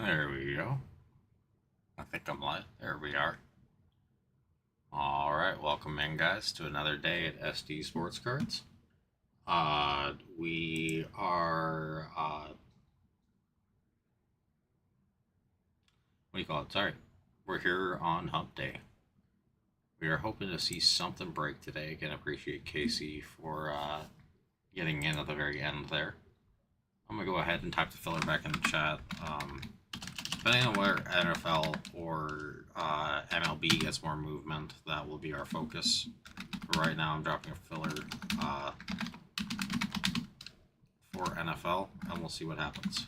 There we go. I think I'm live. There we are. Alright, welcome in, guys, to another day at SD Sports Cards. We are, what do you call it? Sorry. We're here on Hump Day. We are hoping to see something break today. Again, appreciate Casey for getting in at the very end there. I'm going to go ahead and type the filler back in the chat. Depending on where NFL or MLB gets more movement, that will be our focus. But right now, I'm dropping a filler for NFL, and we'll see what happens.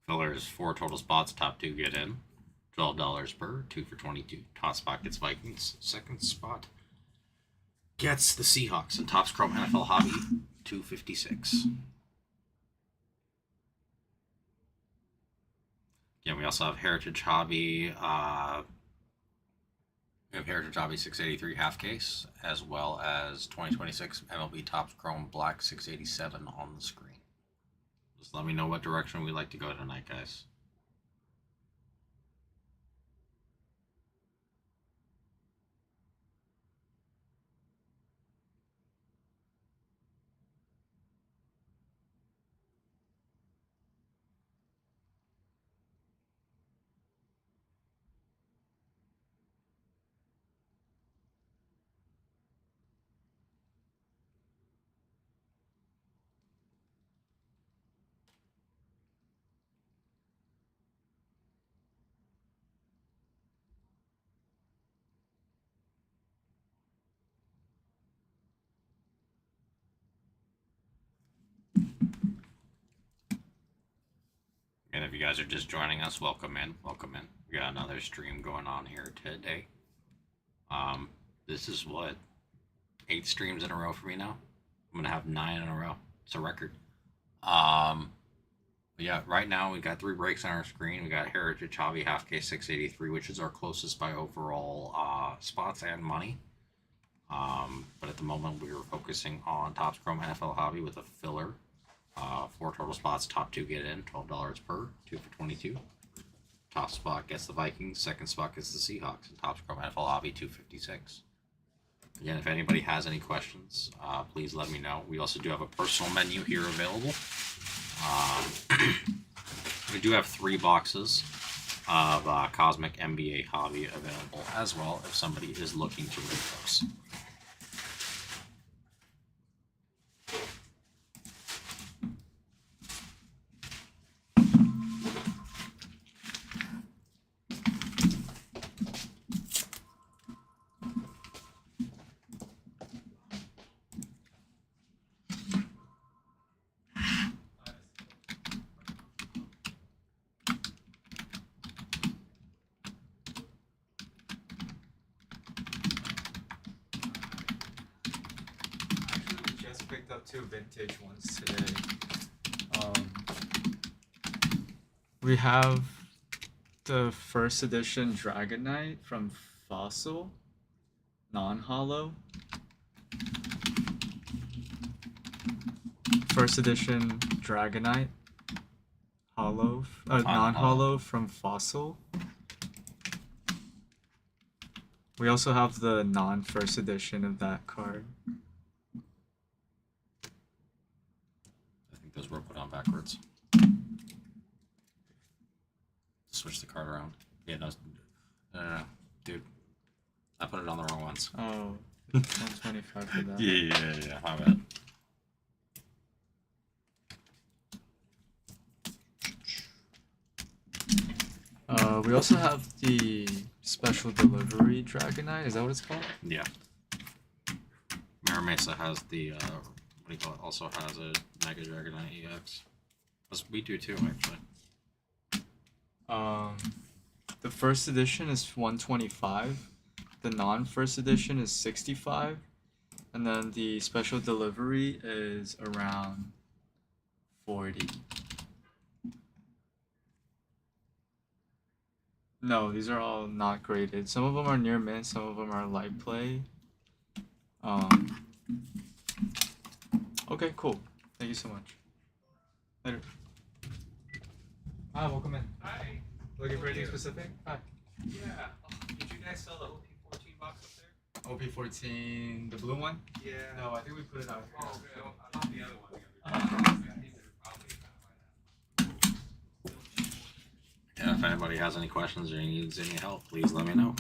Fillers, 4 total spots, top 2 get in. $12 per, 2 for 22. Top spot gets Vikings. Second spot gets the Seahawks. And Topps Chrome NFL Hobby, $256. Again, we also have Heritage Hobby. We have Heritage Hobby 683 half case, as well as 2026 MLB Topps Chrome Black 687 on the screen. Just let me know what direction we'd like to go tonight, guys. And if you guys are just joining us, welcome in, welcome in. We got another stream going on here today. This is what, 8 streams in a row for me now. I'm gonna have 9 in a row. It's a record. Yeah, right now we got 3 breaks on our screen. We got Heritage Hobby half case 683, which is our closest by overall spots and money. But at the moment we are focusing on Topps Chrome NFL Hobby with a filler. 4 total spots, top 2 get in, $12 per, 2 for 22. Top spot gets the Vikings, second spot gets the Seahawks, and Topps Chrome NFL Hobby, $256. Again, if anybody has any questions, please let me know. We also do have a personal menu here available. We do have 3 boxes of Cosmic NBA Hobby available as well if somebody is looking to read those. Picked up 2 vintage ones today. We have the first edition Dragonite from Fossil, non-hollow. First edition Dragonite, hollow, non-hollow from Fossil. We also have the non-first edition of that card. Those were put on backwards. Switch the card around. Yeah, no, dude. I put it on the wrong ones. Oh, 125 for that. Yeah, my bad. We also have the special delivery Dragonite. Is that what it's called? Yeah. Mira Mesa has the what do you call it? Also has a Mega Dragonite EX. We do too, actually. The first edition is 125. The non-first edition is 65. And then the special delivery is around 40. No, these are all not graded. Some of them are near mint, some of them are light play. Um, okay, cool. Thank you so much. Later. Ah, welcome in. Hi. Looking for Thank anything you. specific? Hi. Yeah. Did you guys sell the OP14 box up there? OP14, the blue one? Yeah. No, I think we put it out here. Oh, okay. I thought the other one the other day. Uh-huh. I think they're probably gonna buy that. Yeah, if anybody has any questions or needs any help, please let me know.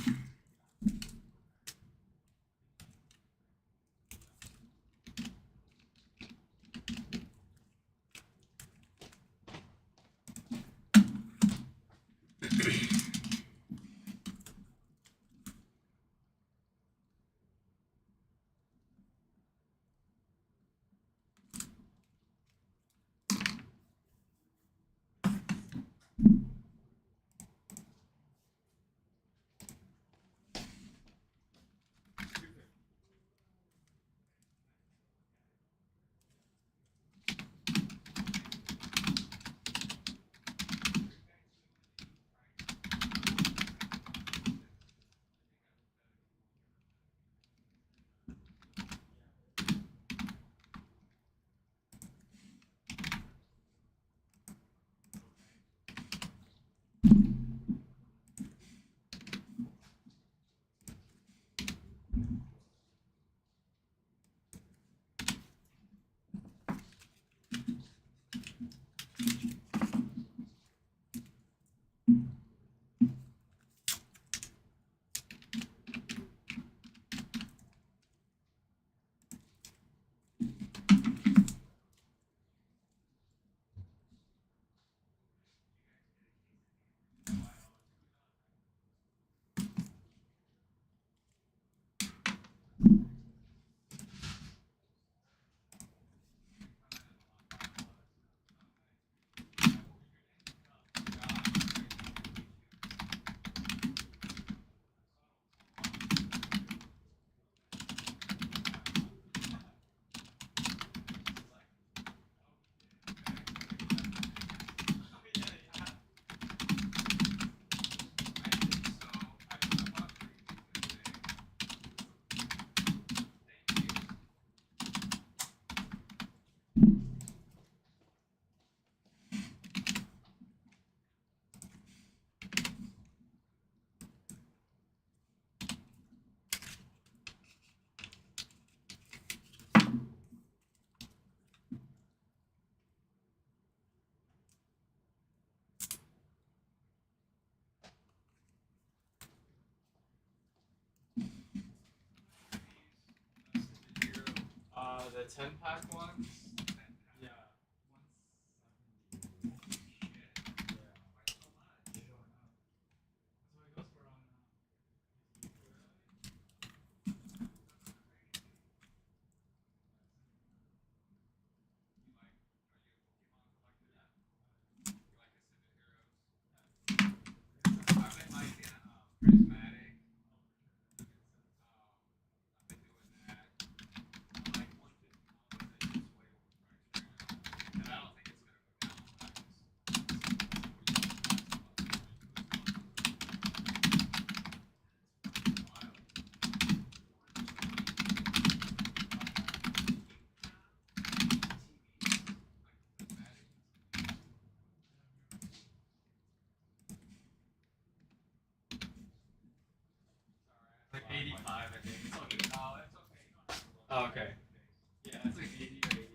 The 10 pack ones? Yeah. I've been liking prismatic. I've been doing that. I like 150 ones that just way overpriced right now. And I don't think it's gonna Like 85, I think. It's all good. No, it's okay. You don't have to look. Oh, okay. Yeah, it's like 80 or 85.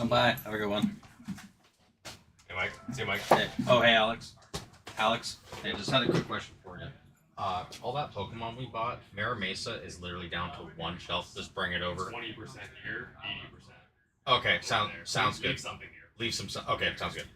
Come by. Have a good one. Hey, Mike. See you, Mike. Hey. Oh, hey, Alex. Alex, hey, just had a quick question for you. All that Pokemon we bought, Mara Mesa is literally down to one shelf. Just bring it over. 20% here, 80%. Okay, there. sounds Leave good. something here. Leave some. Okay, sounds good.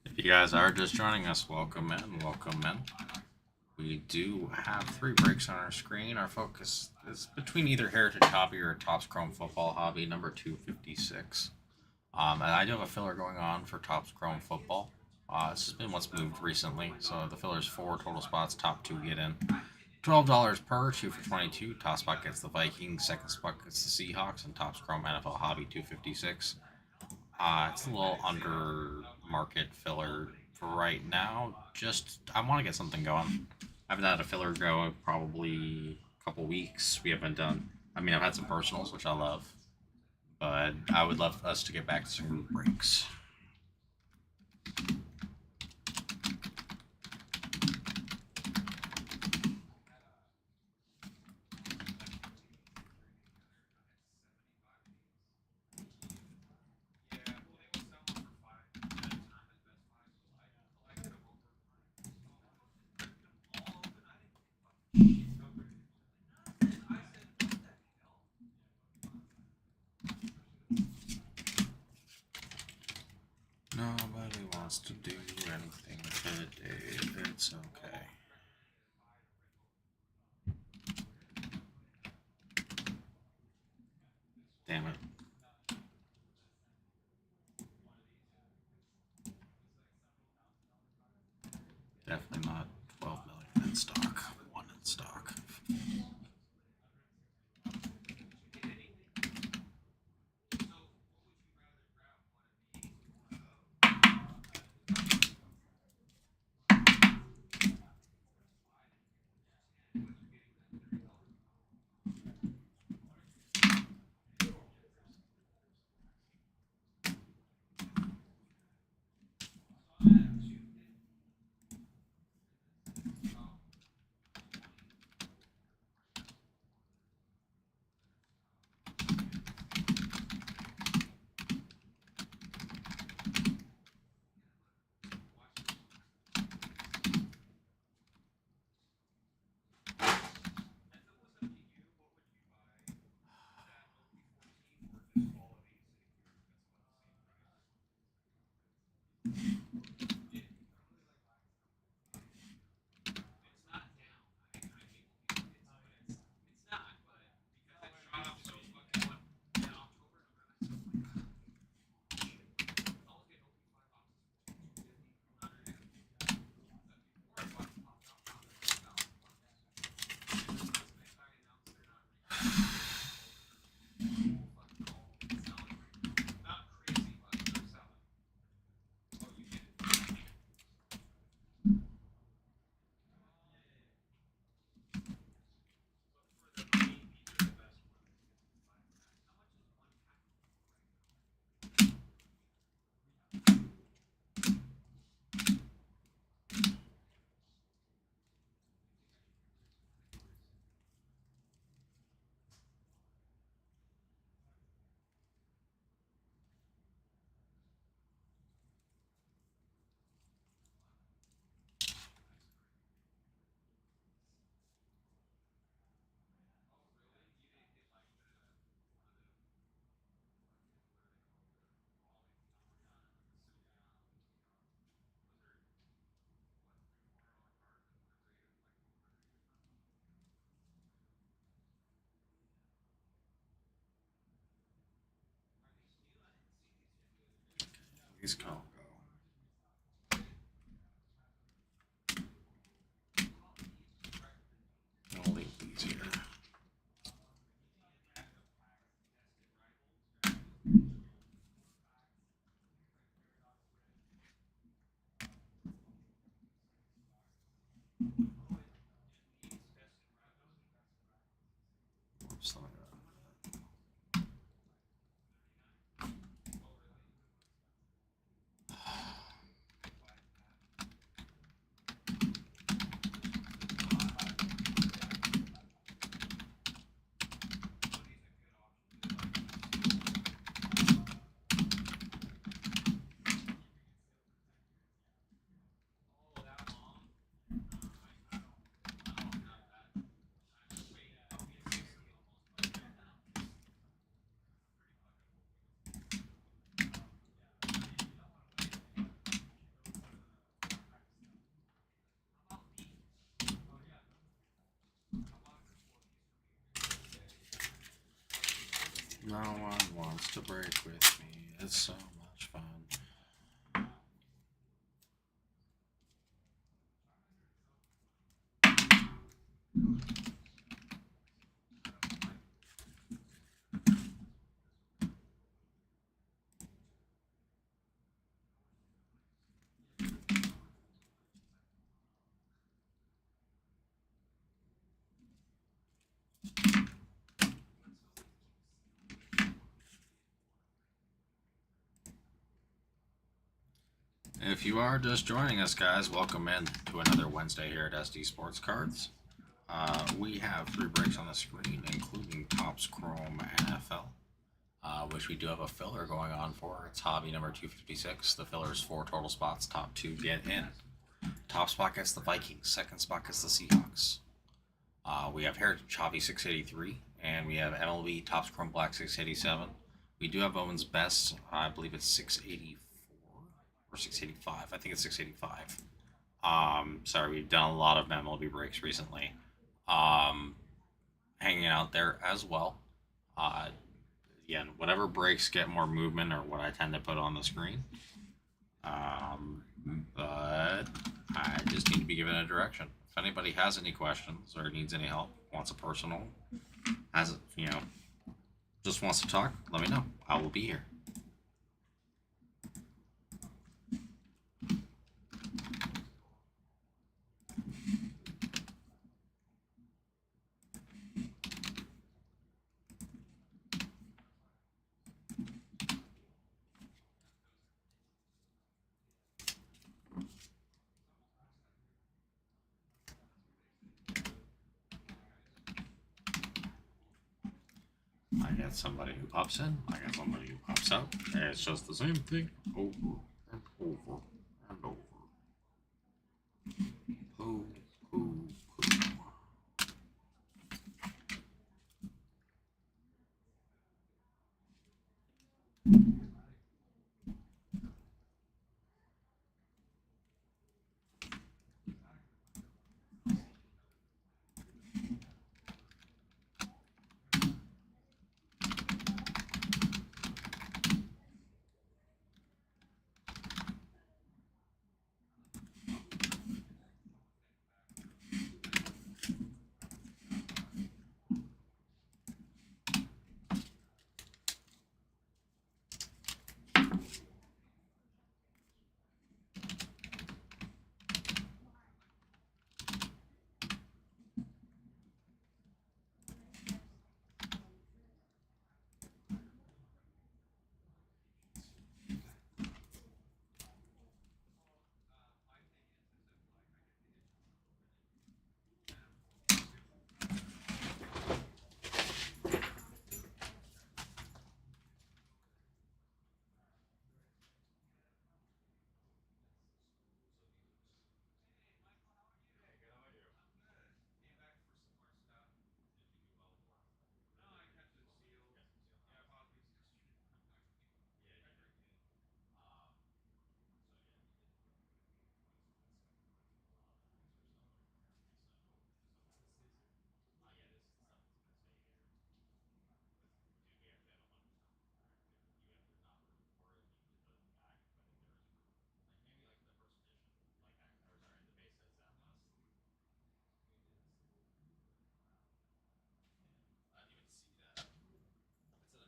If you guys are just joining us, welcome in. Welcome in. We do have 3 breaks on our screen. Our focus is between either Heritage Hobby or Topps Chrome Football Hobby, number 256. And I do have a filler going on for Topps Chrome Football. This has been what's moved recently. So the filler's 4 total spots, top 2 get in. $12 per, 2 for 22. Top spot gets the Vikings, second spot gets the Seahawks, and Topps Chrome NFL Hobby 256. It's a little under market filler for right now. I want to get something going. I haven't had a filler go in probably a couple weeks. We haven't done. I mean, I've had some personals, which I love, but I would love us to get back to some breaks. Nobody wants to do anything today. It's okay. Damn it. Definitely not 12 million in stock. 1 in stock. These can't go. I'll leave these here. Oops, let me go. No one wants to break with me. It's so much fun. If you are just joining us, guys, welcome in to another Wednesday here at SD Sports Cards. We have 3 breaks on the screen, including Topps Chrome NFL, which we do have a filler going on for. It's hobby number 256. The filler is 4 total spots. Top 2 get in. Top spot gets the Vikings. Second spot gets the Seahawks. We have Heritage Hobby 683, and we have MLB Topps Chrome Black 687. We do have Owen's Best. I believe it's 684 or 685. I think it's 685. Sorry, we've done a lot of MLB breaks recently. Hanging out there as well. Again, whatever breaks get more movement or what I tend to put on the screen. But I just need to be given a direction. If anybody has any questions or needs any help, wants a personal, has just wants to talk, let me know. I will be here. I got somebody who pops in, I got somebody who pops out, and it's just the same thing over and over and over. Poo, poo, poo.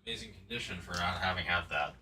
amazing condition for not having had that.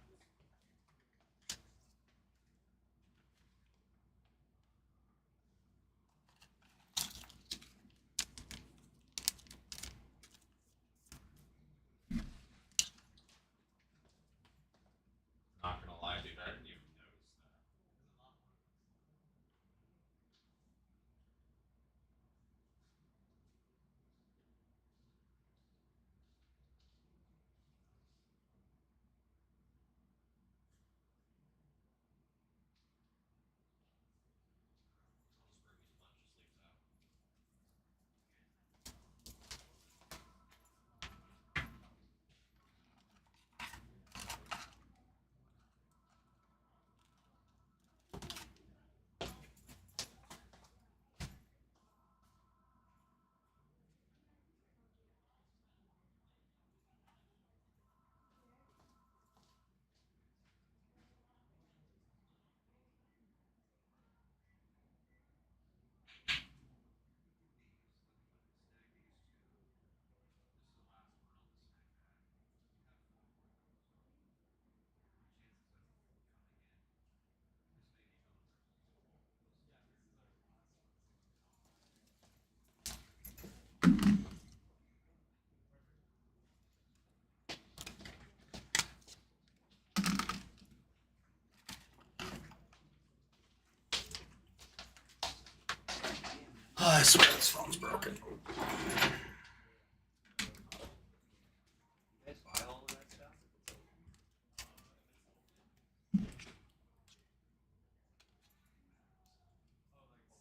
Not gonna lie, dude, I didn't even notice that. I'll just bring his lunch, just leave it out. Oh, I swear this phone's broken. You guys file all of that stuff?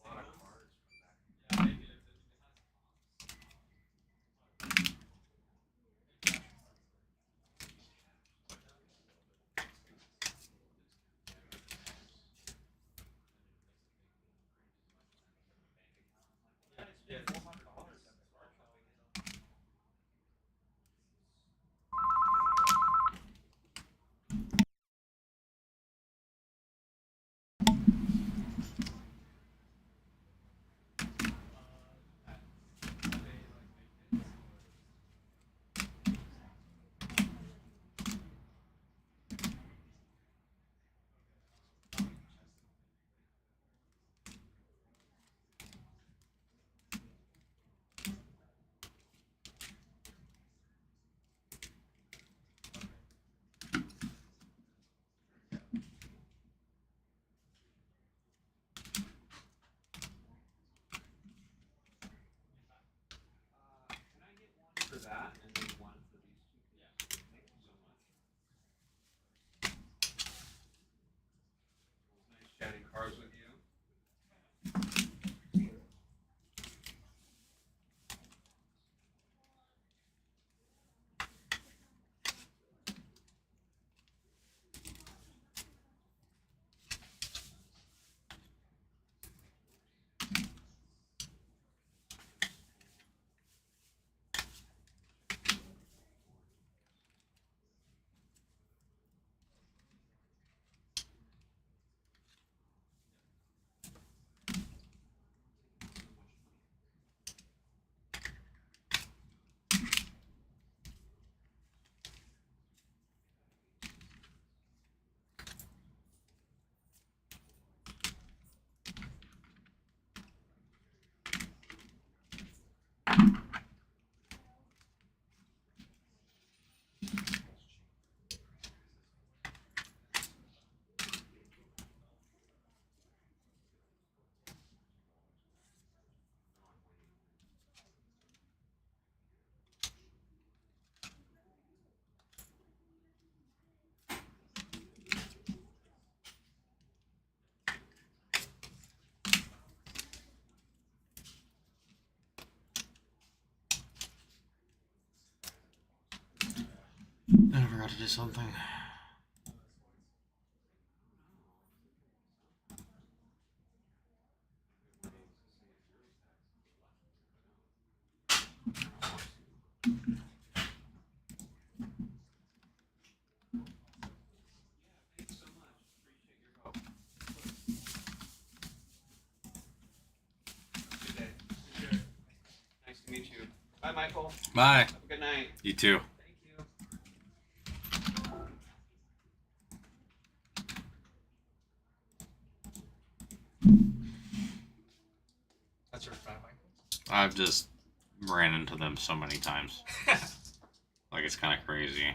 A lot of cards from back. Yeah, maybe it has yeah, $400. Can I get one for that and then one for these two? Yeah. Thank you so much. It was nice chatting cars with you. I forgot to do something. Thanks so much. Appreciate your help. Good day. Take care. Nice to meet you. Bye, Michael. Bye. Have a good night. You too. Thank you. I've just ran into them so many times. Like, it's kind of crazy.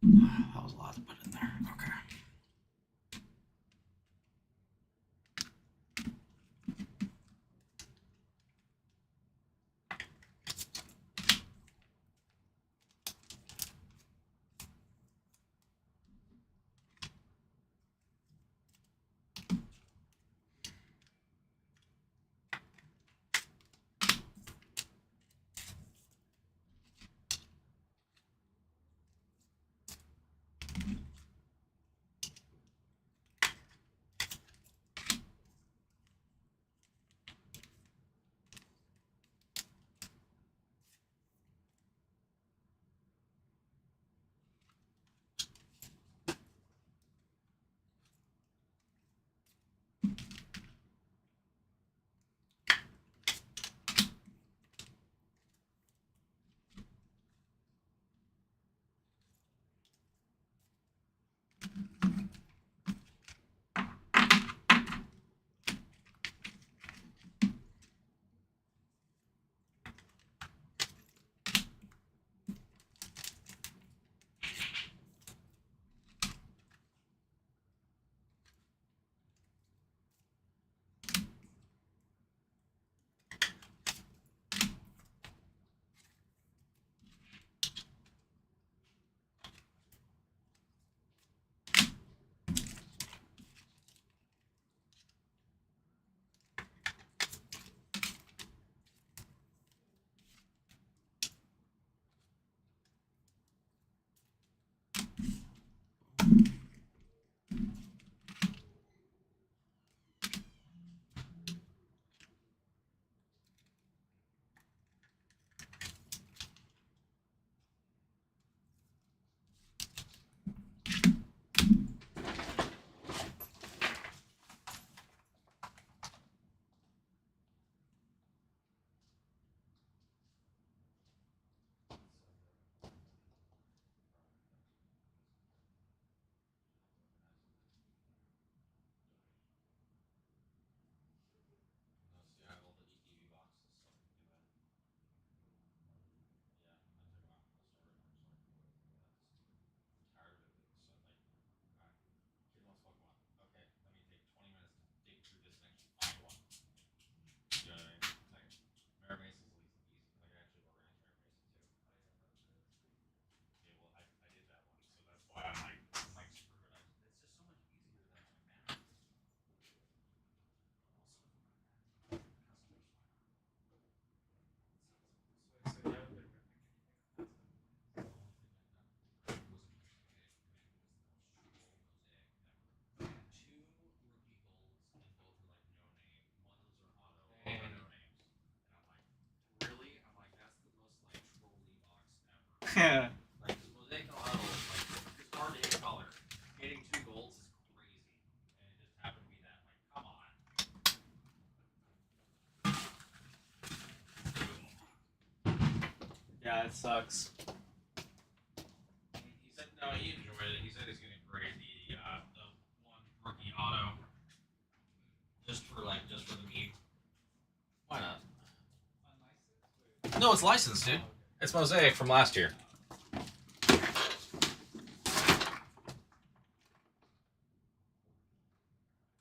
That was a lot to put in there. Okay. Yeah. Like, this mosaic auto, like, it's hard to hit color. Getting 2 golds is crazy. And it just happened to be that. Like, come on. Yeah, it sucks. He said no, he enjoyed it. He said he's gonna grade the one rookie auto just for the meme. Why not? No, it's licensed, dude. It's Mosaic from last year.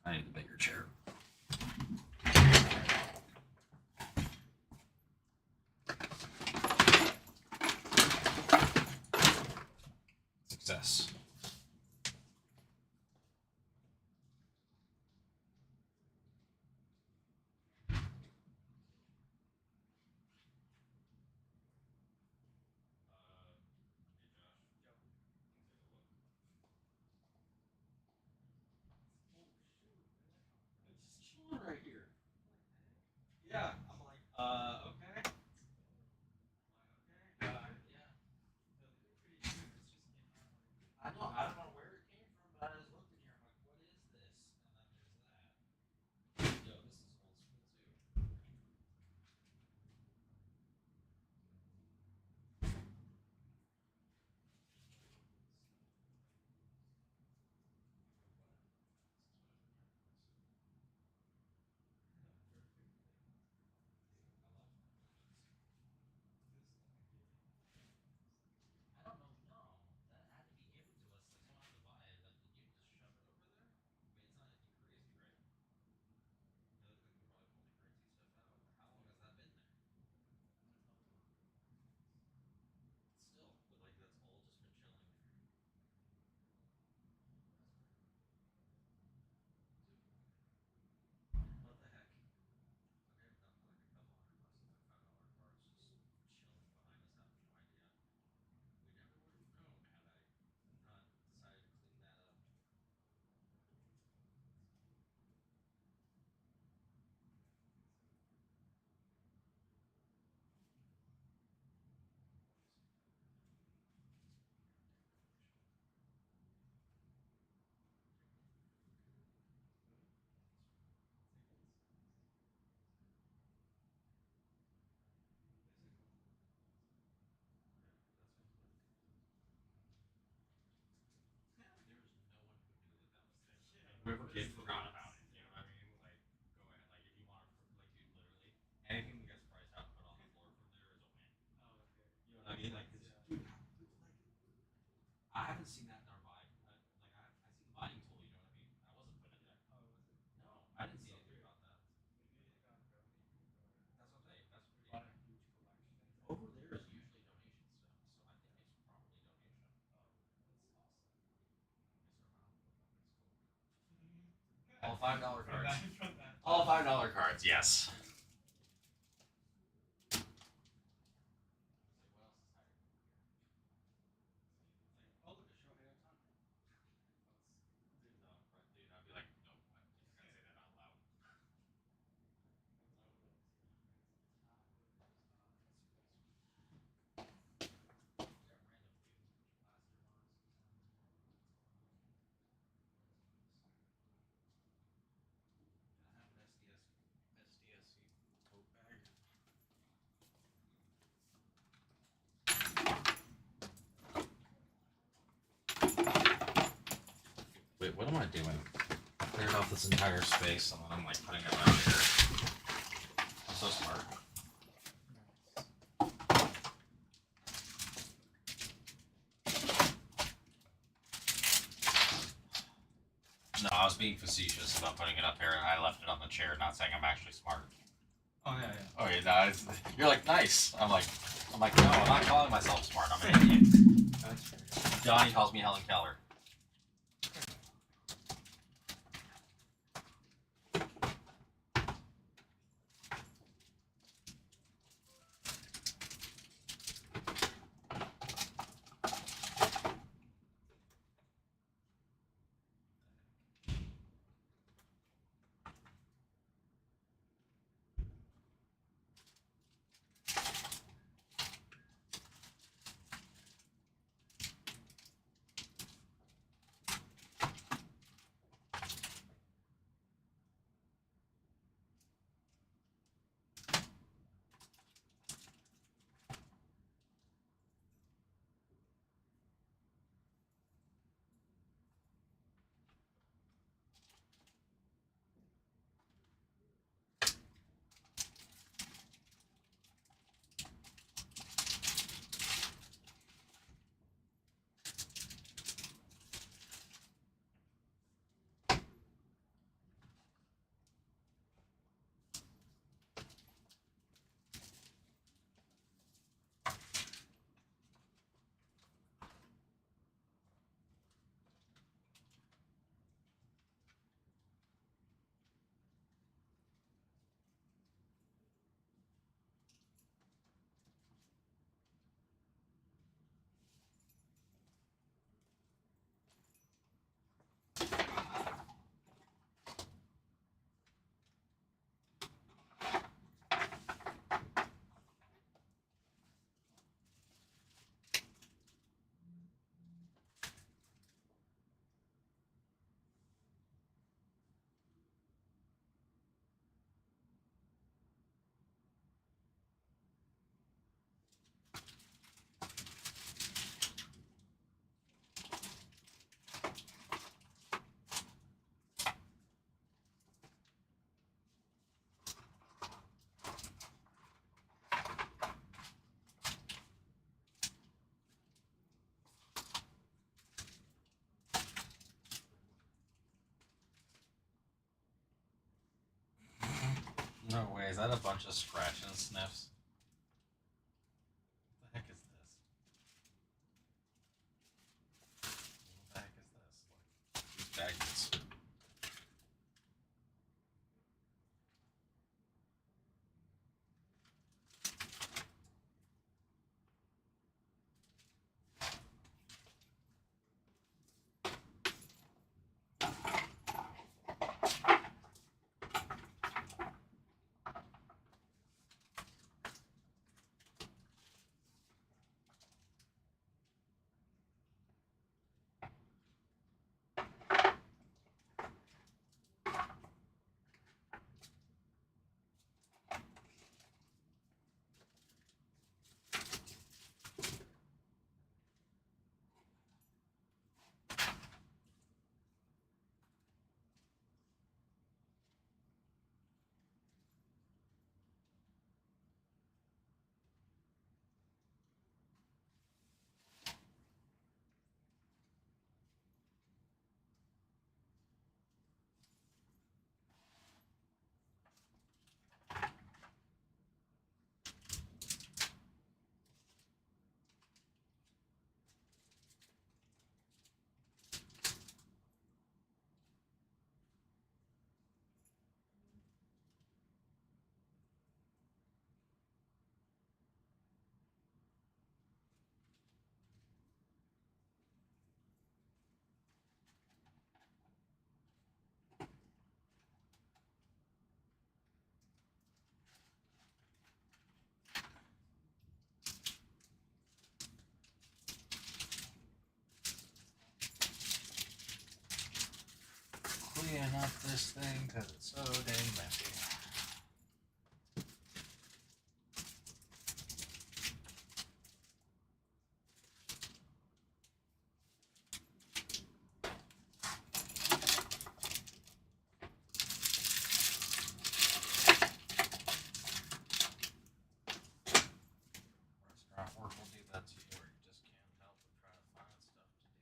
I need a bigger chair. Success. It's just chilling right here. Yeah, I'm like, okay. Yeah. I know. I don't know where it came from, but I just looked in here. I'm like, what is this? And then there's that. Yo, this is old school too. I don't know. No, that had to be given to us. Like someone had to buy it. Like, did you just shove it over there? I mean, it's not anything crazy, right? It looked like we probably pulled the currency stuff out. How long has that been there? Still, but like that's all just been chilling there. What the heck? Okay, I've got for like a couple $100. It's like $5 cards just chilling behind us. I have no idea. We never would have known had I not decided to clean that up. Whoever kid forgot about it. You know what I mean? Like, go ahead. Like, if you want to, like, dude, literally anything that gets priced out and put on the floor from there is a win. You know what I mean? Like, cause, dude, I haven't seen that in our buying. I seen the buying tool. You know what I mean? I wasn't putting it there. No, I didn't see anything about that. That's what I'm saying. That's pretty. Over there is usually donation stuff, so I think it's probably donation. All $5 cards. All $5 cards. Yes. Oh, look, a Shohei Ohtani. Dude, no, right, dude, I'd be like, nope, I can't say that out loud. Yeah, random dude. Blaster boxes. I have an SDSC tote bag. Wait, what am I doing? I cleared off this entire space and then I'm like putting it right here. I'm so smart. No, I was being facetious about putting it up here and I left it on the chair, not saying I'm actually smart. Oh yeah, yeah. Oh yeah, no, you're like nice. I'm like, no, I'm not calling myself smart. I'm an idiot. That's fair. Johnny calls me Helen Keller. Wait, is that a bunch of scratch and sniffs? What the heck is this? What the heck is this? Like, these baggies. Clean up this thing because it's so dang messy. Restaurant work will do that to you, or you just can't help but try to find stuff to do.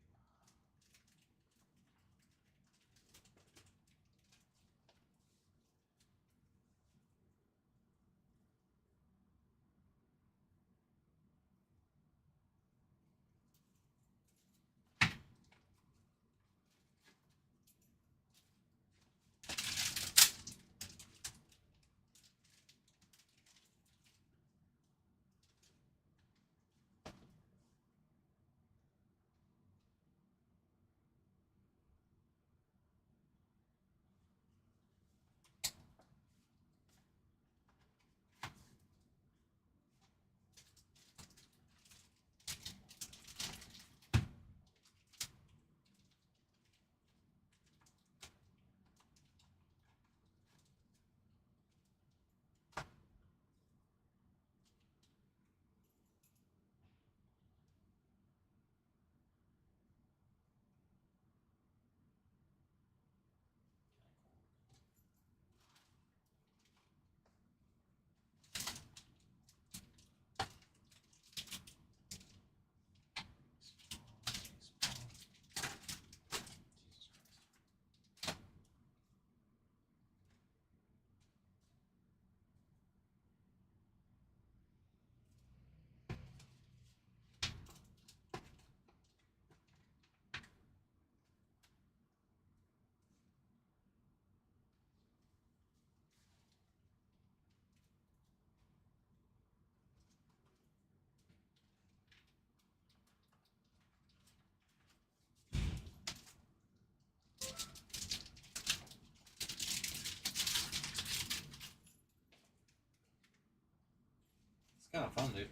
It's kind of fun, dude.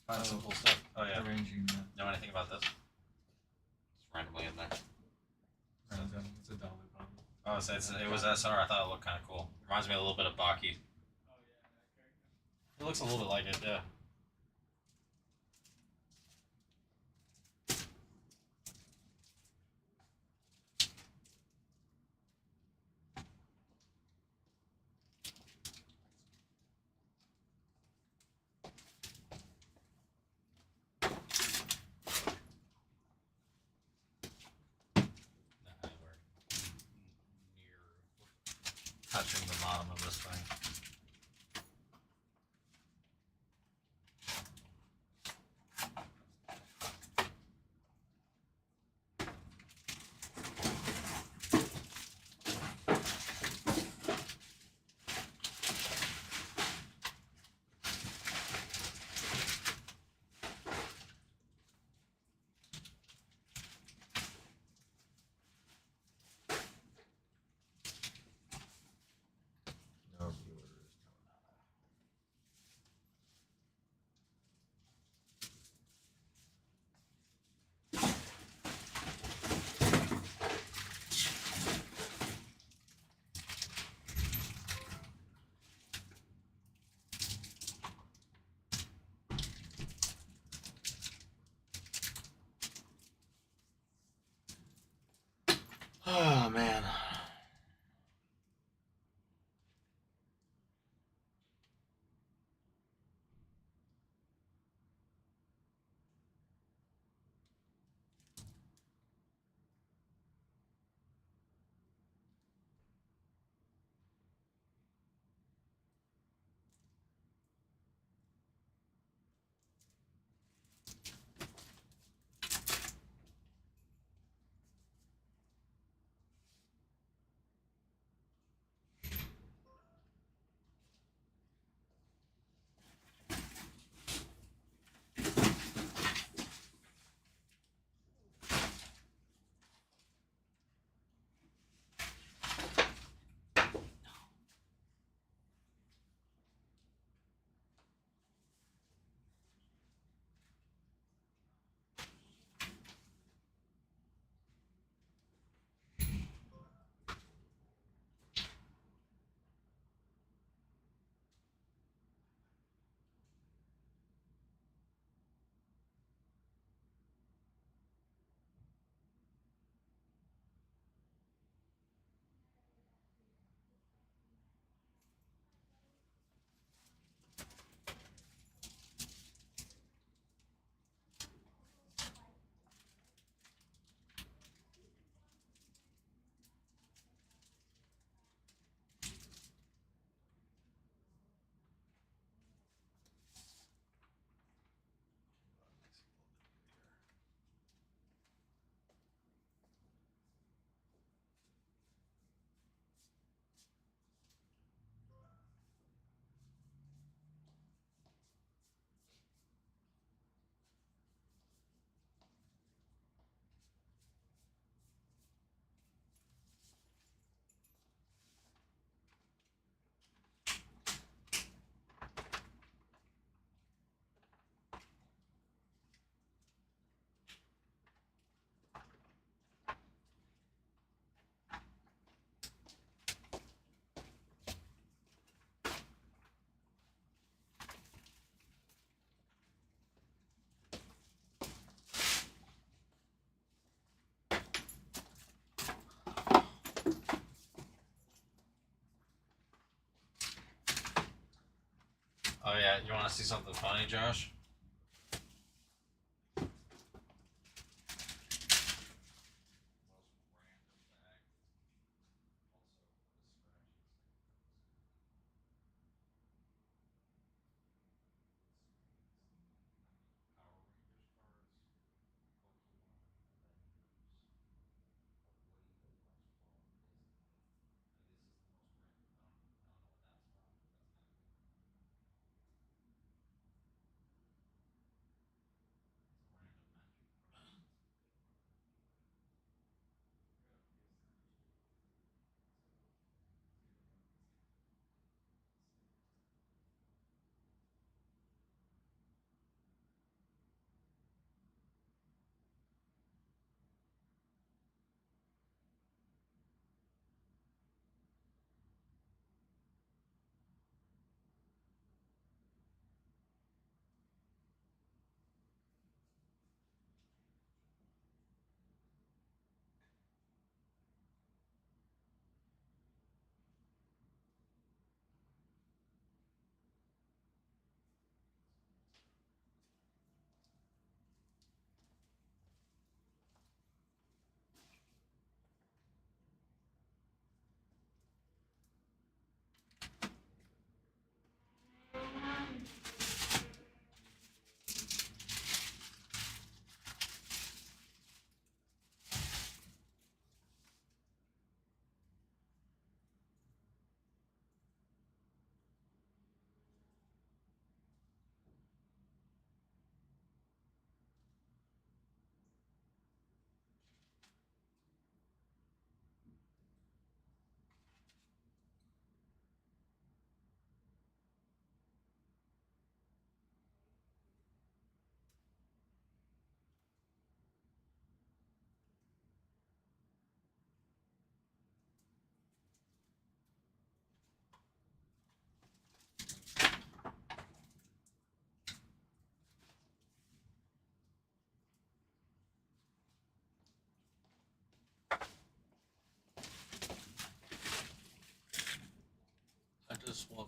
Find some cool stuff. Oh yeah. Arranging that. Know anything about this? Just randomly in there. Random. It's $1 probably. Oh, so it was SR. I thought it looked kind of cool. Reminds me a little bit of Baki. Oh yeah, that character. It looks a little bit like it, yeah. Touching the bottom of this thing. No viewers coming out. Oh man. Oh yeah, you want to see something funny, Josh?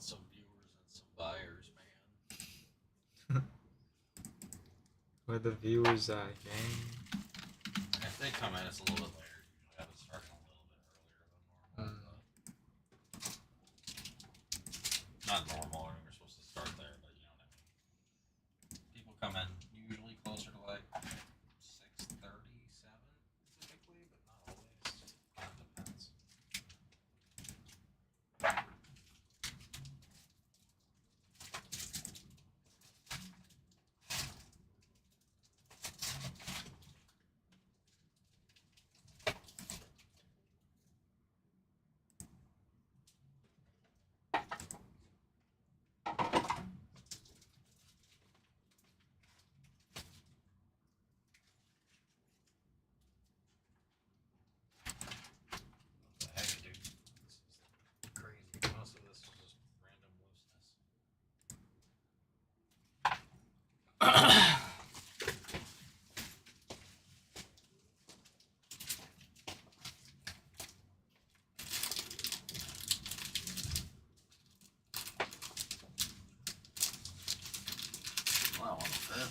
with some viewers and some buyers, man. Where the viewers at, gang? And if they come in, it's a little bit later. Usually have it starting a little bit earlier than normal. But not normal. I mean, we're supposed to start there, but you know what I mean. People come in usually closer to like 6:37 typically, but not always. Kind of depends. What the heck, dude? This is crazy. Most of this is just random looseness. Well, that one will fit.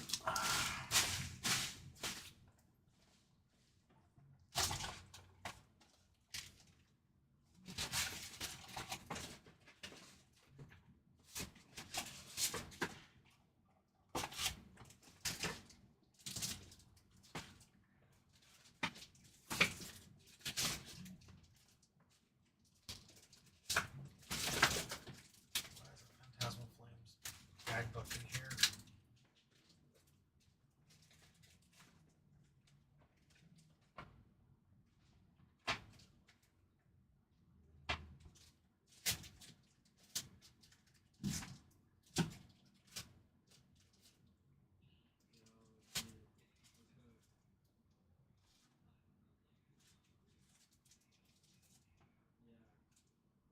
Why is a Phantasmal Flames guidebook in here?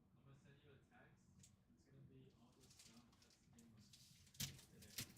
I'm gonna send you a text. It's gonna be all the stuff that's in today.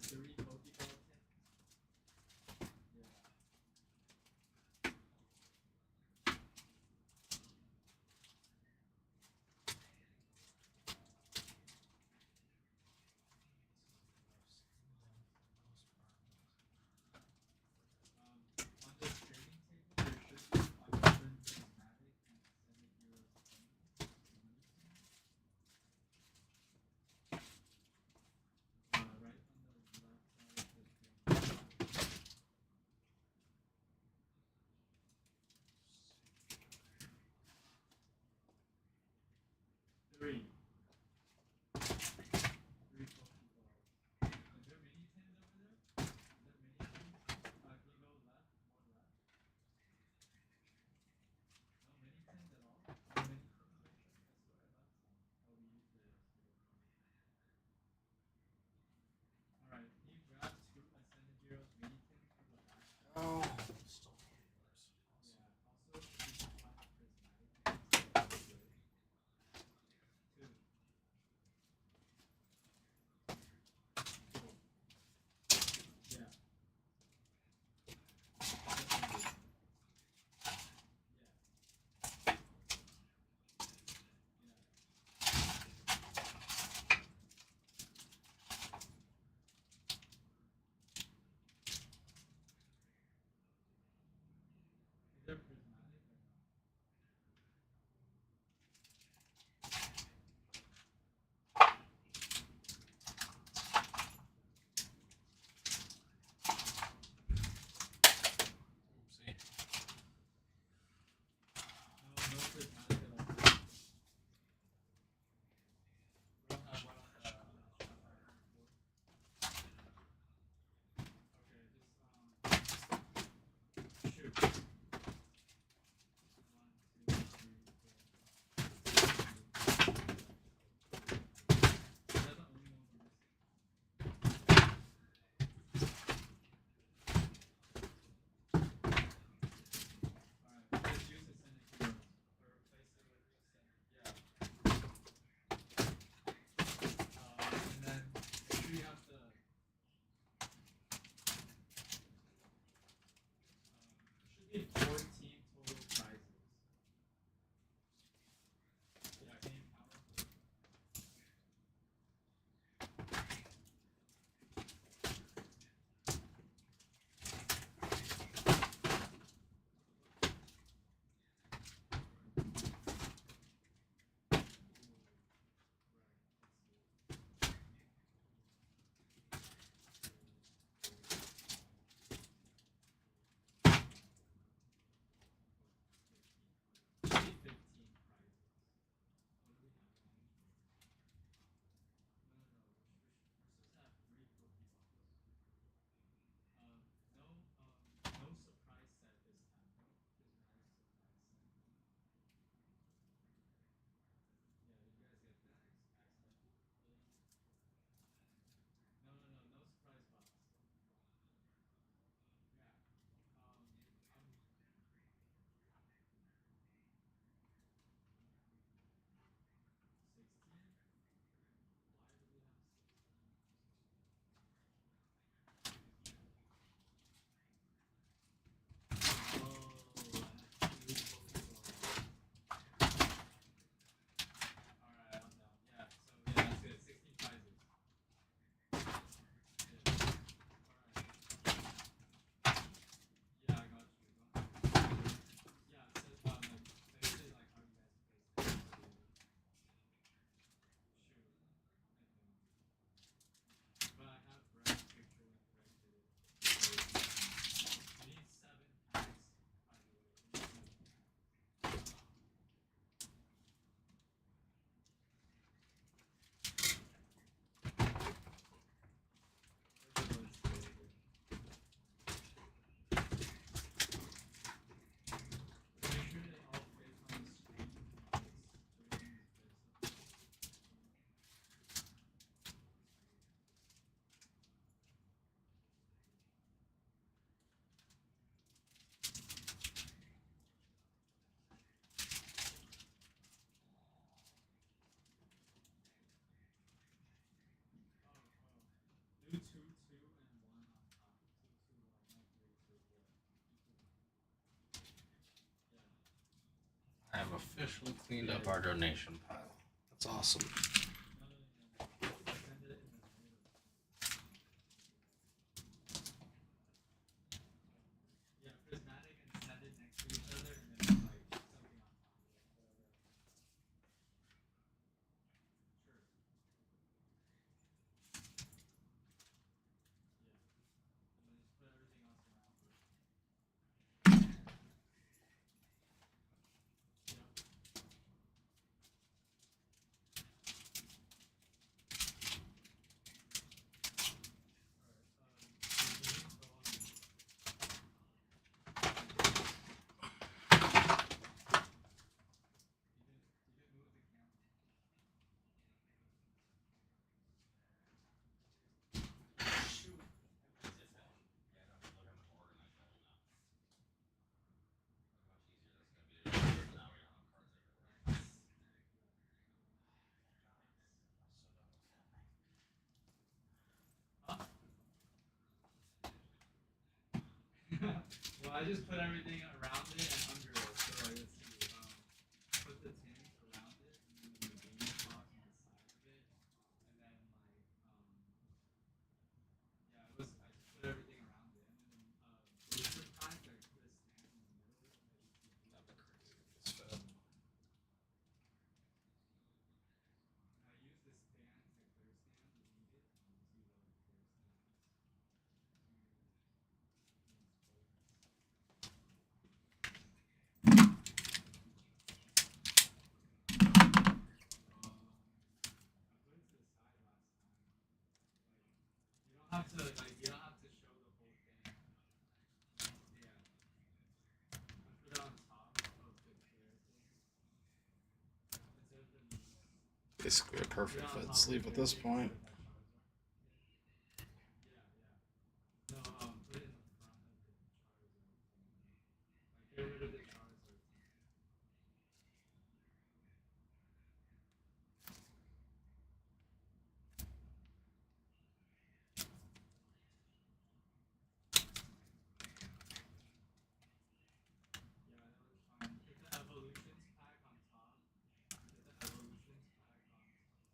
three Pokeball tanks. Yeah. On the trading table, there should be 500 prismatic and 7 euros coin. Right on the left officially cleaned up our donation pile. That's awesome. No, send it in the middle. Yeah, prismatic and send it next to each other, and then it's like something on top of it. Whatever. Sure. Yeah. And then just put everything else around it. Yep. You didn't move the camera. Shoot. I just had. Yeah, no, look, I'm organized better now. Look how much easier that's gonna be to do. Now we don't have cards everywhere. Nice. I'm so done with that. Huh? Well, I just put everything around it and under it. So like, let's see. Put the tins around it, and then the gaming box on the side of it, and then yeah, it was. I just put everything around it, and then booster packs. I put a stand in the middle that you could use. That'd be crazy if this fit. And I use the stands, the clear stands, if needed. Two clear stands. I put it to the side last time. Like, you don't have to show the whole thing. Yeah. I put it on top of the clear thing. Instead of the Basically a put it perfect on fit top of sleeve the at clear this thing point. instead of that Charizard. Yeah, yeah. No, put it in the front of the Charizard thing. Like, get rid of the Charizard thing. Yeah, that looks fine. Put the evolutions pack on top. Put the evolutions pack on top. The Mega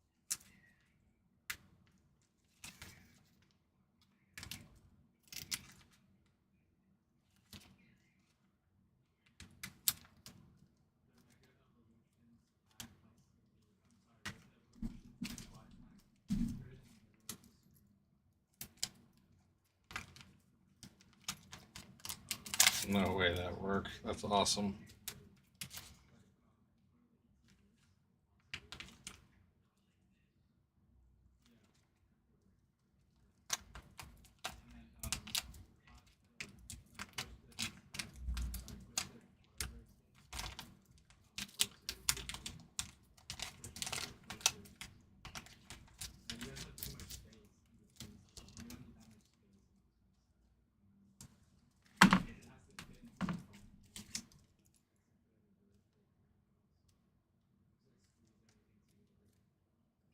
Evolutions pack has to be. I'm sorry, the Evolutions squad pack. Put it in the middle of the screen. No way that worked. That's awesome.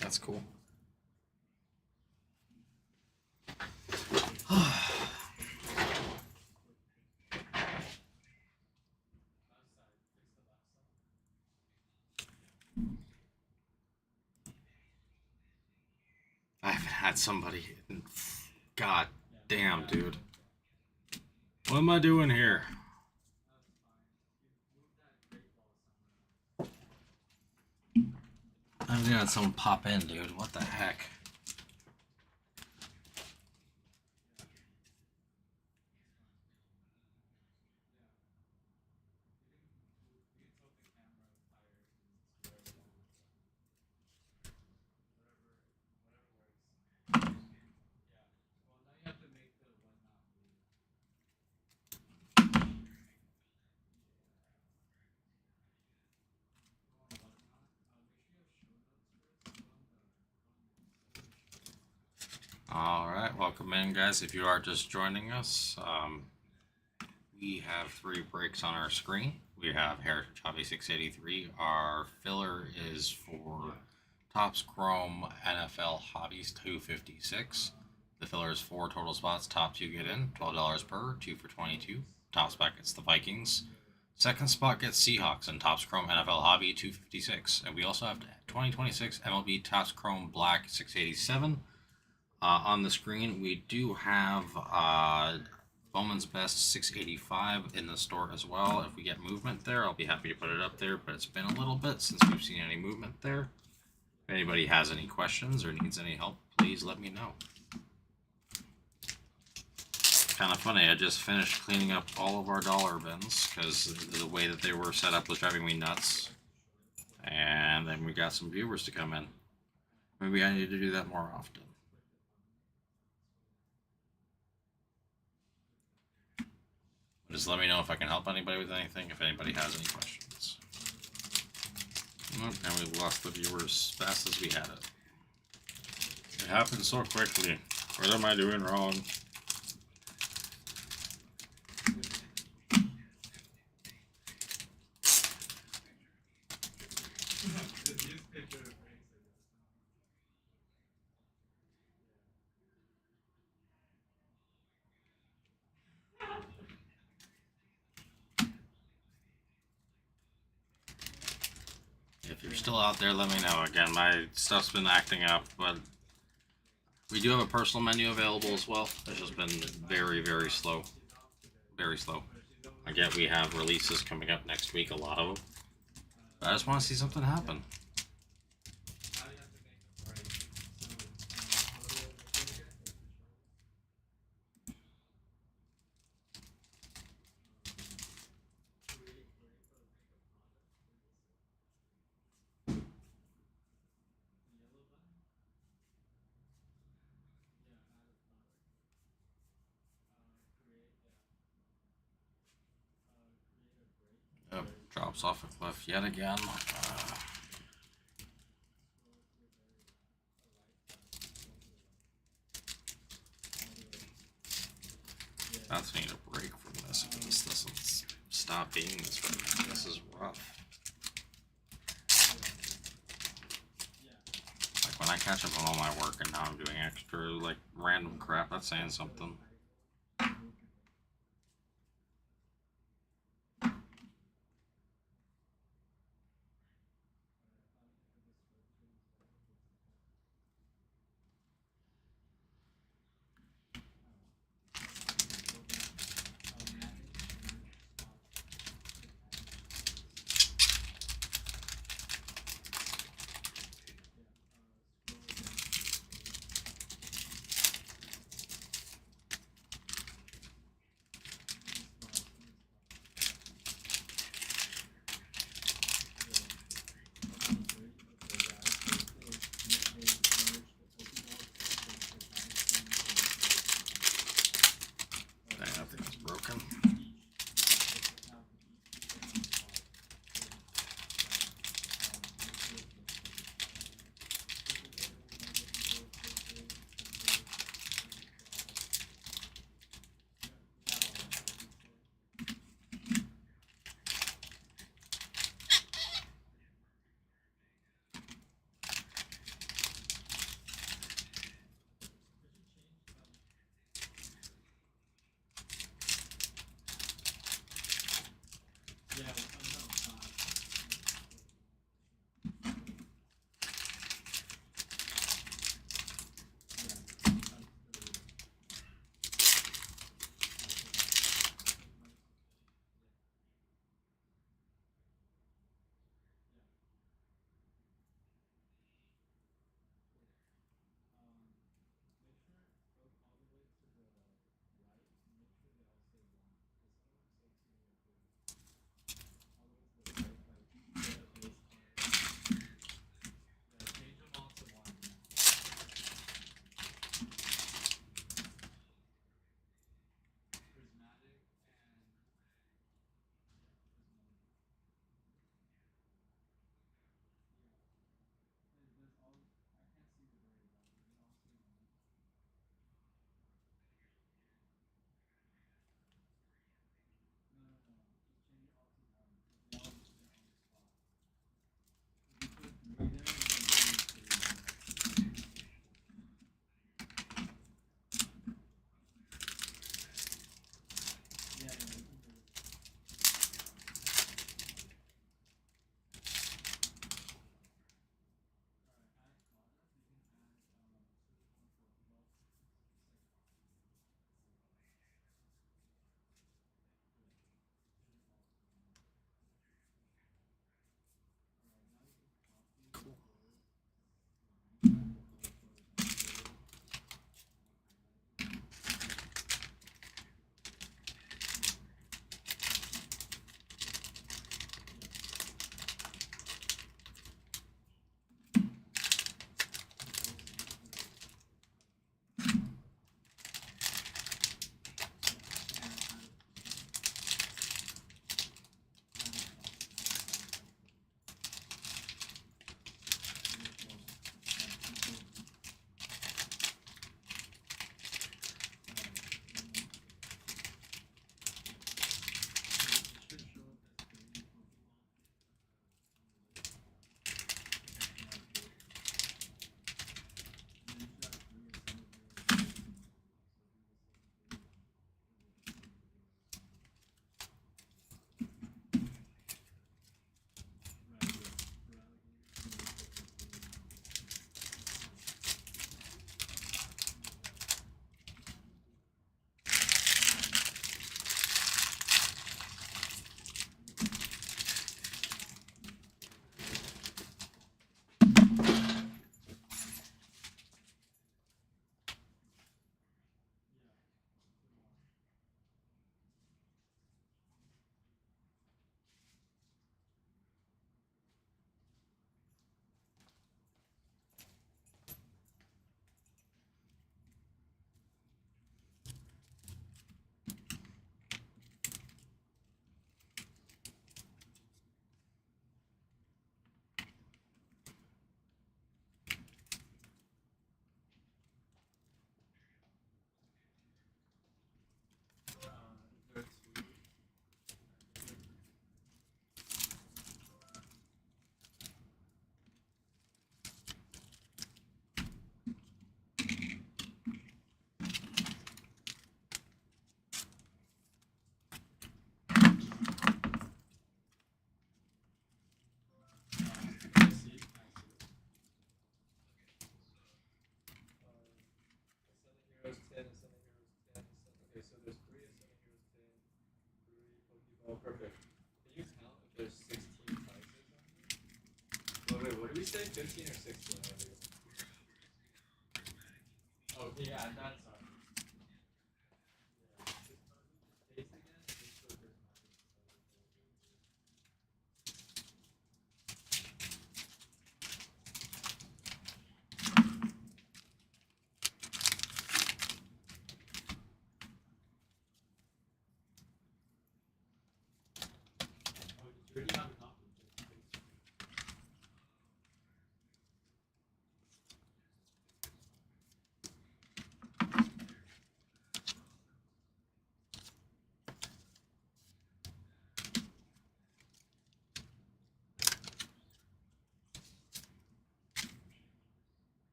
That's cool. I haven't had somebody. God damn, dude. What am I doing here? I was gonna have someone pop in, dude. What the heck? All right, welcome in, guys. If you are just joining us, we have 3 breaks on our screen. We have Heritage Hobby 683. Our filler is for Topps Chrome NFL Hobbies 256. The filler is 4 total spots. Top 2 get in, $12 per, 2 for 22. Topps back, it's the Vikings. Second spot gets Seahawks and Topps Chrome NFL Hobby 256. And we also have 2026 MLB Topps Chrome Black 687. On the screen, we do have Bowman's Best 685 in the store as well. If we get movement there, I'll be happy to put it up there, but it's been a little bit since we've seen any movement there. If anybody has any questions or needs any help, please let me know. Kind of funny, I just finished cleaning up all of our dollar bins because the way that they were set up was driving me nuts. And then we got some viewers to come in. Maybe I need to do that more often. Just let me know if I can help anybody with anything, if anybody has any questions. And we lost the viewers as fast as we had it. It happened so quickly. What am I doing wrong? If you're still out there, let me know. Again, my stuff's been acting up, but we do have a personal menu available as well. It's just been very, very slow. Very slow. Again, we have releases coming up next week, a lot of them. But I just want to see something happen. Yep, drops off a cliff yet again. That's need a break from this if this doesn't stop being this way. This is rough. Like when I catch up on all my work and now I'm doing extra like random crap, that's saying something. Heroes 10, Ascending Heroes 10. Okay, so there's 3 Ascending Heroes 10, 3 Pokeball. Perfect. Can you count if there's 16 prices on here? Wait, what did we say? 15 or 16? Oh, can you add that? Sorry. Yeah. Just paste again. Just so there's magic inside of the Oh, did you already have a copy? Just paste it. We're missing anything else?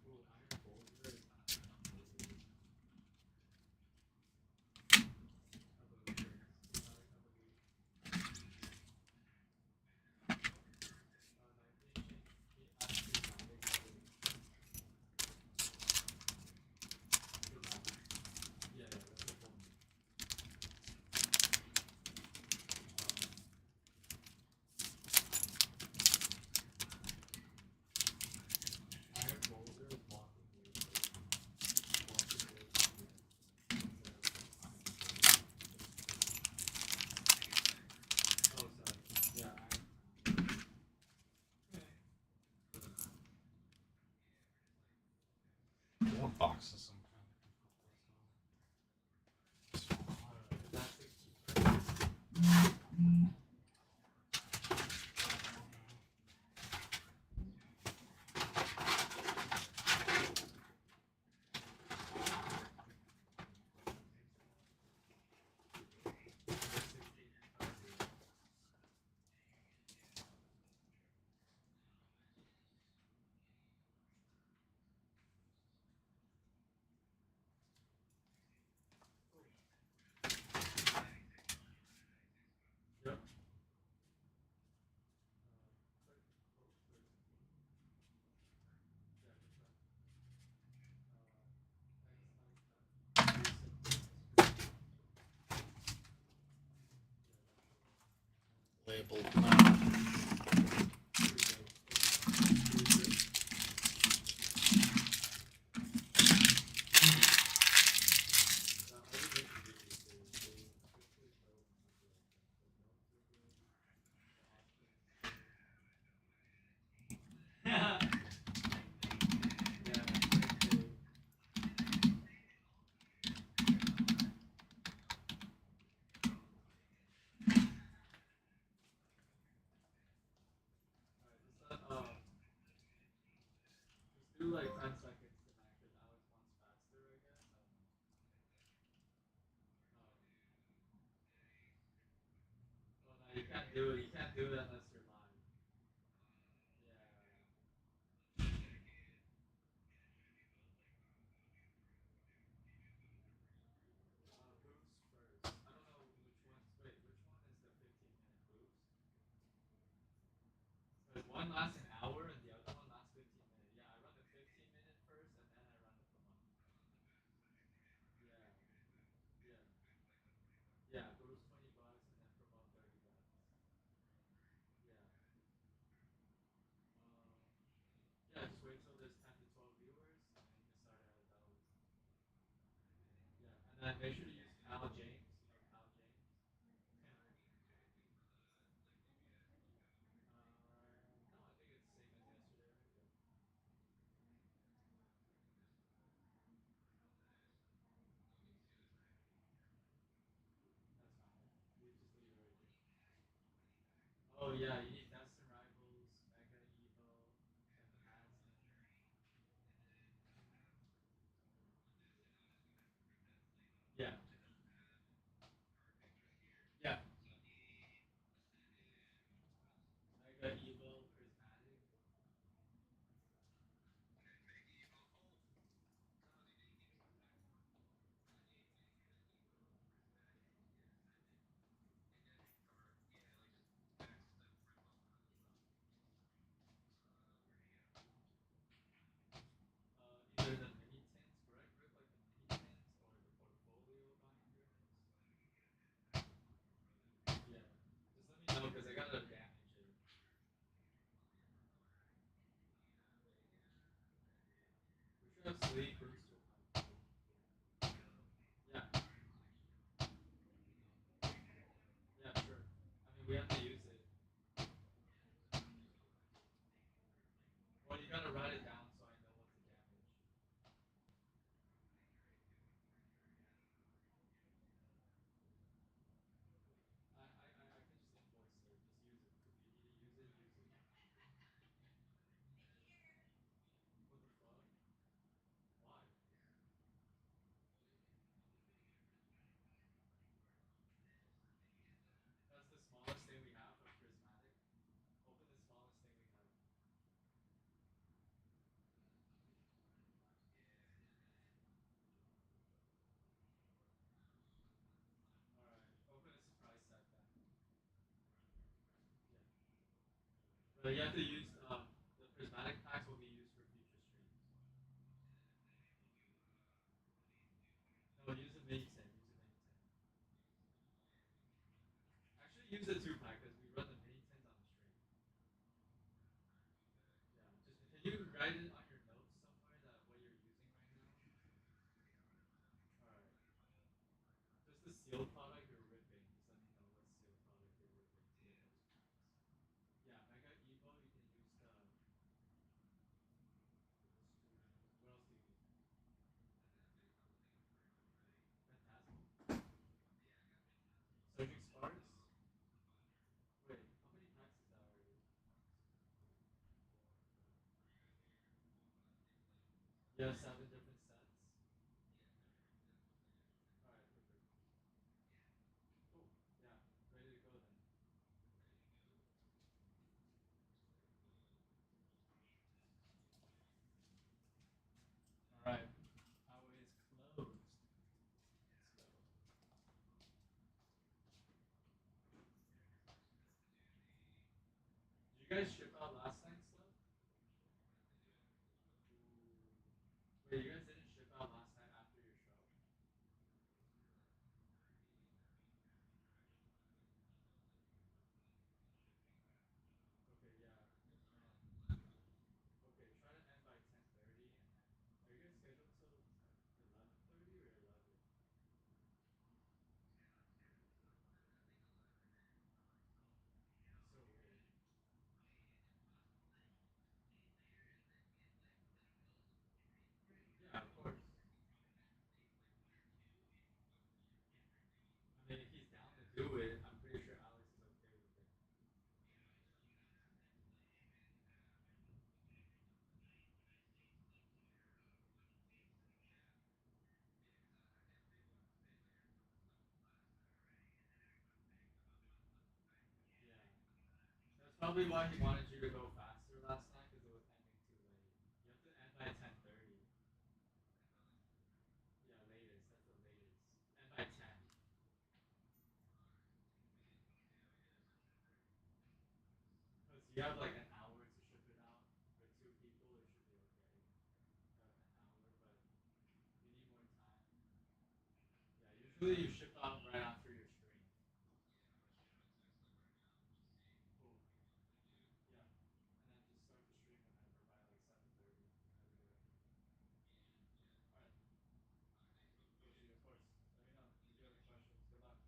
Ooh, Iron Boulder is not Iron Boulder. Evolutions. Exotic evolution. 19 change. Exotic evolution. Exotic. Yeah, that's the full name. Iron Boulder is walking wafer. Walking wafer, yes. Instead of Iron Boulder. Oh, sorry. Yeah, Iron Crown. What box is some kind Is that 16 prices? There's 16 prices. Oh. Yep. Click. Oh, wait. Yeah, just that. X like that. Recent dates. Yeah, that's the one. labeled now? Here we go. Exclusive. The other big reviews, they typically show when something like that. The notes are good. The Austin is good. Yeah. Yeah, great day. Alright, just do like 10 seconds to max because Alex wants faster, I guess. I don't know. Oh. Oh no, you can't do it. You can't do it unless you're live. Yeah. Boost first. I don't know which one's. Wait, which one is the 15-minute boost? Because one lasts an hour and the other one lasts 15 minutes. Yeah, I run the 15-minute first and then I run the promote. Yeah. Yeah. Yeah, boost $20 and then promote $30. Yeah. Um, yeah, just wait till there's 10 to 12 viewers and then you can start it that way. Yeah, and then make sure to use Pal James or Pal James. No, I think it's same as yesterday, right? Yeah, that's fine. You just leave it right there. Oh yeah, you need Destin Rivals, Mega Evo, Advancing. Yeah. But you have to use the prismatic packs will be used for future streams. No, use a mini tin. Use a mini tin. Actually, use a two pack because we run the mini tins on the stream. Yeah, just can you write it on your notes somewhere that what you're using right now? All right. Just the sealed product you're ripping. Just let me know what sealed product you're ripping to get those packs. Yeah, Mega Evo. You can use the. What else do you need? Phantasmal. Surging Sparks. Wait, how many packs is that already? You have 7 different sets. All right, perfect. Cool. Yeah, ready to go then. All right, highway is closed. Let's go. Did you guys ship out last night's stuff? Ooh. Wait, you guys didn't ship out last night after your show? Okay, yeah. Okay, try to end by 10:30. Are you guys scheduled till 11:30 or 11? So weird. Yeah, of course. I mean, if he's down to do it, I'm pretty sure Alex is okay with it. Yeah. That's probably why he wanted you to go faster last night because it was ending too late. You have to end by 10:30. Yeah, latest. That's the latest. End by 10. Because you have like an hour to ship it out with two people. It should be okay. An hour, but you need more time. Yeah, usually you ship out right after your stream. Cool. Yeah, and then just start the stream whenever by like 7:30, whenever you're ready. All right. Cool. See, of course. Let me know if you have any questions. Good luck.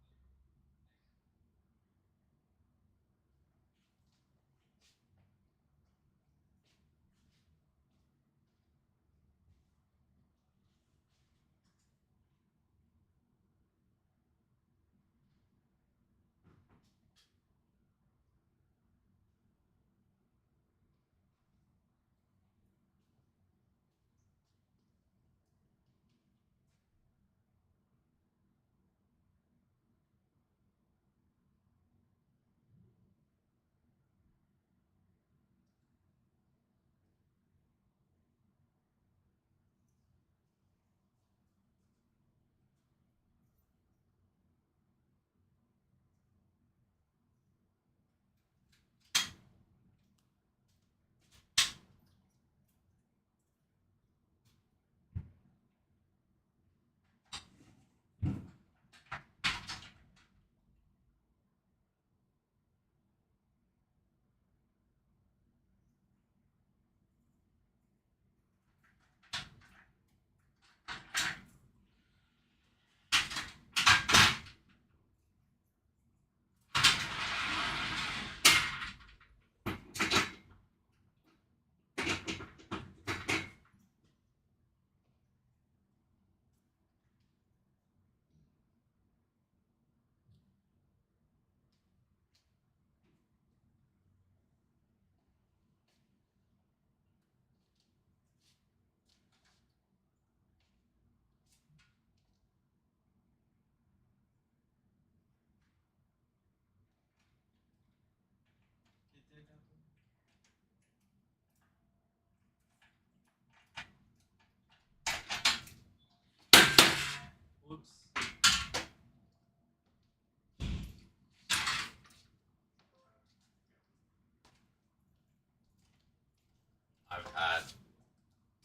had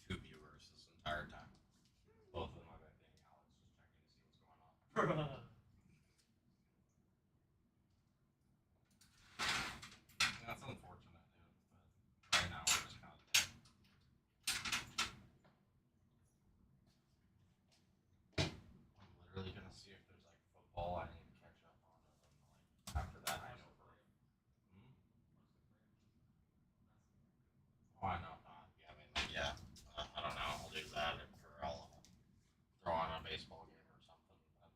2 viewers this entire time. Both of them I've been being Alex, just checking to see what's going on. That's unfortunate, dude. But right now we're just kind of dead. I'm literally gonna see if there's like football I need to catch up on, and then like after that I know for. Hmm? Oh, I know. Yeah, I mean, like, yeah. I don't know. I'll do that, or I'll throw on a baseball game or something. And, like,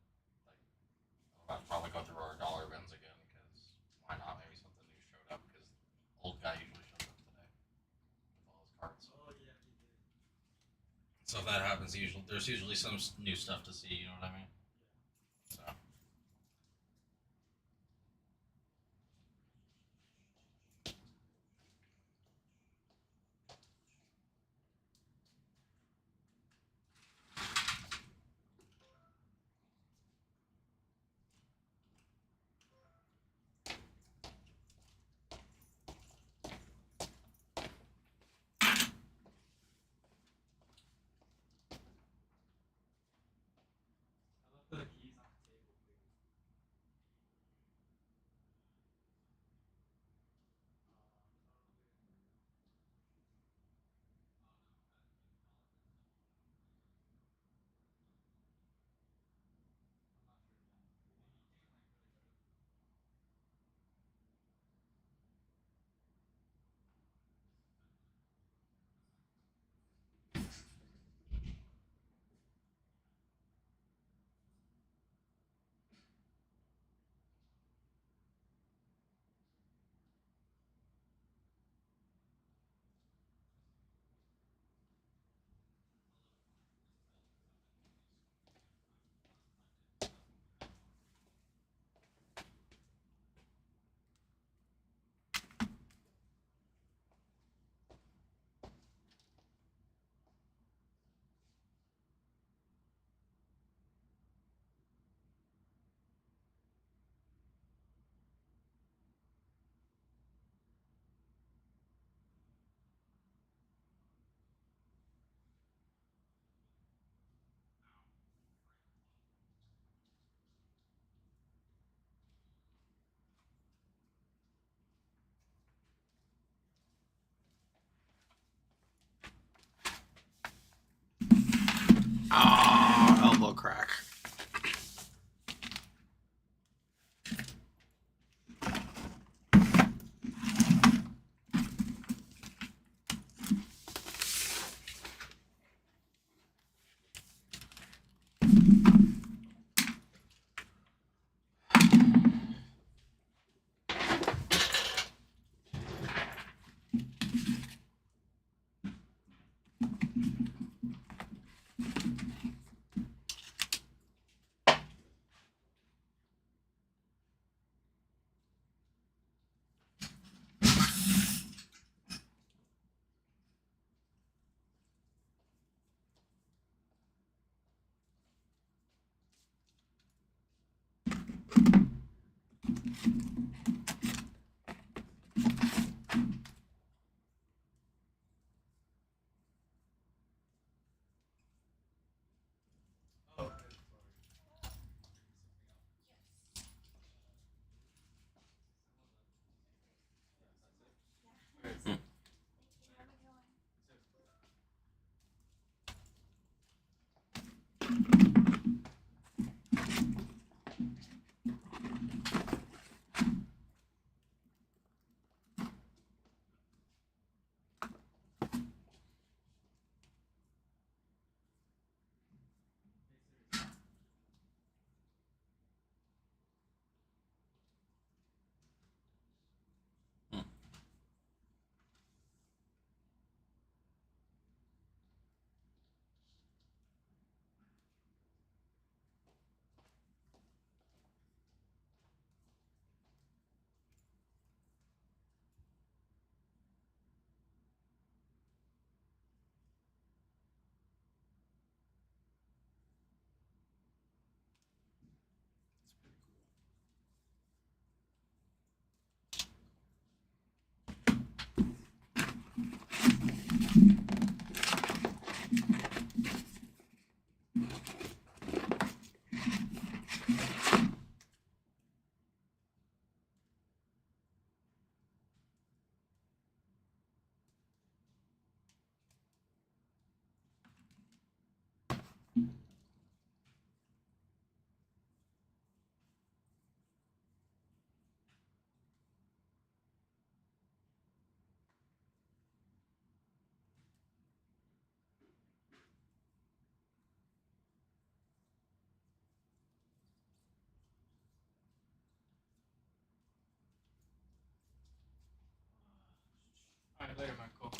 I'll probably go through our dollar bins again because why not? Maybe something new showed up because old guy usually shows up today with all his cards. Oh yeah, he did. So if that happens, there's usually some new stuff to see. You know what I mean? So. I left the keys on the table, please. Ah, elbow crack. Oh, okay, sorry. Okay, Hmm.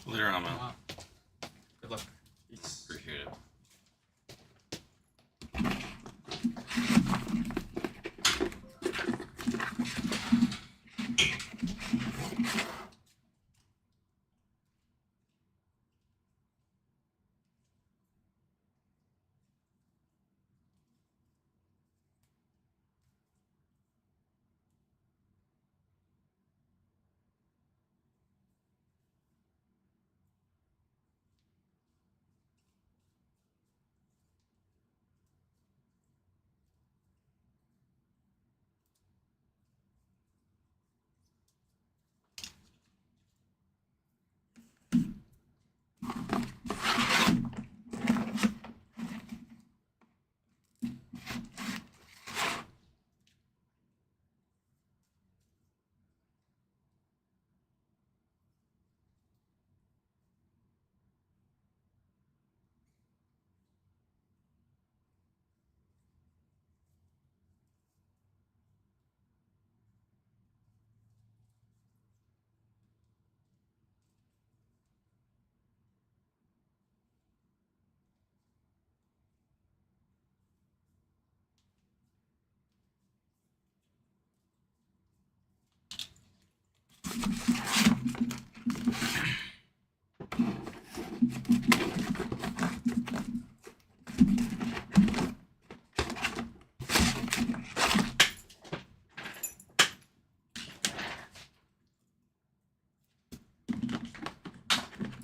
Later on, man. Wow. Good luck. Peace. Appreciate it.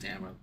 Damn it.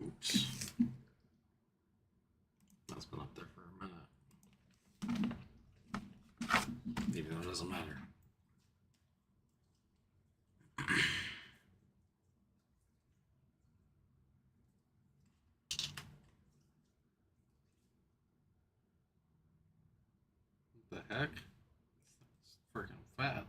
Oops. That's been up there for a minute. Even though it doesn't matter. What the heck? It's freaking fat.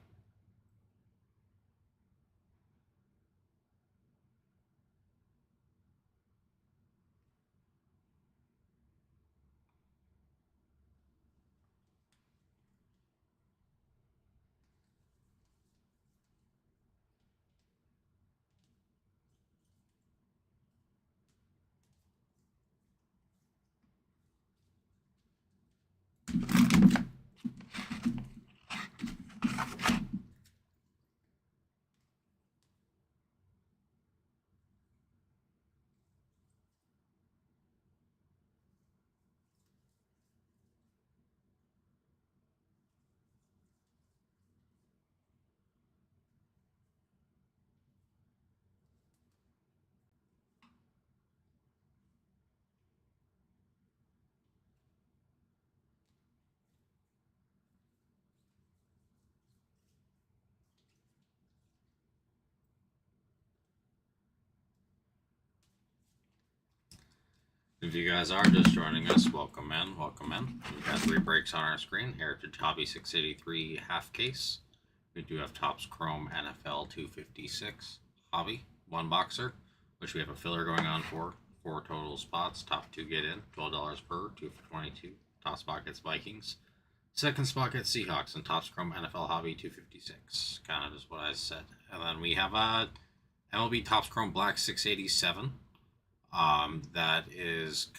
If you guys are just joining us, welcome in, welcome in. We've got 3 breaks on our screen. Heritage Hobby 683 half case. We do have Topps Chrome NFL 256 Hobby, 1 boxer, which we have a filler going on for. 4 total spots. Top 2 get in, $12 per, 2 for 22. Top spot gets Vikings. Second spot gets Seahawks, and Topps Chrome NFL Hobby 256. Kind of just what I said. And then we have MLB Topps Chrome Black 687. That is,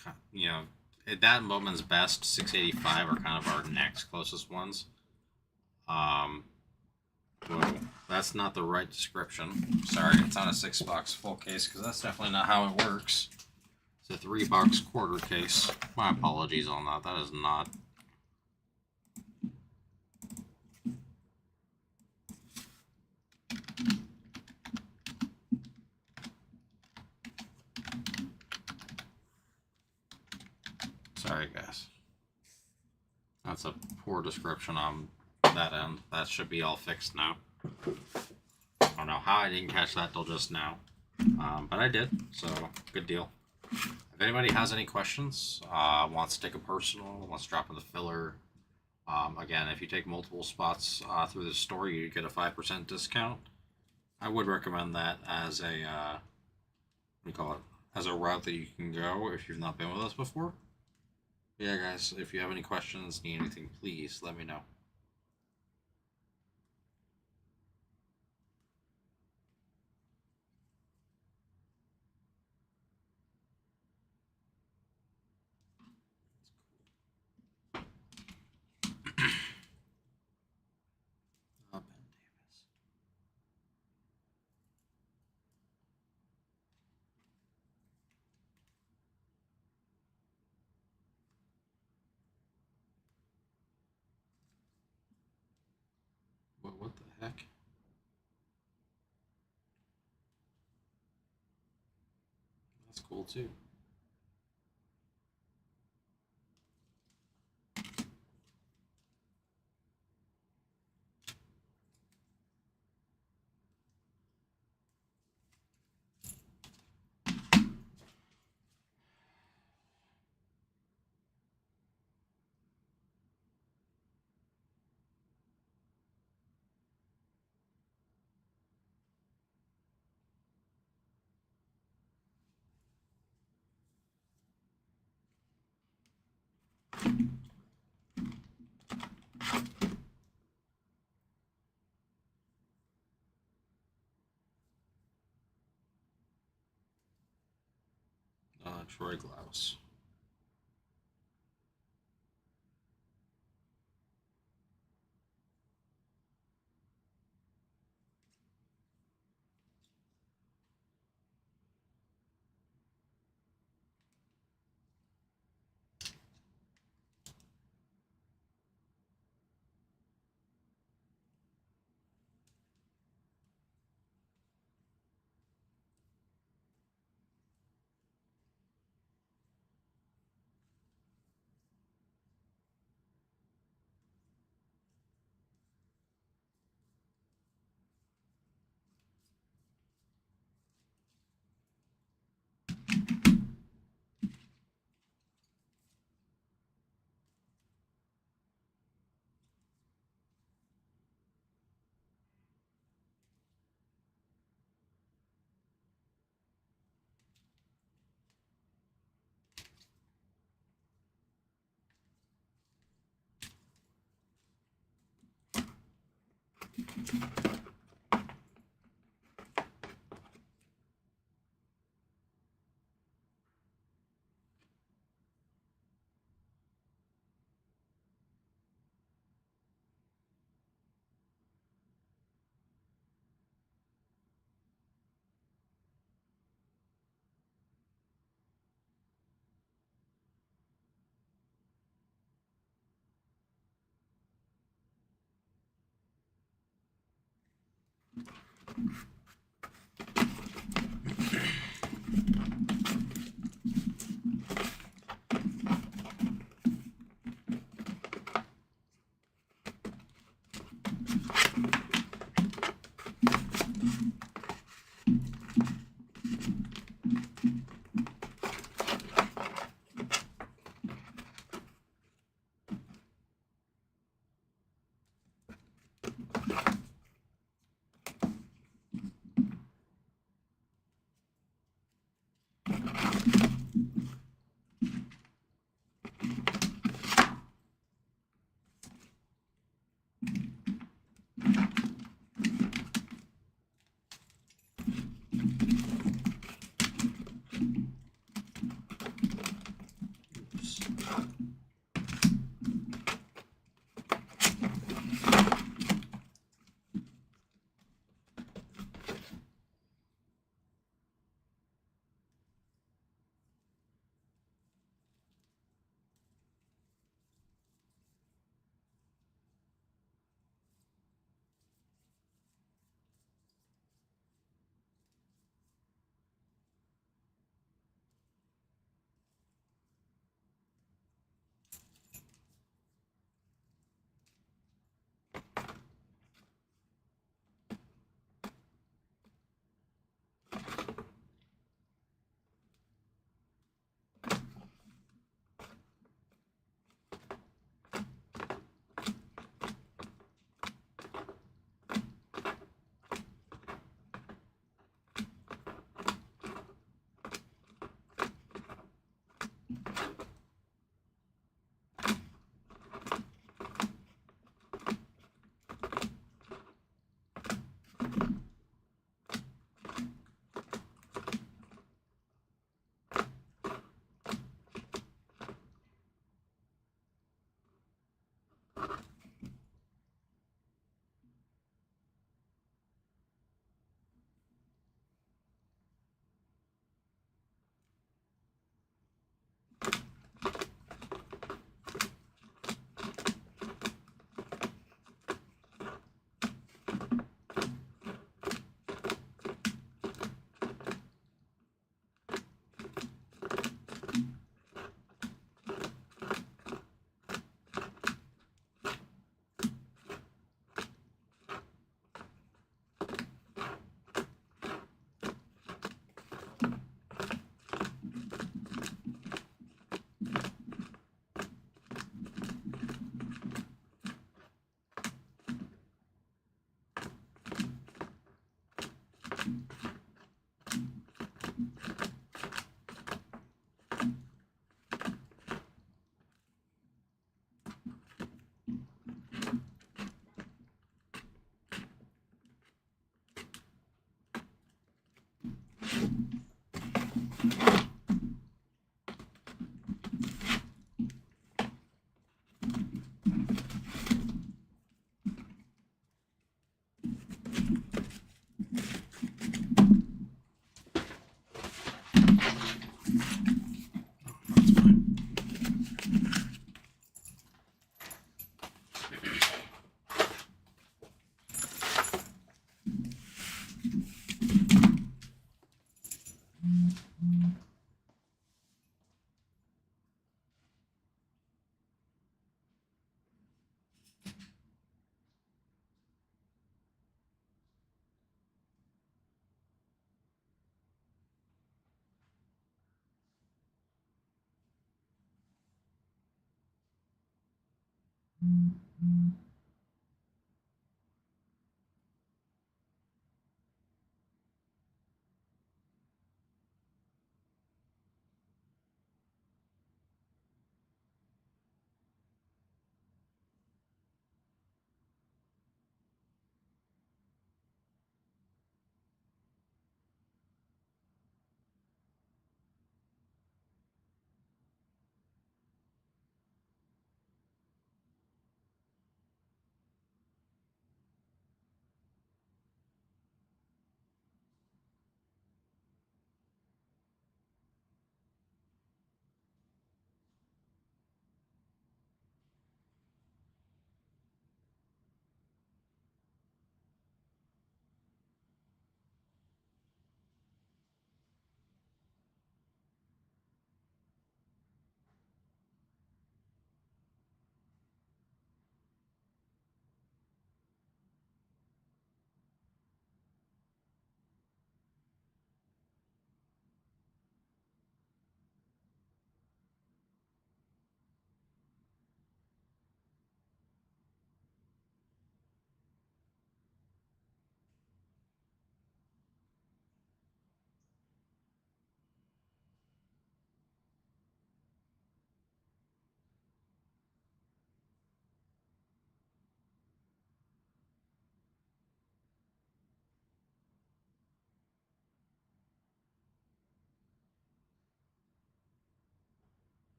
at that moment's best, 685 are kind of our next closest ones. Whoa, that's not the right description. Sorry, it's on a $6 full case because that's definitely not how it works. It's a $3 quarter case. My apologies on that. That is not. Sorry, guys. That's a poor description on that end. That should be all fixed now. I don't know how I didn't catch that till just now. But I did, so good deal. If anybody has any questions, wants to take a personal, wants to drop in the filler, again, if you take multiple spots through the store, you get a 5% discount. I would recommend that as a, what do you call it, as a route that you can go if you've not been with us before. But yeah, guys, if you have any questions, need anything, please let me know. Ben Davis. What the heck? That's cool too. Troy Glaus.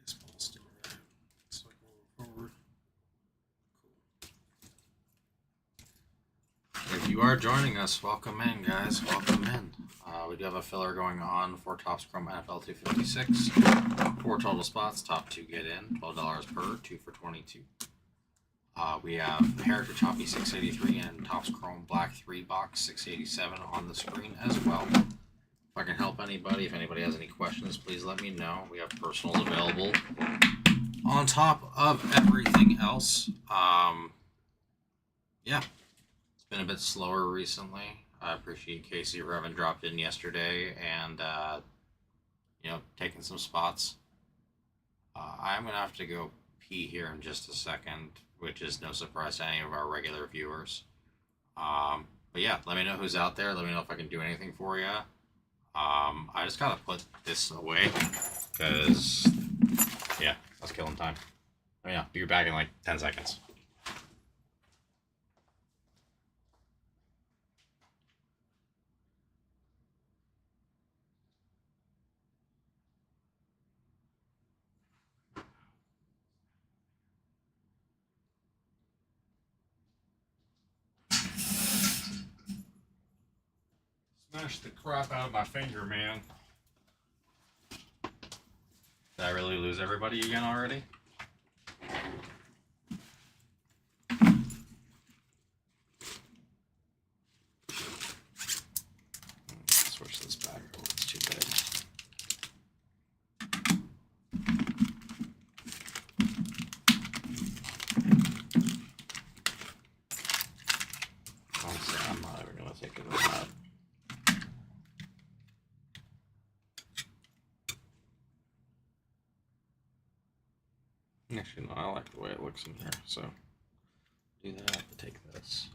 Baseball still right. Looks like moving forward. Cool. If you are joining us, welcome in, guys. Welcome in. We do have a filler going on for Topps Chrome NFL 256. 4 total spots. Top 2 get in. $12 per. 2 for 22. We have Heritage Choppy 683 and Topps Chrome Black 3 box 687 on the screen as well. If I can help anybody, if anybody has any questions, please let me know. We have personals available on top of everything else. Yeah, it's been a bit slower recently. I appreciate Casey Revan dropped in yesterday and taking some spots. I'm gonna have to go pee here in just a second, which is no surprise to any of our regular viewers. But yeah, let me know who's out there. Let me know if I can do anything for you. I just gotta put this away because yeah, that's killing time. Be back in like 10 seconds. Smashed the crap out of my finger, man. Did I really lose everybody again already? Switch this back. Oh, it's too big. Honestly, I'm not ever going to take it out. Actually, no, I like the way it looks in here, so do that, take this.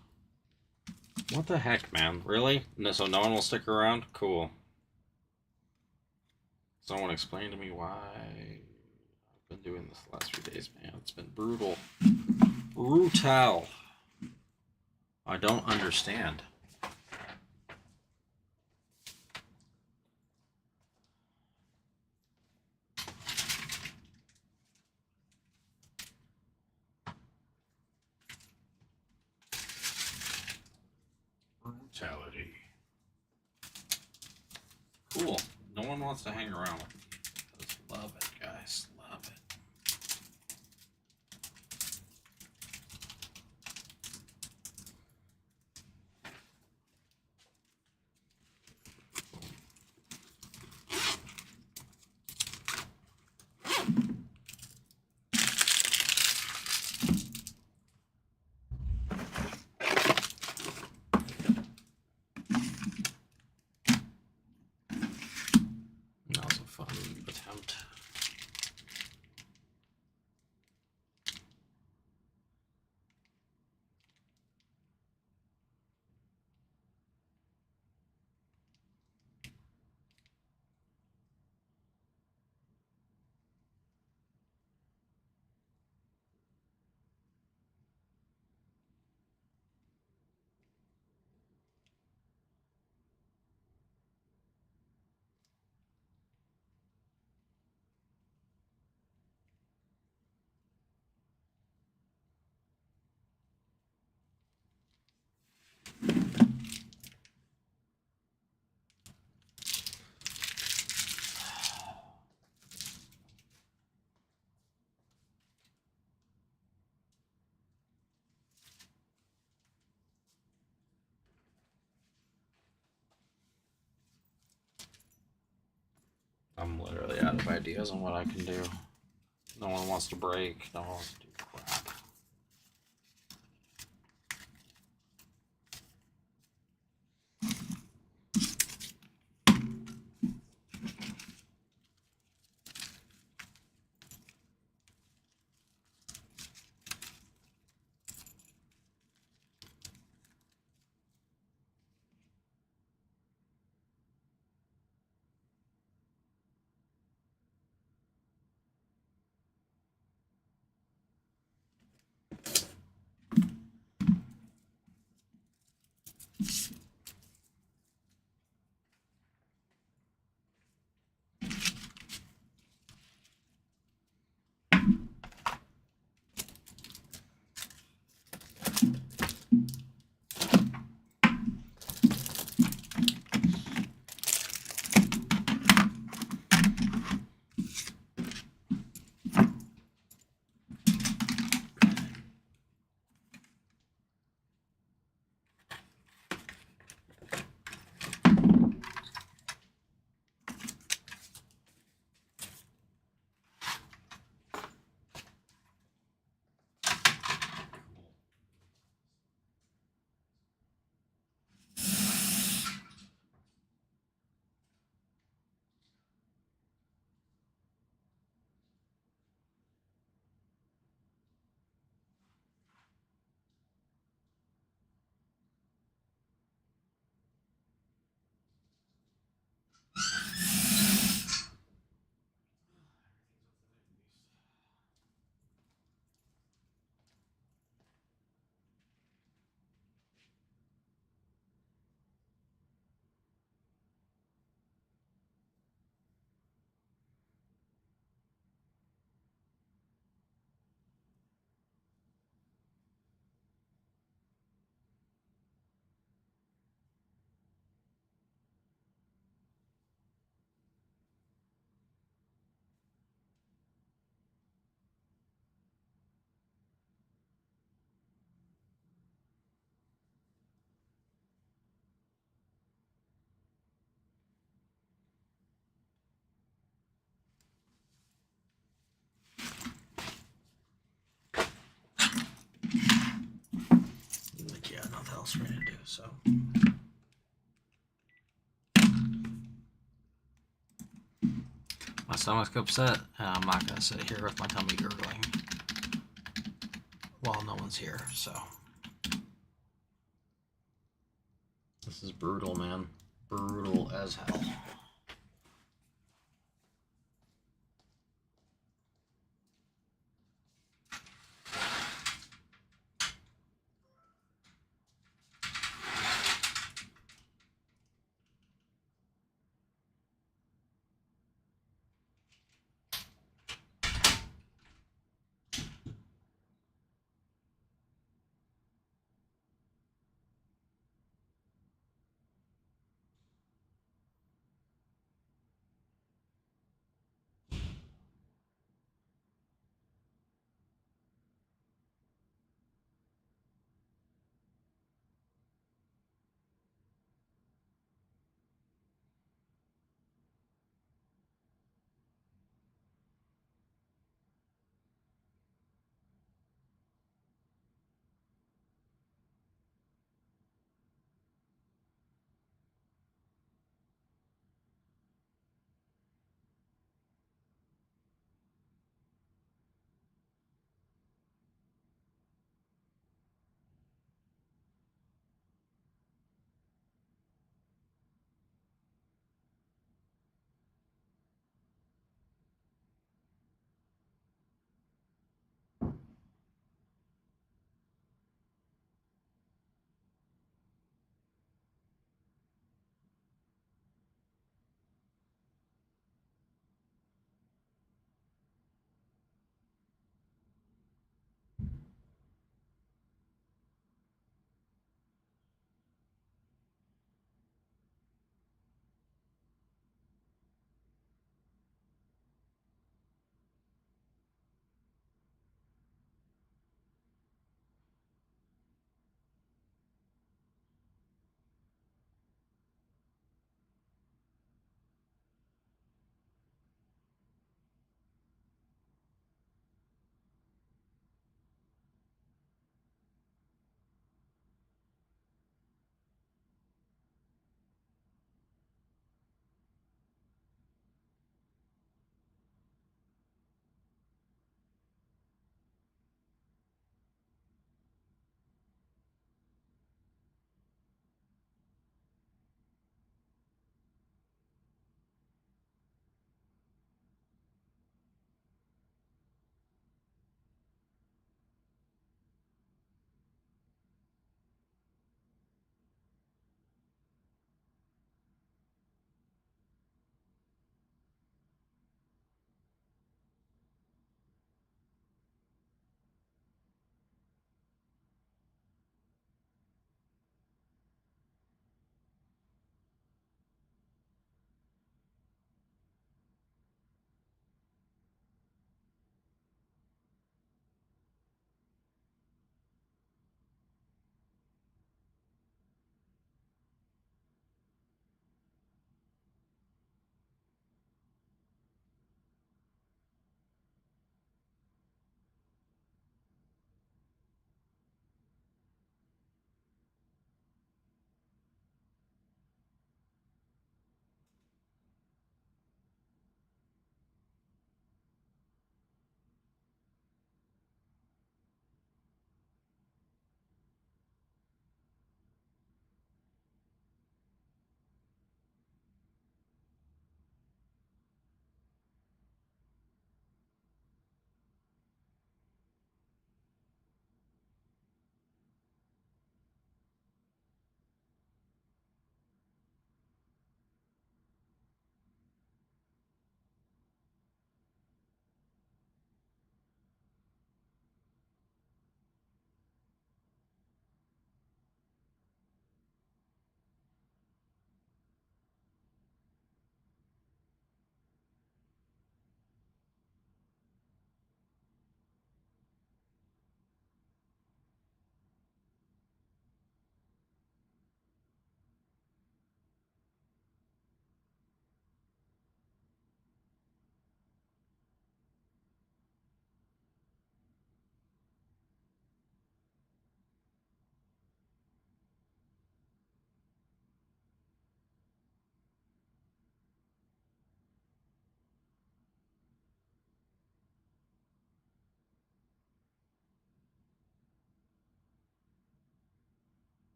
What the heck, man? Really? No, so no one will stick around? Cool. Someone explain to me why I've been doing this the last few days, man. It's been brutal. Brutal. I don't understand. Brutality. Cool. No one wants to hang around with me. Just love it, guys. Love it. That was a fun attempt. I'm literally out out of ideas on what I can do. No one wants to break. No one wants to do crap. Like, yeah, nothing else for me to do, so. My stomach's upset, and I'm not gonna sit here with my tummy gurgling while no one's here, so. This is brutal, man. Brutal as hell.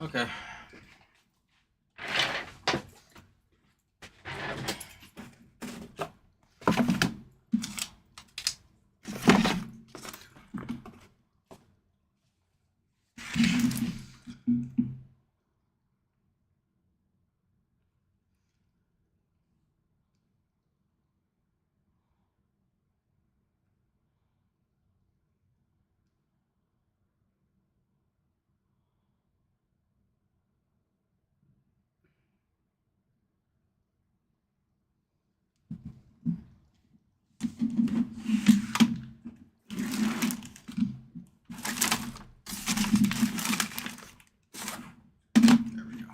Okay. There we go.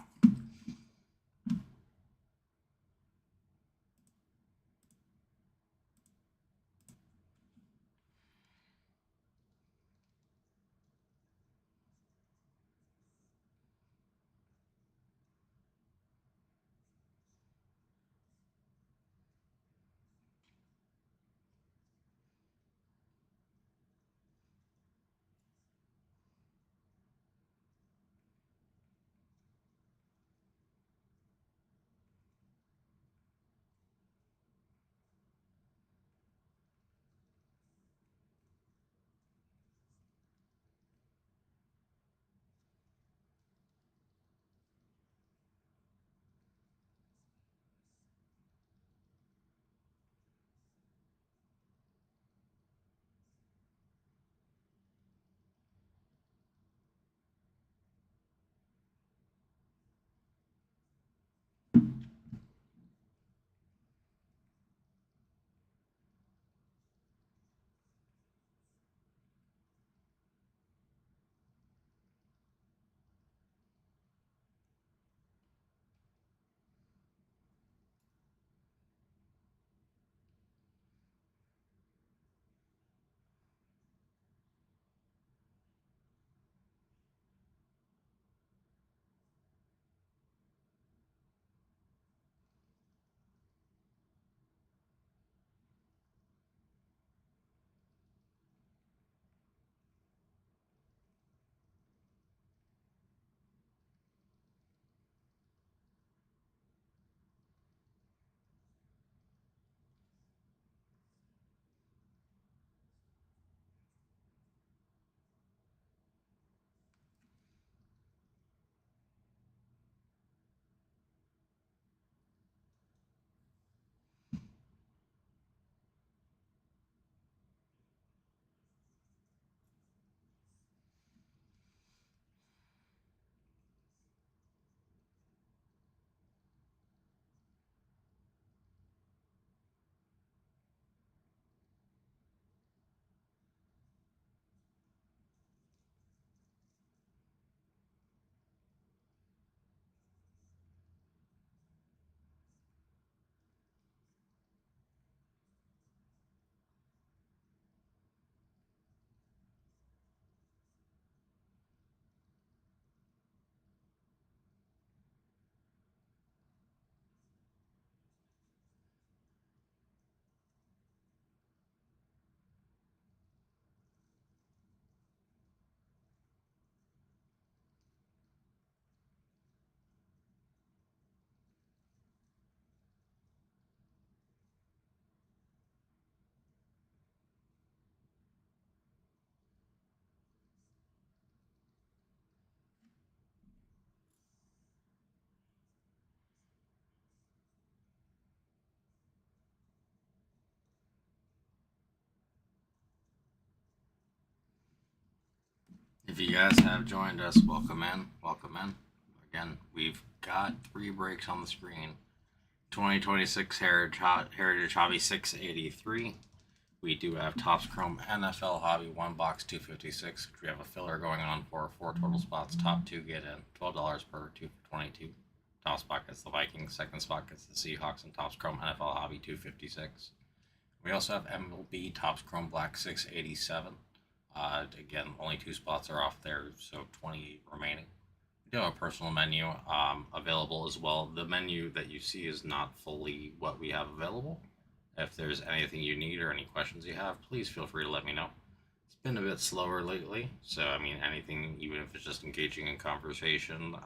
If you guys have joined us, welcome in. Welcome in. Again, we've got 3 breaks on the screen. 2026 Heritage Hobby 683. We do have Topps Chrome NFL Hobby 1 box 256. We have a filler going on for 4 total spots. Top 2 get in. $12 per 2 for 22. Top spot gets the Vikings. Second spot gets the Seahawks, and Topps Chrome NFL Hobby 256. We also have MLB Topps Chrome Black 687. Again, only 2 spots are off there, so 20 remaining. We do have a personal menu available as well. The menu that you see is not fully what we have available. If there's anything you need or any questions you have, please feel free to let me know. It's been a bit slower lately, so I mean, anything, even if it's just engaging in conversation,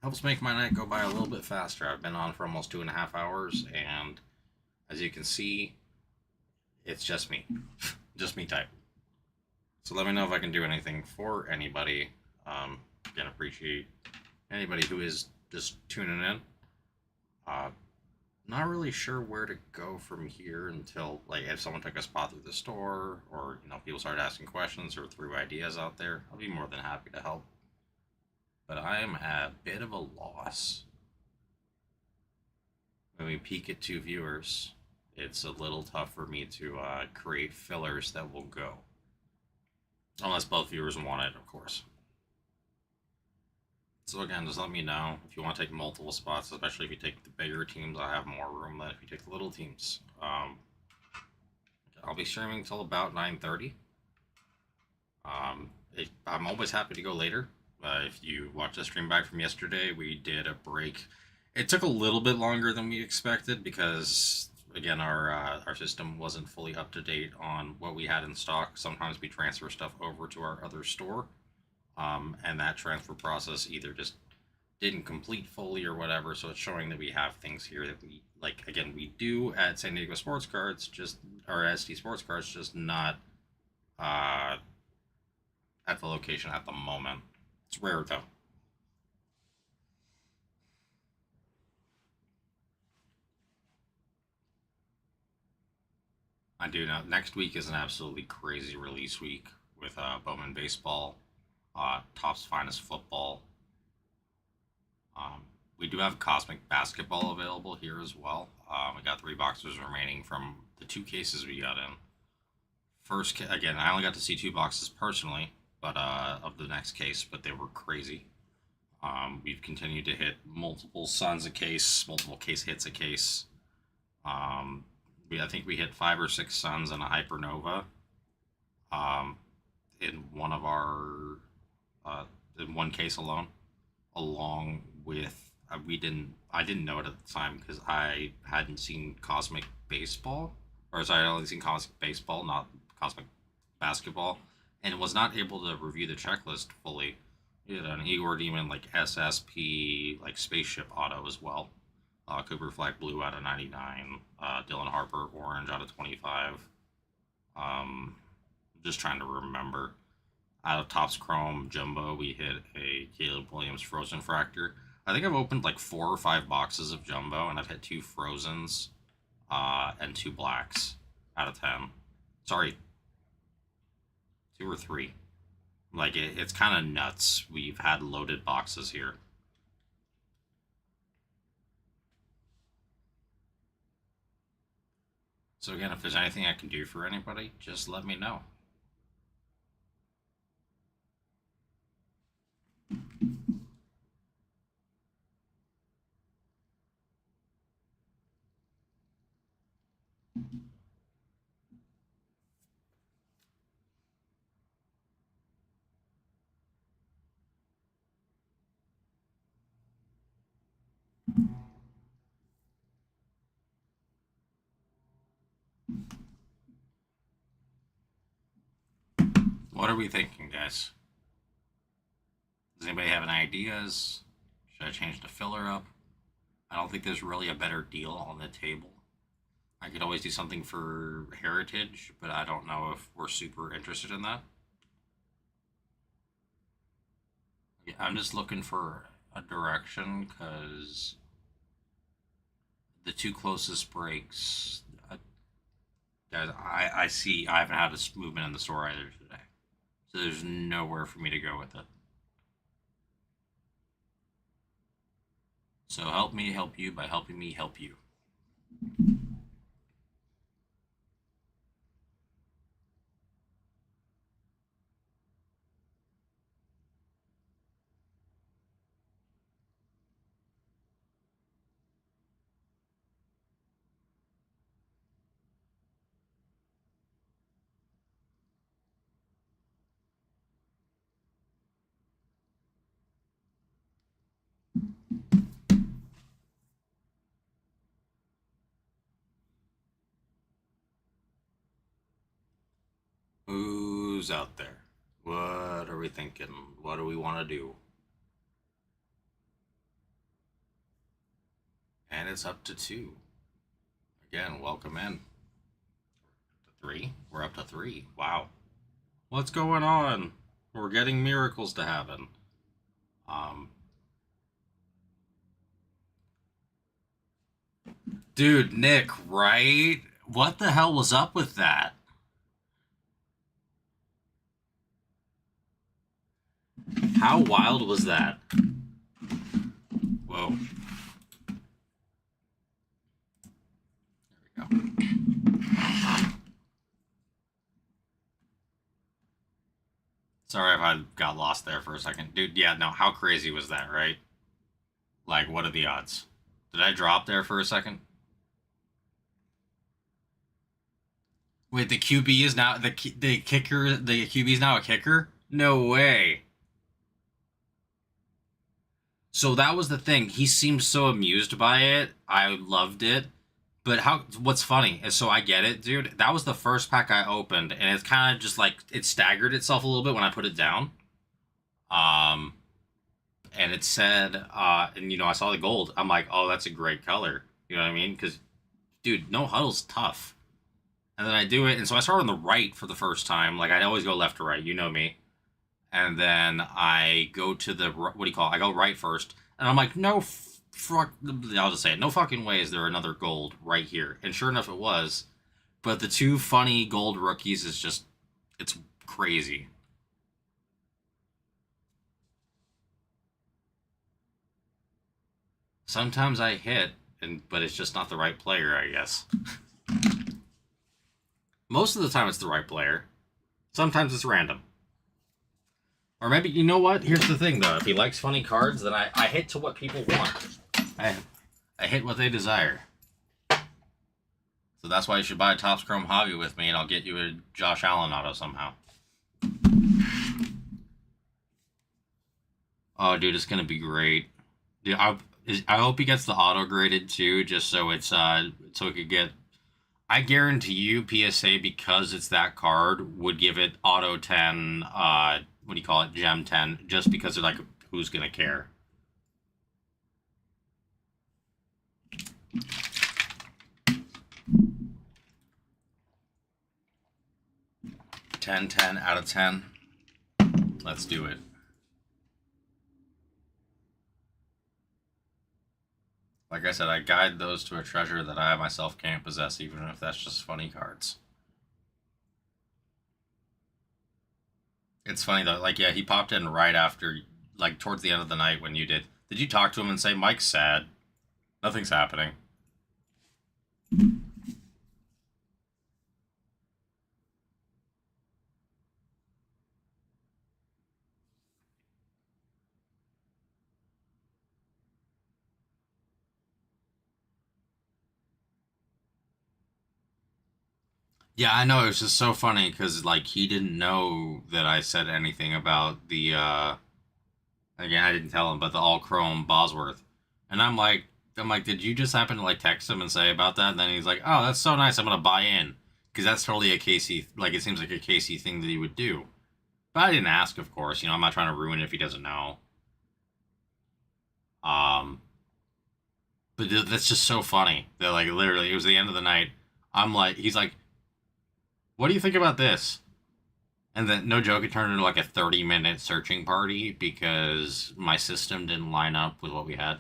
helps make my night go by a little bit faster. I've been on for almost 2.5 hours, and as you can see, it's just me, just me type. So let me know if I can do anything for anybody. Again, appreciate anybody who is just tuning in. Uh, Not really sure where to go from here until, like, if someone took a spot through the store, or people started asking questions or threw ideas out there. I'll be more than happy to help. But I am at a bit of a loss. When we peak at 2 viewers, it's a little tough for me to create fillers that will go, unless both viewers want it, of course. So again, just let me know if you want to take multiple spots, especially if you take the bigger teams. I have more room than if you take the little teams. I'll be streaming till about 9:30. I'm always happy to go later. If you watch the stream back from yesterday, we did a break. It took a little bit longer than we expected because, again, our system wasn't fully up to date on what we had in stock. Sometimes we transfer stuff over to our other store, and that transfer process either just didn't complete fully or whatever. So it's showing that we have things here that we like. Again, we do at San Diego Sports Cards, just or SD Sports Cards, just not at the location at the moment. It's rare though. I do know next week is an absolutely crazy release week with Bowman Baseball, Topps Finest Football. Um, we do have Cosmic Basketball available here as well. We got 3 boxes remaining from the 2 cases we got in. Again, I only got to see 2 boxes personally, but of the next case, but they were crazy. We've continued to hit multiple Suns a case, multiple case hits a case. I think we hit 5 or 6 Suns and a Hypernova. In one of our in one case alone, along with I didn't know it at the time because I hadn't seen Cosmic Baseball, or sorry, I only seen Cosmic Baseball, not Cosmic Basketball, and was not able to review the checklist fully. We had an Igor Demon like SSP like Spaceship Auto as well. Cooper Flag Blue out of 99. Dylan Harper Orange out of 25. Just trying to remember. Out of Topps Chrome Jumbo, we hit a Caleb Williams Frozen Fractor. I think I've opened like 4 or 5 boxes of Jumbo, and I've hit 2 Frozens and 2 Blacks out of 10. Sorry, 2 or 3. Like, it's kind of nuts. We've had loaded boxes here. So again, if there's anything I can do for anybody, just let me know. What are we thinking, guys? Does anybody have any ideas? Should I change the filler up? I don't think there's really a better deal on the table. I could always do something for Heritage, but I don't know if we're super interested in that. Yeah, I'm just looking for a direction because the 2 closest breaks, guys, I haven't had a movement in the store either today, so there's nowhere for me to go with it. So help me help you by helping me help you. moves out there? What are we thinking? What do we want to do? And it's up to 2. Again, welcome in. 3? We're up to 3. Wow. What's going on? We're getting miracles to happen. Dude, Nick, right? What the hell was up with that? How wild was that? Whoa. There we go. Sorry if I got lost there for a second. Dude, yeah, no, how crazy was that, right? Like, what are the odds? Did I drop there for a second? Wait, the QB is now the kicker. The QB is now a kicker. No way. So that was the thing. He seemed so amused by it. I loved it. But what's funny is, so I get it, dude. That was the first pack I opened, and it's kind of just like it staggered itself a little bit when I put it down. And it said, and I saw the gold. I'm like, oh, that's a great color. You know what I mean? Because, dude, no huddle's tough. And then I do it, and so I start on the right for the first time. Like I always go left to right, you know me. And then I go to the what do you call it? I go right first, and I'm like, no, fuck. I'll just say it. No fucking way is there another gold right here. And sure enough, it was. But the 2 funny gold rookies is just, it's crazy. Sometimes I hit, but it's just not the right player, I guess. Most of the time, it's the right player. Sometimes it's random. Or maybe, you know what? Here's the thing, though. If he likes funny cards, then I hit to what people want. I hit what they desire. So that's why you should buy a Topps Chrome Hobby with me, and I'll get you a Josh Allen auto somehow. Oh, dude, it's going to be great. Dude, I hope he gets the auto graded, too, just so it's, so it could get... I guarantee you, PSA, because it's that card, would give it auto 10, what do you call it, gem 10, just because they're like, who's gonna care? $10 out of 10. Let's do it. Like I said, I guide those to a treasure that I myself can't possess, even if that's just funny cards. It's funny though, like, yeah, he popped in right after, like, towards the end of the night when you did. Did you talk to him and say, Mike's sad? Nothing's happening. Yeah, I know, it was just so funny, because, like, he didn't know that I said anything about the, again, I didn't tell him, but the all chrome Bosworth. And I'm like, did you just happen to like text him and say about that? And then he's like, oh, that's so nice. I'm gonna buy in, because that's totally a Casey. Like, it seems like a Casey thing that he would do. But I didn't ask, of course. I'm not trying to ruin it if he doesn't know. But that's just so funny that, like, literally, it was the end of the night. I'm like, he's like, what do you think about this? And then, no joke, it turned into like a 30-minute searching party because my system didn't line up with what we had.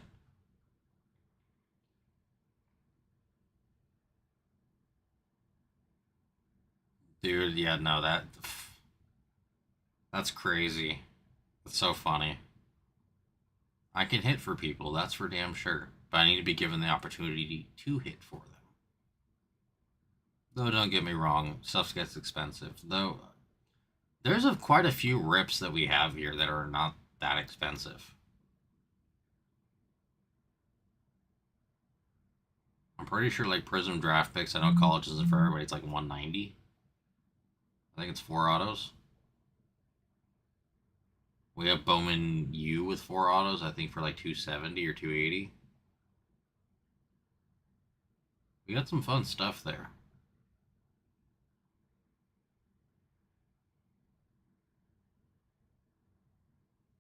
Dude, yeah, no, that's crazy. That's so funny. I can hit for people, that's for damn sure. But I need to be given the opportunity to hit for them. Though, don't get me wrong, stuff gets expensive. Though, there's quite a few rips that we have here that are not that expensive. I'm pretty sure, like, Prism draft picks, I know college isn't for everybody, it's like 190. I think it's 4 autos. We have Bowman U with 4 autos, I think for like 270 or 280. We got some fun stuff there.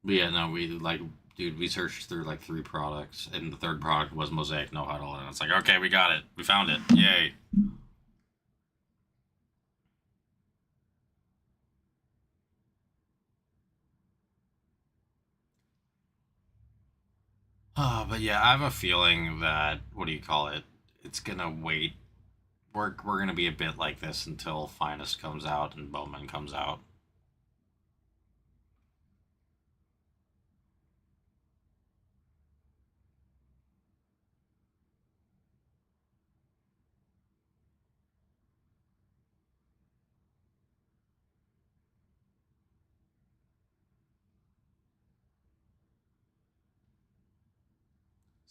But yeah, no, we like, dude, we searched through like 3 products, and the third product was Mosaic No Huddle, and it's like, okay, we got it, we found it, yay. But yeah, I have a feeling that, what do you call it? It's gonna wait. We're gonna be a bit like this until Finest comes out and Bowman comes out.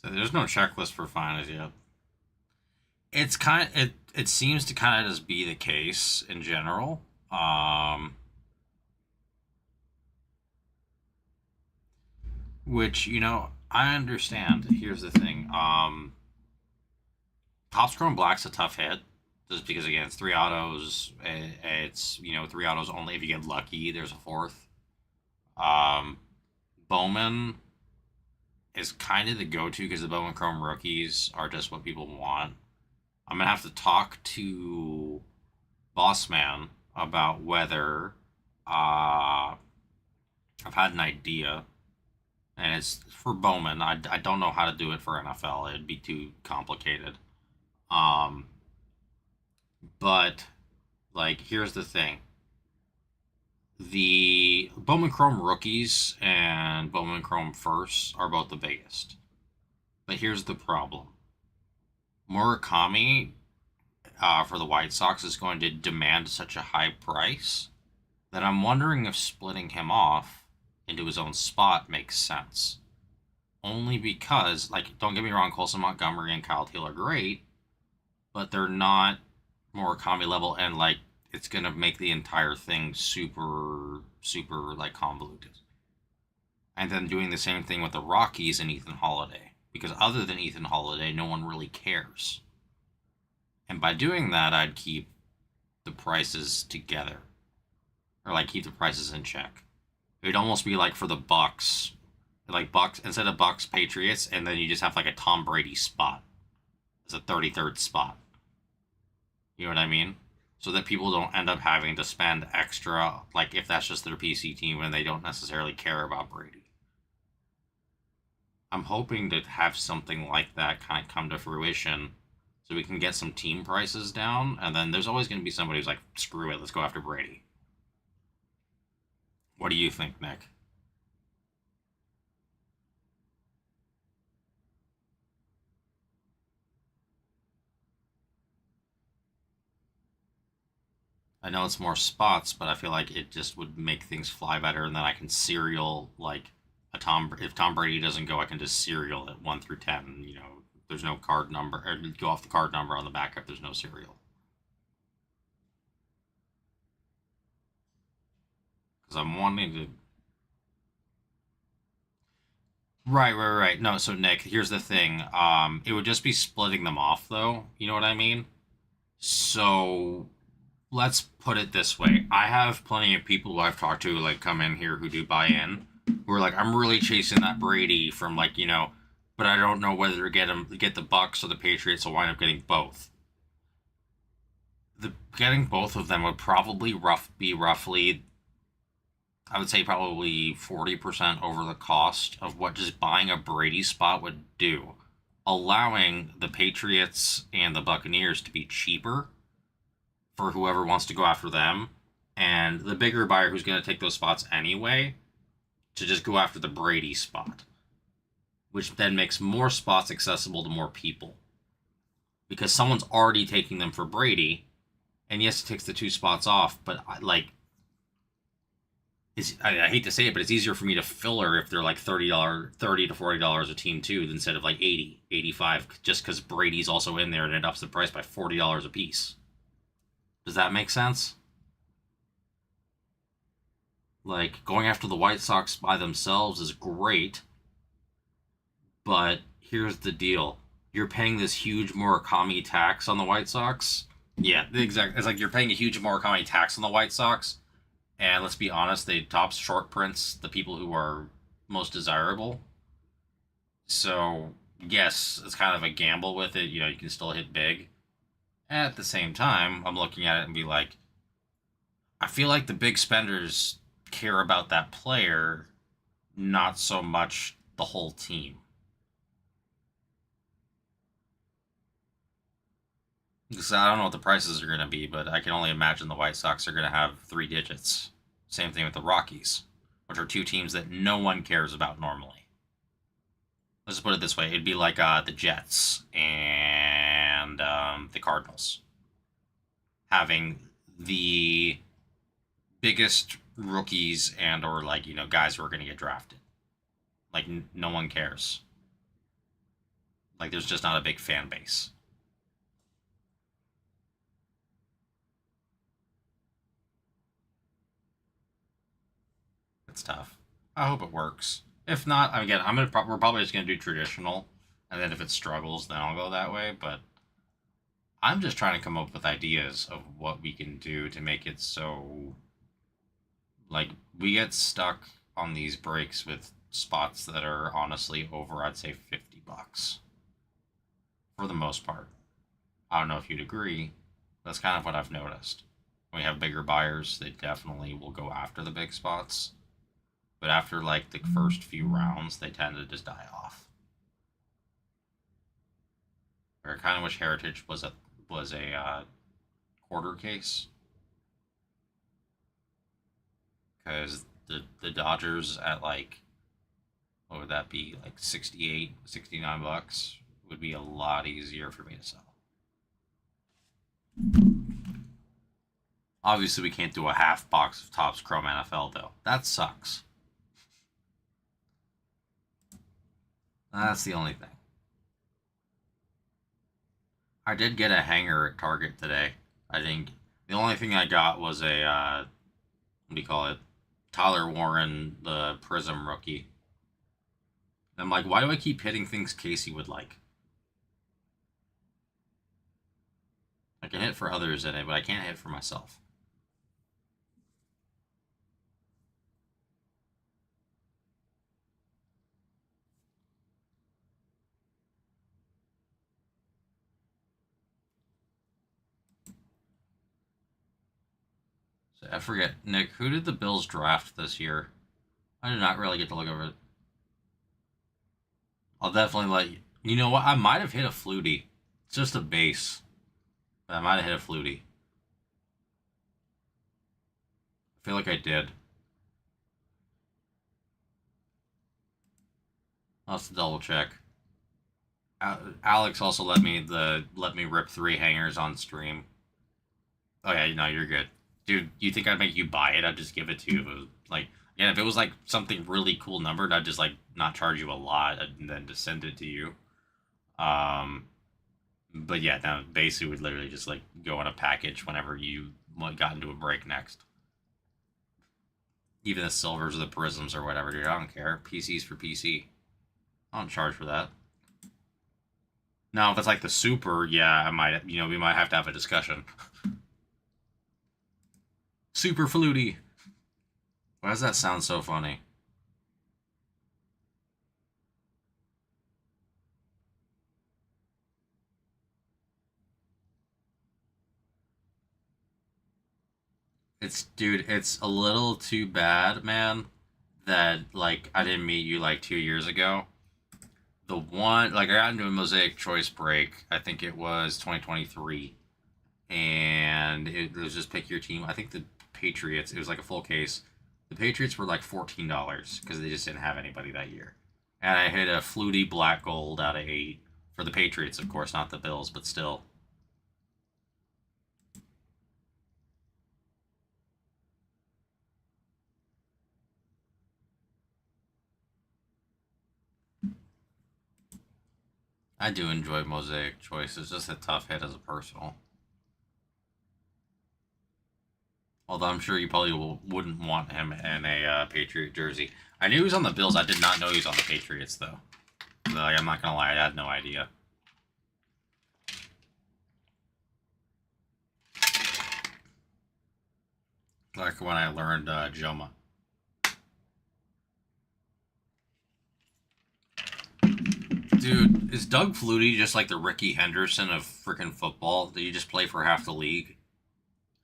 So there's no checklist for Finest yet. It's kind of, it seems to kind of just be the case in general. Which, I understand. Here's the thing. Topps Chrome Black's a tough hit. Just because, again, it's 3 autos. It's, 3 autos only. If you get lucky, there's a fourth. Um, Bowman is kind of the go-to because the Bowman Chrome rookies are just what people want. I'm going to have to talk to Bossman about whether I've had an idea, and it's for Bowman. I don't know how to do it for NFL. It'd be too complicated. But like, here's the thing: the Bowman Chrome rookies and Bowman Chrome firsts are both the biggest. But here's the problem: Murakami for the White Sox is going to demand such a high price that I'm wondering if splitting him off into his own spot makes sense. Only because, like, don't get me wrong, Colson Montgomery and Kyle Taylor are great, but they're not Murakami level, and like, it's gonna make the entire thing super, super like convoluted. And then doing the same thing with the Rockies and Ethan Holiday, because other than Ethan Holiday, no one really cares. And by doing that, I'd keep the prices together, or like keep the prices in check. It'd almost be like for the Bucks, like Bucks instead of Bucks Patriots, and then you just have like a Tom Brady spot as a 33rd spot. You know what I mean? So that people don't end up having to spend extra, like if that's just their PC team and they don't necessarily care about Brady. I'm hoping to have something like that kind of come to fruition so we can get some team prices down, and then there's always going to be somebody who's like, screw it, let's go after Brady. What do you think, Nick? I know it's more spots, but I feel like it just would make things fly better, and then I can serial like a Tom. If Tom Brady doesn't go, I can just serial it 1 through 10. There's no card number, or go off the card number on the back if there's no serial. Because I'm wanting to. Right. No, so Nick, here's the thing. It would just be splitting them off, though. You know what I mean? So let's put it this way. I have plenty of people who I've talked to, like, come in here who do buy in, who are like, I'm really chasing that Brady from, like, but I don't know whether to get the Bucks or the Patriots. Will wind up getting both. Getting both of them would probably be roughly, I would say, probably 40% over the cost of what just buying a Brady spot would do, allowing the Patriots and the Buccaneers to be cheaper for whoever wants to go after them, and the bigger buyer who's going to take those spots anyway to just go after the Brady spot, which then makes more spots accessible to more people because someone's already taking them for Brady. And yes, it takes the 2 spots off, but I hate to say it, but it's easier for me to filler if they're like $30 to $40 a team too, instead of like 80, 85, just because Brady's also in there and it ups the price by $40 a piece. Does that make sense? Like, going after the White Sox by themselves is great, but here's the deal. You're paying this huge Murakami tax on the White Sox. Yeah, exactly. It's like you're paying a huge Murakami tax on the White Sox, and let's be honest, they Topps short prints the people who are most desirable. So yes, it's kind of a gamble with it. You know, you can still hit big. At the same time, I'm looking at it and be like, I feel like the big spenders care about that player, not so much the whole team. Because I don't know what the prices are going to be, but I can only imagine the White Sox are going to have 3 digits. Same thing with the Rockies, which are two teams that no one cares about normally. Let's just put it this way: it'd be like the Jets and the Cardinals having the biggest rookies and or like guys who are going to get drafted. Like no one cares. Like there's just not a big fan base. It's tough. I hope it works. If not, again, we're probably just gonna do traditional, and then if it struggles, then I'll go that way. But I'm just trying to come up with ideas of what we can do to make it so, like, we get stuck on these breaks with spots that are honestly over, I'd say, $50 for the most part. I don't know if you'd agree. That's kind of what I've noticed. When we have bigger buyers, they definitely will go after the big spots. But after like the first few rounds, they tend to just die off. Or I kind of wish Heritage was a quarter case, because the Dodgers at like, what would that be, like 68, $69 would be a lot easier for me to sell. Obviously, we can't do a half box of Topps Chrome NFL though. That sucks. That's the only thing. I did get a hanger at Target today. I think the only thing I got was a what do you call it? Tyler Warren, the Prism rookie. And I'm like, why do I keep hitting things Casey would like? I can hit for others in it, but I can't hit for myself. So I forget, Nick, who did the Bills draft this year? I did not really get to look over it. I'll definitely let you. You know what? I might have hit a Flutie. It's just a base. But I might have hit a Flutie. I feel like I did. I'll have to double check. Alex also let me rip 3 hangers on stream. Oh yeah, no, you're good, dude. You think I'd make you buy it? I'd just give it to you. If it was like, yeah, if it was like something really cool numbered, I'd just like not charge you a lot and then just send it to you. Um, but yeah, now basically would literally just like go in a package whenever you got into a break next. Even the silvers or the prisms or whatever, dude. I don't care. PC's for PC. I don't charge for that. Now, if it's like the super, yeah, I might, we might have to have a discussion. Super Flutie. Why does that sound so funny? Dude, it's a little too bad, man, that, like, I didn't meet you, like, 2 years ago. The one, like, I got into a Mosaic Choice break, I think it was 2023, and it was just pick your team. I think the Patriots, it was like a full case. The Patriots were like $14 because they just didn't have anybody that year. And I hit a Flutie black gold out of 8 for the Patriots, of course, not the Bills, but still. I do enjoy Mosaic Choice. It's just a tough hit as a personal. Although I'm sure you probably wouldn't want him in a Patriot jersey. I knew he was on the Bills. I did not know he was on the Patriots, though. Like, I'm not going to lie. I had no idea. Like when I learned Joma. Dude, is Doug Flutie just like the Ricky Henderson of freaking football? Did he just play for half the league?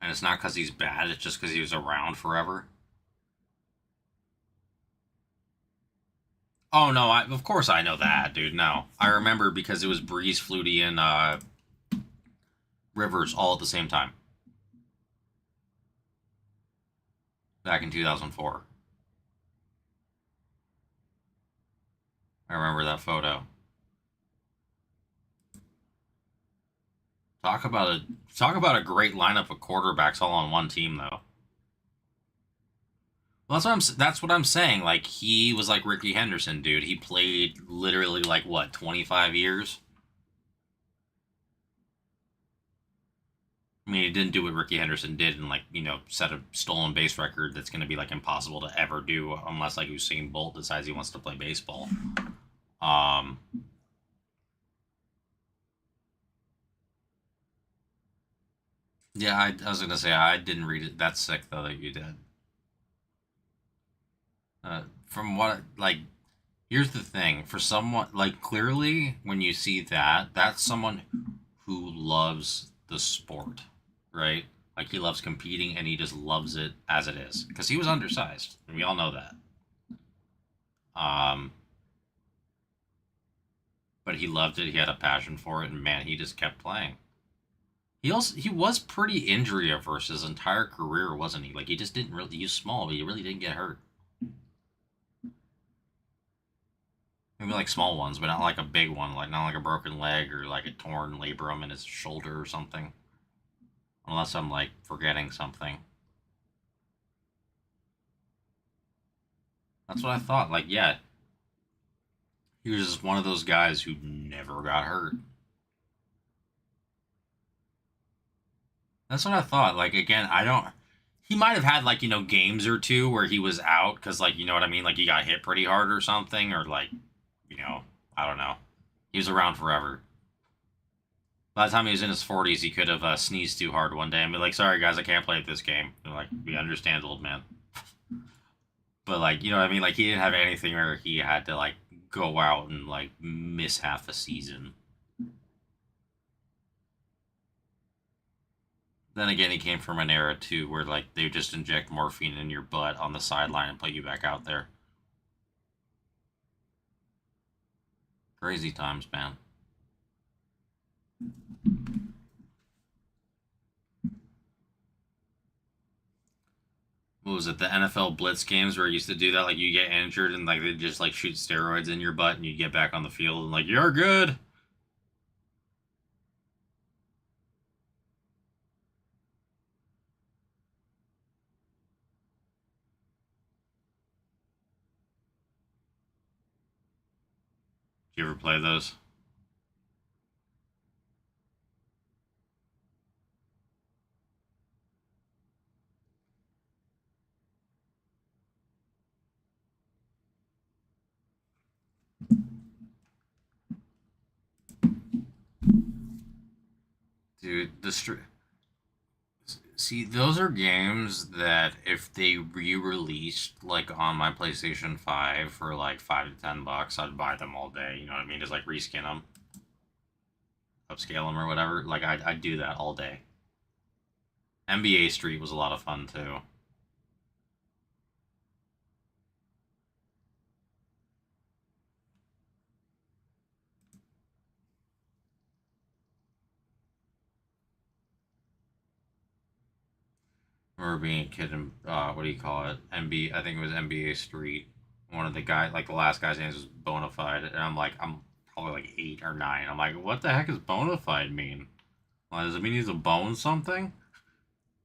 And it's not because he's bad, it's just because he was around forever? Oh, no, of course I know that, dude. No. I remember because it was Breeze, Flutie, and Rivers all at the same time. Back in 2004. I remember that photo. Talk about a great lineup of quarterbacks all on one team, though. Well, that's what I'm saying. Like he was like Ricky Henderson, dude. He played literally like what 25 years. I mean, he didn't do what Ricky Henderson did and like set a stolen base record that's going to be like impossible to ever do unless like Usain Bolt decides he wants to play baseball. Um, yeah, I was gonna say I didn't read it. That's sick though that you did. From what like here's the thing for someone like clearly when you see that that's someone who loves the sport, right? Like he loves competing and he just loves it as it is because he was undersized and we all know that. um but he loved it, he had a passion for it, and man, he just kept playing. He was pretty injury averse his entire career, wasn't he? Like he just didn't really use small, but he really didn't get hurt. Maybe like small ones, but not like a big one, like not like a broken leg or like a torn labrum in his shoulder or something. Unless I'm like forgetting something. That's what I thought. Like, yeah, he was just one of those guys who never got hurt. That's what I thought. Like, again, I don't. He might have had like games or two where he was out because like you know what I mean. Like he got hit pretty hard or something, or like you know I don't know. He was around forever. By the time he was in his 40s, he could have sneezed too hard one day and be like, "Sorry guys, I can't play this game." They're like, "We understand, old man." But like, you know what I mean? Like he didn't have anything where he had to like go out and like miss half a season. Then again, he came from an era too where like they just inject morphine in your butt on the sideline and put you back out there. Crazy times, man. What was it? The NFL Blitz games where it used to do that. Like you get injured and like they just like shoot steroids in your butt and you get back on the field and like you're good. Did you ever play those? Dude, see, those are games that if they re-released like on my PlayStation 5 for like $5 to $10, I'd buy them all day. You know what I mean? Just like reskin them, upscale them, or whatever. Like I'd do that all day. NBA Street was a lot of fun too. I remember being a kid in what do you call it? I think it was NBA Street. One of the guys, like the last guy's name was Bonafide, and I'm probably like 8 or 9. I'm like, what the heck does Bonafide mean? Well, does it mean he's a bone something?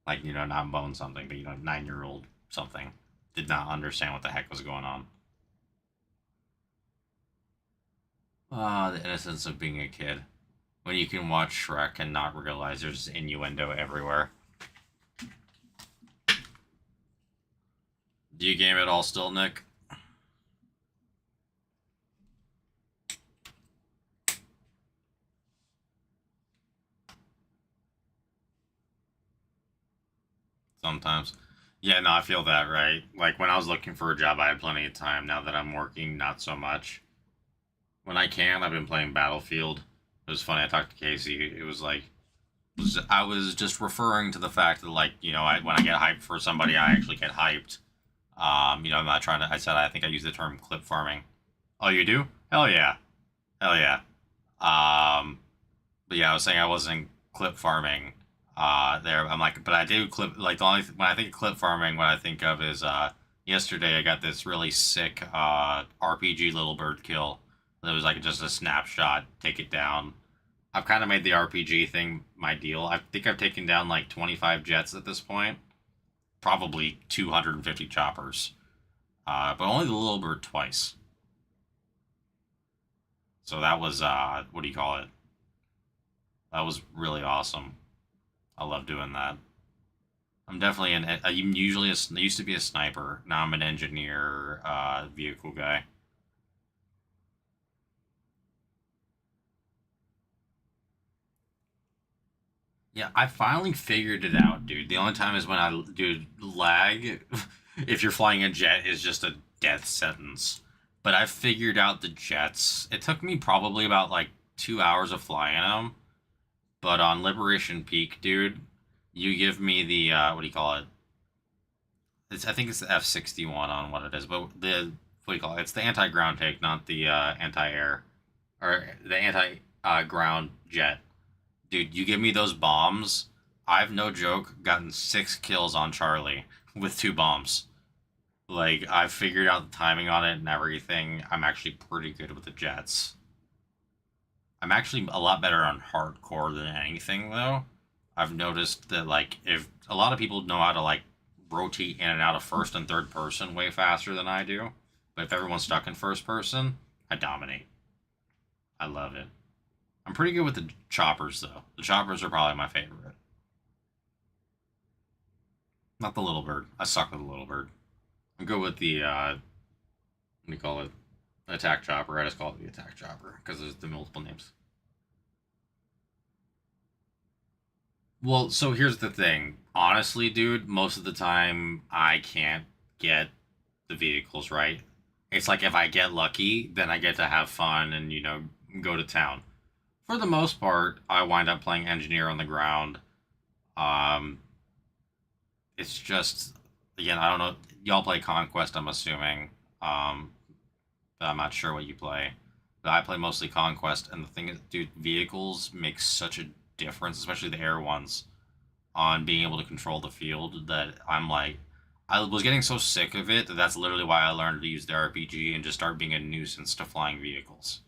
Like not bone something, but 9-year-old something did not understand what the heck was going on. Ah, the innocence of being a kid. When you can watch Shrek and not realize there's innuendo everywhere. Do you game at all still, Nick? Sometimes. Yeah, no, I feel that, right? Like when I was looking for a job, I had plenty of time. Now that I'm working, not so much. when I can, I've been playing Battlefield. It was funny. I talked to Casey. It was like I was just referring to the fact that like when I get hyped for somebody, I actually get hyped. I'm not trying to. I said I think I use the term clip farming. Oh, you do? Hell yeah, hell yeah. But yeah, I was saying I wasn't clip farming. There, I'm like, but I do clip. Like the only when I think of clip farming, what I think of is yesterday I got this really sick RPG little bird kill. It was like just a snapshot, take it down. I've kind of made the RPG thing my deal. I think I've taken down like 25 jets at this point, probably 250 choppers, but only the little bird twice. So that was what do you call it? That was really awesome. I love doing that. I'm definitely I'm usually I used to be a sniper. Now I'm an engineer, vehicle guy. Yeah, I finally figured it out, dude. The only time is when I do lag. If you're flying a jet, is just a death sentence. But I figured out the jets. It took me probably about like 2 hours of flying them. But on Liberation Peak, dude, you give me the what do you call it? I think it's the F-61 on what it is, but the what do you call it? It's the anti-ground take, not the anti-air or the anti-ground jet. Dude, you give me those bombs. I've no joke gotten 6 kills on Charlie with 2 bombs. Like I've figured out the timing on it and everything. I'm actually pretty good with the jets. I'm actually a lot better on hardcore than anything though. I've noticed that like if a lot of people know how to like rotate in and out of first and third person way faster than I do, but if everyone's stuck in first person, I dominate. I love it. I'm pretty good with the choppers though. The choppers are probably my favorite. Not the little bird. I suck with the little bird. I'm good with the what do you call it? Attack chopper. I just call it the attack chopper because there's the multiple names. Well, so here's the thing. Honestly, dude, most of the time I can't get the vehicles right. It's like if I get lucky, then I get to have fun and, go to town. For the most part, I wind up playing engineer on the ground. Um, it's just, again, I don't know. Y'all play Conquest, I'm assuming. Um, but I'm not sure what you play. But I play mostly Conquest, and the thing is, dude, vehicles make such a difference, especially the air ones, on being able to control the field that I'm like, I was getting so sick of it that that's literally why I learned to use the RPG and just start being a nuisance to flying vehicles.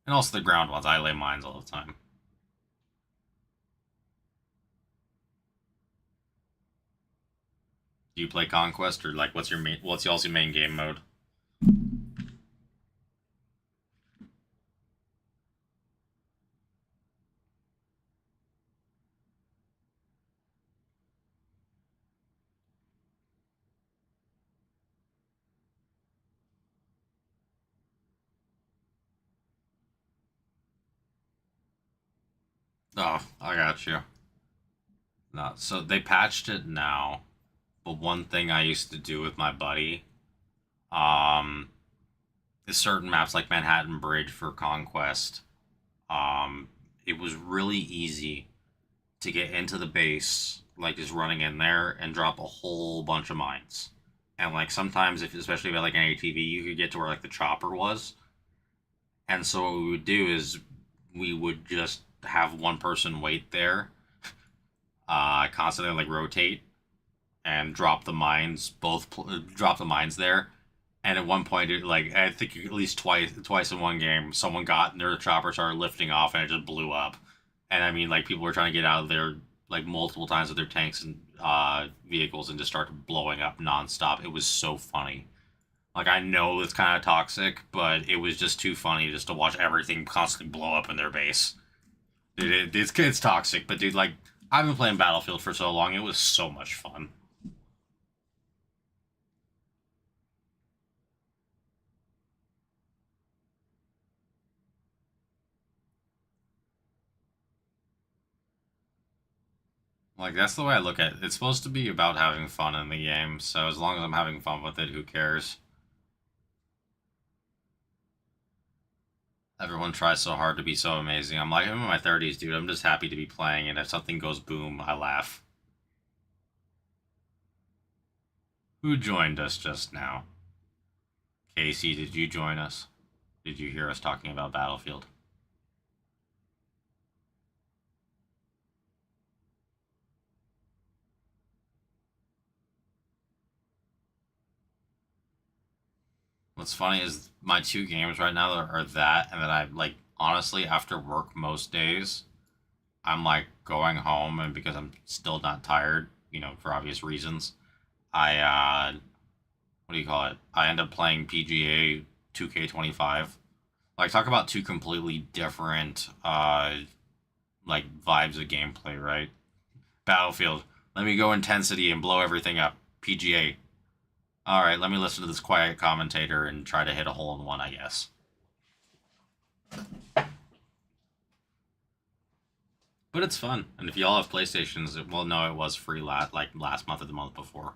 And also the ground ones, I lay mines all the time. Do you play Conquest or like what's y'all's main game mode? Oh, I got you. No, so they patched it now, but one thing I used to do with my buddy, um, is certain maps like Manhattan Bridge for Conquest. Um, it was really easy to get into the base, like just running in there and drop a whole bunch of mines. And like sometimes, if especially with like an ATV, you could get to where like the chopper was. And so what we would do is we would just have one person wait there, constantly like rotate and drop the mines, drop the mines there. And at one point, like I think at least twice in one game, someone got near the chopper, started lifting off, and it just blew up. And I mean, like people were trying to get out of there like multiple times with their tanks and vehicles, and just started blowing up nonstop. It was so funny. Like I know it's kind of toxic, but it was just too funny just to watch everything constantly blow up in their base. It's toxic, but dude, like I've been playing Battlefield for so long, it was so much fun. Like, that's the way I look at it. It's supposed to be about having fun in the game, so as long as I'm having fun with it, who cares? Everyone tries so hard to be so amazing. I'm like, I'm in my 30s, dude. I'm just happy to be playing, and if something goes boom, I laugh. Who joined us just now? Casey, did you join us? Did you hear us talking about Battlefield? What's funny is my two games right now are that, and then I, like, honestly, after work most days, I'm like going home, and because I'm still not tired, for obvious reasons, what do you call it? I end up playing PGA 2K25. Like, talk about two completely different, like, vibes of gameplay, right? Battlefield, let me go intensity and blow everything up. PGA, all right, let me listen to this quiet commentator and try to hit a hole in one, I guess. But it's fun, and if y'all have PlayStations, well, no, it was free last month or the month before.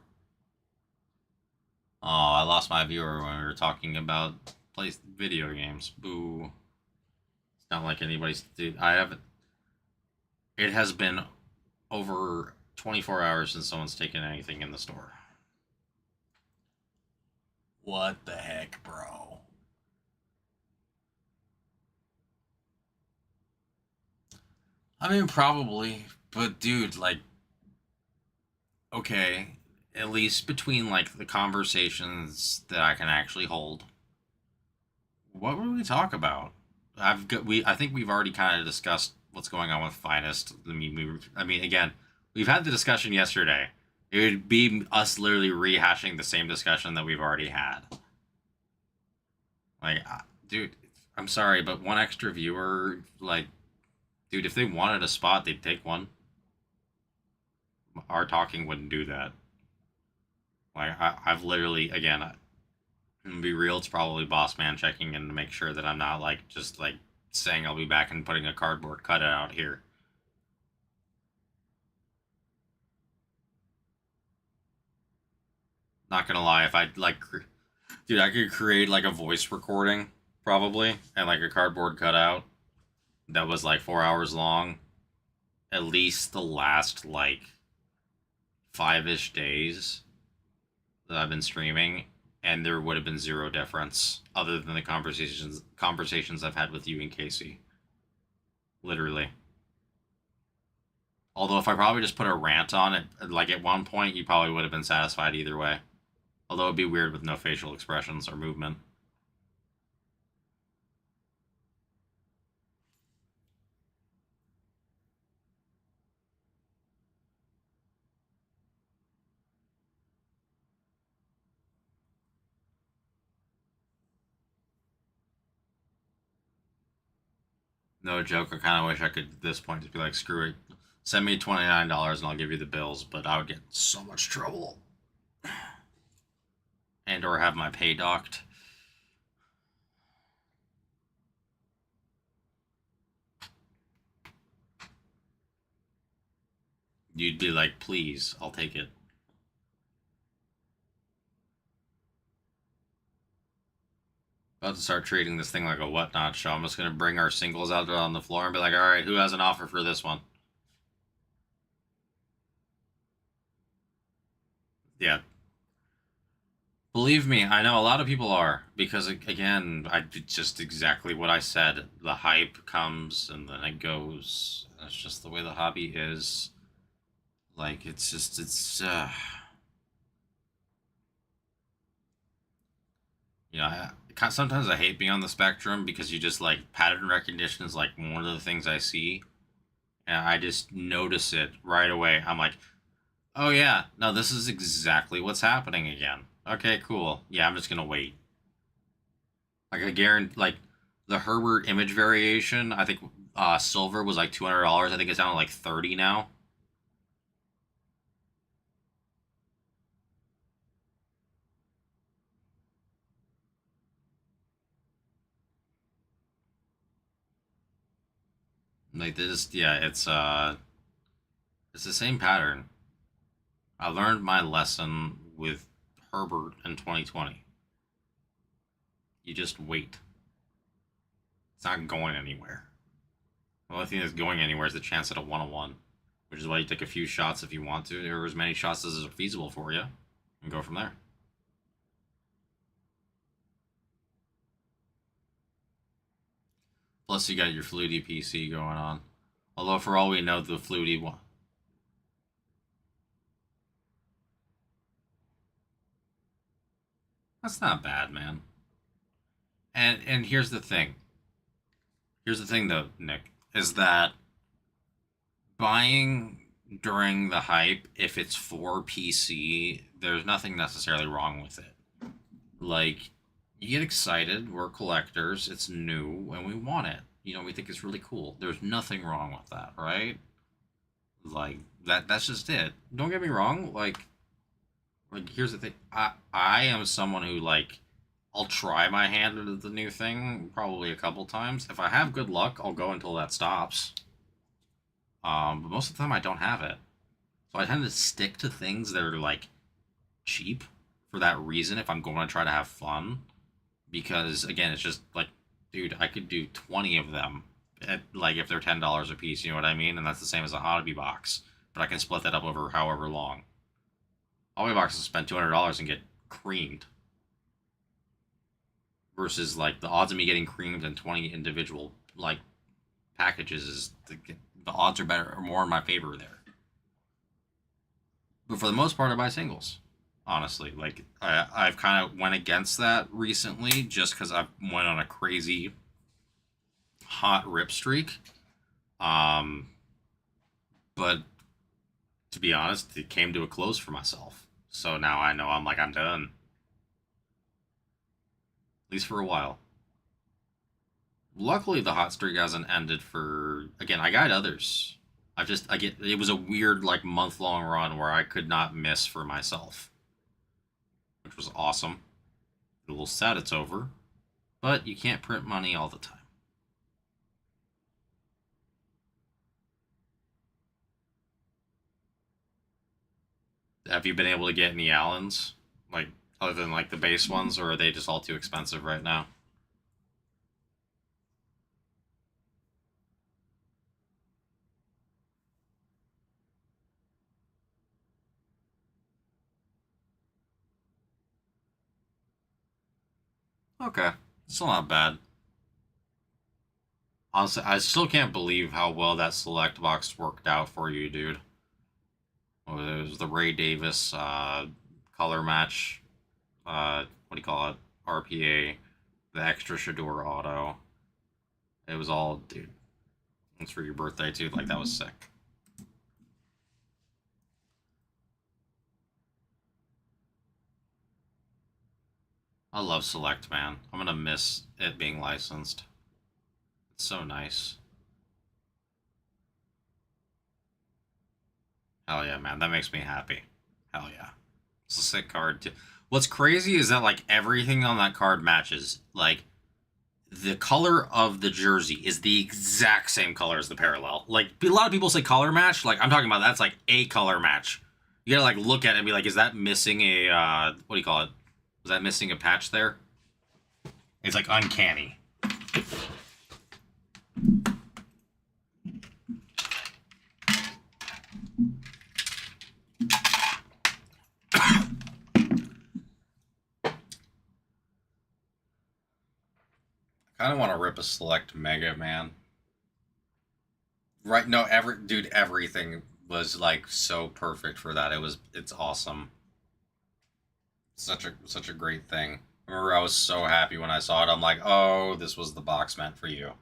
Oh, I lost my viewer when we were talking about video games. Boo! It's not like anybody's. Dude, I haven't. It has been over 24 hours since someone's taken anything in the store. What the heck, bro? I mean, probably, but dude, like, okay, at least between like the conversations that I can actually hold, what would we talk about? I think we've already kind of discussed what's going on with Finest. I mean, again, we've had the discussion yesterday. It would be us literally rehashing the same discussion that we've already had. Like, dude, I'm sorry, but one extra viewer, like, dude, if they wanted a spot, they'd take one. Our talking wouldn't do that. Like, I've literally, again, to be real, it's probably boss man checking in to make sure that I'm not like just like saying I'll be back and putting a cardboard cutout out here. Not gonna lie, if I like, dude, I could create like a voice recording probably and like a cardboard cutout that was like 4 hours long. At least the last like 5-ish days that I've been streaming, and there would have been zero difference other than the conversations I've had with you and Casey. Literally. Although if I probably just put a rant on it, like at one point, you probably would have been satisfied either way. Although it'd be weird with no facial expressions or movement. No joke, I kind of wish I could at this point just be like, screw it. Send me $29 and I'll give you the bills, but I would get so much trouble. And or have my pay docked. You'd be like, please, I'll take it. About to start treating this thing like a whatnot show. I'm just gonna bring our singles out on the floor and be like, all right, who has an offer for this one? Yeah. Believe me, I know a lot of people are because again, I did just exactly what I said. The hype comes and then it goes. That's just the way the hobby is. Like sometimes I hate being on the spectrum because you just like pattern recognition is like one of the things I see, and I just notice it right away. I'm like, oh yeah, no, this is exactly what's happening again. Okay, cool. Yeah, I'm just gonna wait. Like I guarantee, like the Herbert image variation. I think silver was like $200. I think it's down to like 30 now. Like this, yeah, it's It's the same pattern. I learned my lesson with Herbert in 2020. You just wait. It's not going anywhere. The only thing that's going anywhere is the chance at a 1-on-1, which is why you take a few shots if you want to, or as many shots as are feasible for you, and go from there. Plus, you got your Flutie PC going on. Although, for all we know, the Flutie one. That's not bad, man. And here's the thing. Here's the thing, though, Nick, is that buying during the hype, if it's for PC, there's nothing necessarily wrong with it. Like, you get excited, we're collectors, it's new, and we want it. You know, we think it's really cool. There's nothing wrong with that, right? Like, that's just it. Don't get me wrong, like here's the thing. I am someone who, like, I'll try my hand at the new thing probably a couple times. If I have good luck, I'll go until that stops. But most of the time I don't have it. So I tend to stick to things that are, like, cheap for that reason if I'm going to try to have fun. Because, again, it's just, like, dude, I could do 20 of them, at, like, if they're $10 a piece, you know what I mean? And that's the same as a hobby box. But I can split that up over however long. Hobby boxes spend $200 and get creamed. Versus, like, the odds of me getting creamed in 20 individual, like, packages is the odds are better or more in my favor there. But for the most part, I buy singles. Honestly, like, I've kind of went against that recently just because I went on a crazy hot rip streak. But to be honest, it came to a close for myself. So now I know I'm done. At least for a while. Luckily, the hot streak hasn't ended for. Again, I got others. It was a weird, like, month-long run where I could not miss for myself, which was awesome. A little sad it's over, but you can't print money all the time. Have you been able to get any Allens, like, other than, like, the base ones, or are they just all too expensive right now? Okay, still not bad. Honestly, I still can't believe how well that select box worked out for you, dude. It was the Ray Davis color match. What do you call it? RPA, the extra Shador auto. It was all, dude. It's for your birthday too. Like, that was sick. I love Select, man. I'm gonna miss it being licensed. It's so nice. Hell yeah, man. That makes me happy. Hell yeah. It's a sick card too. What's crazy is that, like, everything on that card matches. Like, the color of the jersey is the exact same color as the parallel. Like, a lot of people say color match. Like, I'm talking about that's like a color match. You gotta, like, look at it and be like, is that missing a what do you call it? Was that missing a patch there? It's like uncanny. I kind of want to rip a select Mega, man. Right? No, everything was, like, so perfect for that. It's awesome. Such a great thing. I remember I was so happy when I saw it. I'm like, oh, this was the box meant for you.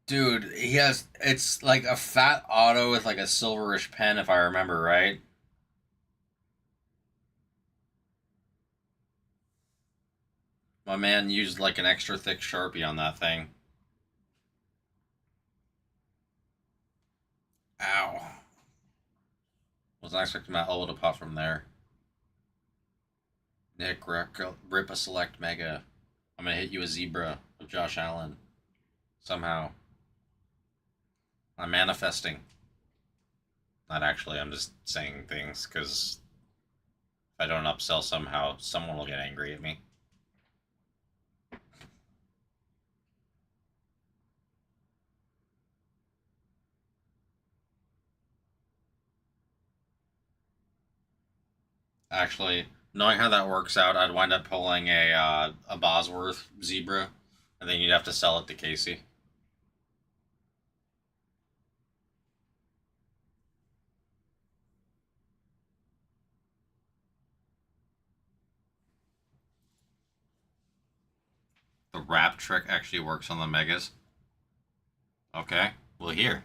Dude, it's like a fat auto with, like, a silverish pen, if I remember right. My man used, like, an extra thick Sharpie on that thing. Ow. Was not expecting my elbow to pop from there. Nick, rip a select Mega. I'm gonna hit you a zebra of Josh Allen. Somehow. I'm manifesting. Not actually, I'm just saying things because if I don't upsell somehow, someone will get angry at me. Actually, knowing how that works out, I'd wind up pulling a Bosworth zebra, and then you'd have to sell it to Casey. The wrap trick actually works on the megas. Okay, well here,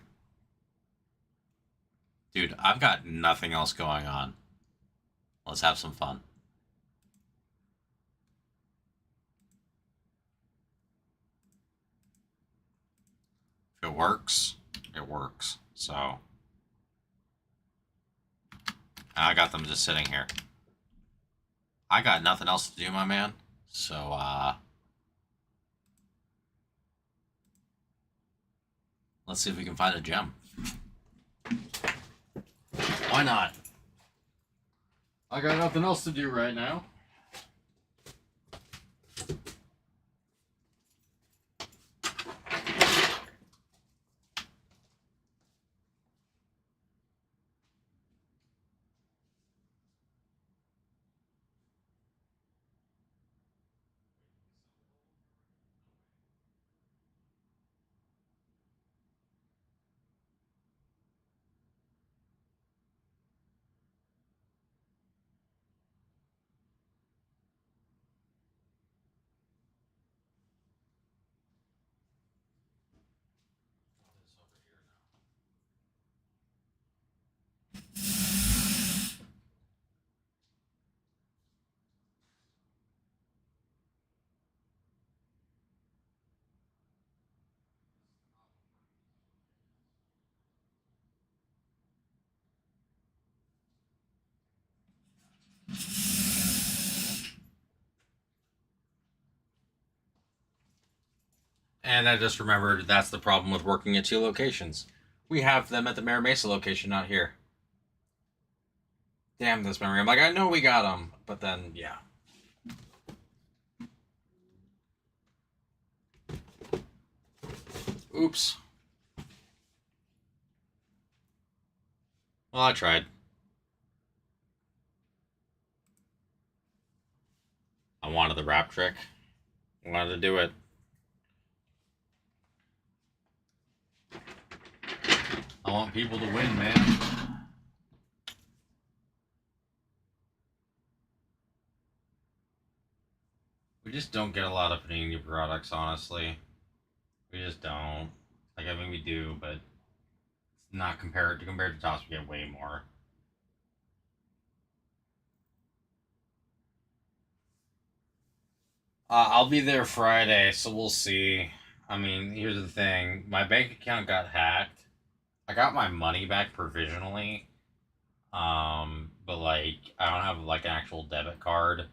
dude, I've got nothing else going on. Let's have some fun. If it works, it works. So I got them just sitting here. I got nothing else to do, my man. So let's see if we can find a gem. Why not? I got nothing else to do right now. And I just remembered that's the problem with working at two locations. We have them at the Mara Mesa location, not here. Damn this memory. I'm like, I know we got them, but then, yeah. Oops. Well, I tried. I wanted the wrap trick. I wanted to do it. I want people to win, man. We just don't get a lot of Panini products, honestly. We just don't. Like, I mean, we do, but it's not compared to Tops. We get way more. I'll be there Friday, so we'll see. I mean, here's the thing: my bank account got hacked. I got my money back provisionally, but like I don't have like an actual debit card,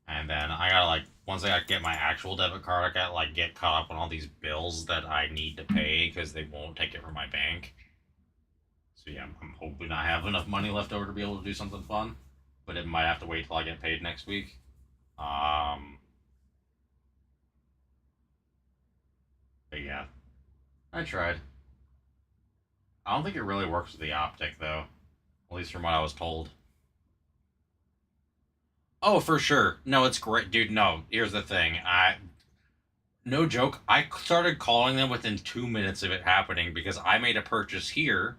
and then I gotta like once I get my actual debit card, I gotta like get caught up on all these bills that I need to pay because they won't take it from my bank. So yeah, I'm hoping I have enough money left over to be able to do something fun, but it might have to wait till I get paid next week. But yeah, I tried. I don't think it really works with the optic though, at least from what I was told. Oh, for sure. No, it's great, dude. No, here's the thing. No joke. I started calling them within 2 minutes of it happening because I made a purchase here,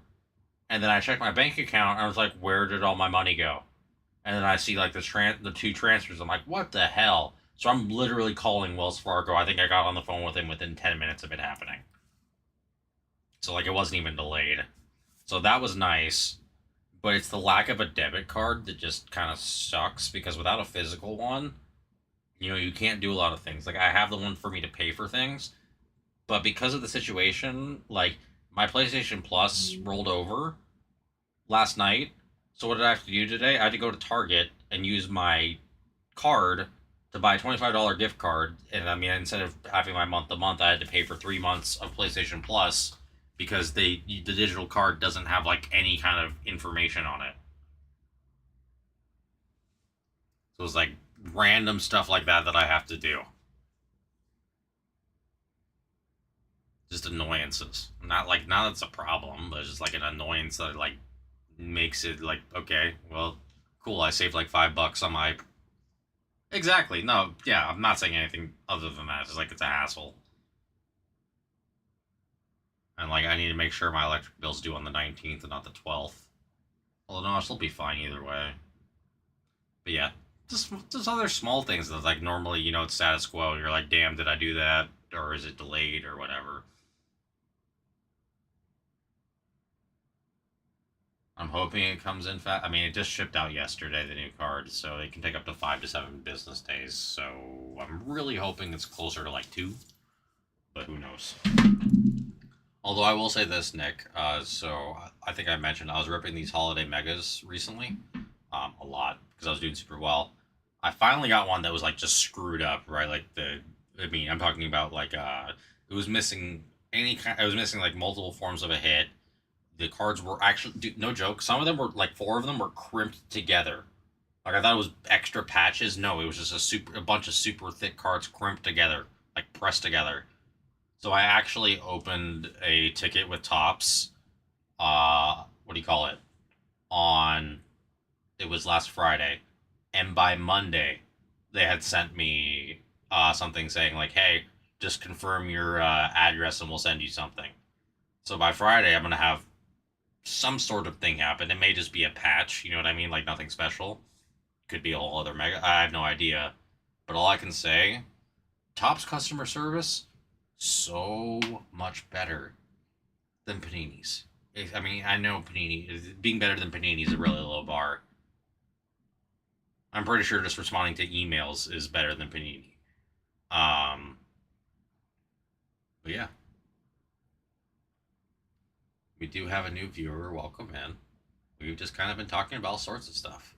and then I checked my bank account and I was like, "Where did all my money go?" And then I see like the two transfers. I'm like, "What the hell?" So I'm literally calling Wells Fargo. I think I got on the phone with him within 10 minutes of it happening. So like it wasn't even delayed. So that was nice. But it's the lack of a debit card that just kind of sucks because without a physical one, you can't do a lot of things. Like I have the one for me to pay for things, but because of the situation, like my PlayStation Plus rolled over last night. So what did I have to do today? I had to go to Target and use my card to buy a $25 gift card, and I mean, instead of having my month to month, I had to pay for 3 months of PlayStation Plus because the digital card doesn't have like any kind of information on it. So it's like random stuff like that that I have to do. Just annoyances. Not that's a problem, but it's just like an annoyance that like makes it like okay, well, cool. I saved like $5 on my. Exactly. No, yeah, I'm not saying anything other than that. It's just like it's a hassle. And like I need to make sure my electric bill's due on the 19th and not the 12th. Although no, I'll still be fine either way. But yeah, just other small things that like normally it's status quo. And you're like, damn, did I do that or is it delayed or whatever? I'm hoping it comes in fast. I mean, it just shipped out yesterday, the new card, so it can take up to 5 to 7 business days. So I'm really hoping it's closer to like 2, but who knows? Although I will say this, Nick. So I think I mentioned I was ripping these holiday megas recently, a lot because I was doing super well. I finally got one that was like just screwed up, right? Like I mean, I'm talking about like it was missing any kind. It was missing like multiple forms of a hit. The cards were actually, dude, no joke. Some of them were like 4 of them were crimped together. Like I thought it was extra patches. No, it was just a bunch of super thick cards crimped together, like pressed together. So I actually opened a ticket with Tops. What do you call it? On It was last Friday, and by Monday, they had sent me something saying like, "Hey, just confirm your address and we'll send you something." So by Friday, I'm gonna have some sort of thing happen. It may just be a patch, you know what I mean? Like nothing special. Could be a whole other mega. I have no idea. But all I can say, Topps customer service, so much better than Panini's. I mean, I know Panini being better than Panini is a really low bar. I'm pretty sure just responding to emails is better than Panini. Um, but yeah, we do have a new viewer. Welcome in. We've just kind of been talking about all sorts of stuff.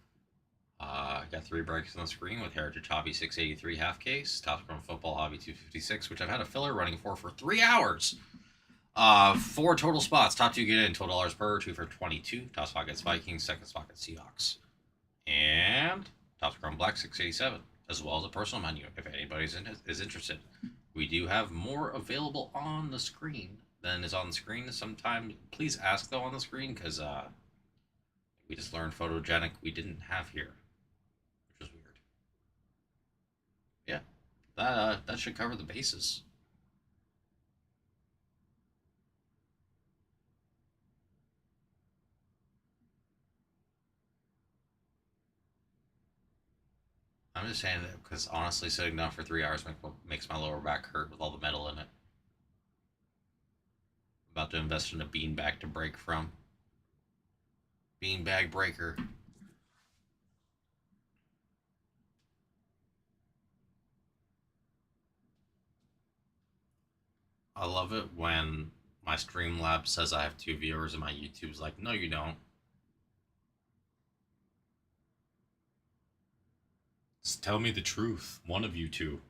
I got 3 breaks on the screen with Heritage Hobby 683 half case, Top From Football Hobby 256, which I've had a filler running for 3 hours. 4 total spots. Top 2 get in, $12 per, 2 for 22. Top spot gets Vikings, second spot gets Seahawks. And Top Chrome Black 687, as well as a personal menu if anybody is interested. We do have more available on the screen than is on the screen. Sometimes, please ask though on the screen because we just learned photogenic we didn't have here, which is weird. Yeah, that should cover the bases. I'm just saying that because honestly, sitting down for 3 hours makes my lower back hurt with all the metal in it. I'm about to invest in a beanbag to break from. Beanbag breaker. I love it when my Streamlabs says I have 2 viewers and my YouTube's like, no, you don't. Just tell me the truth. One of you two.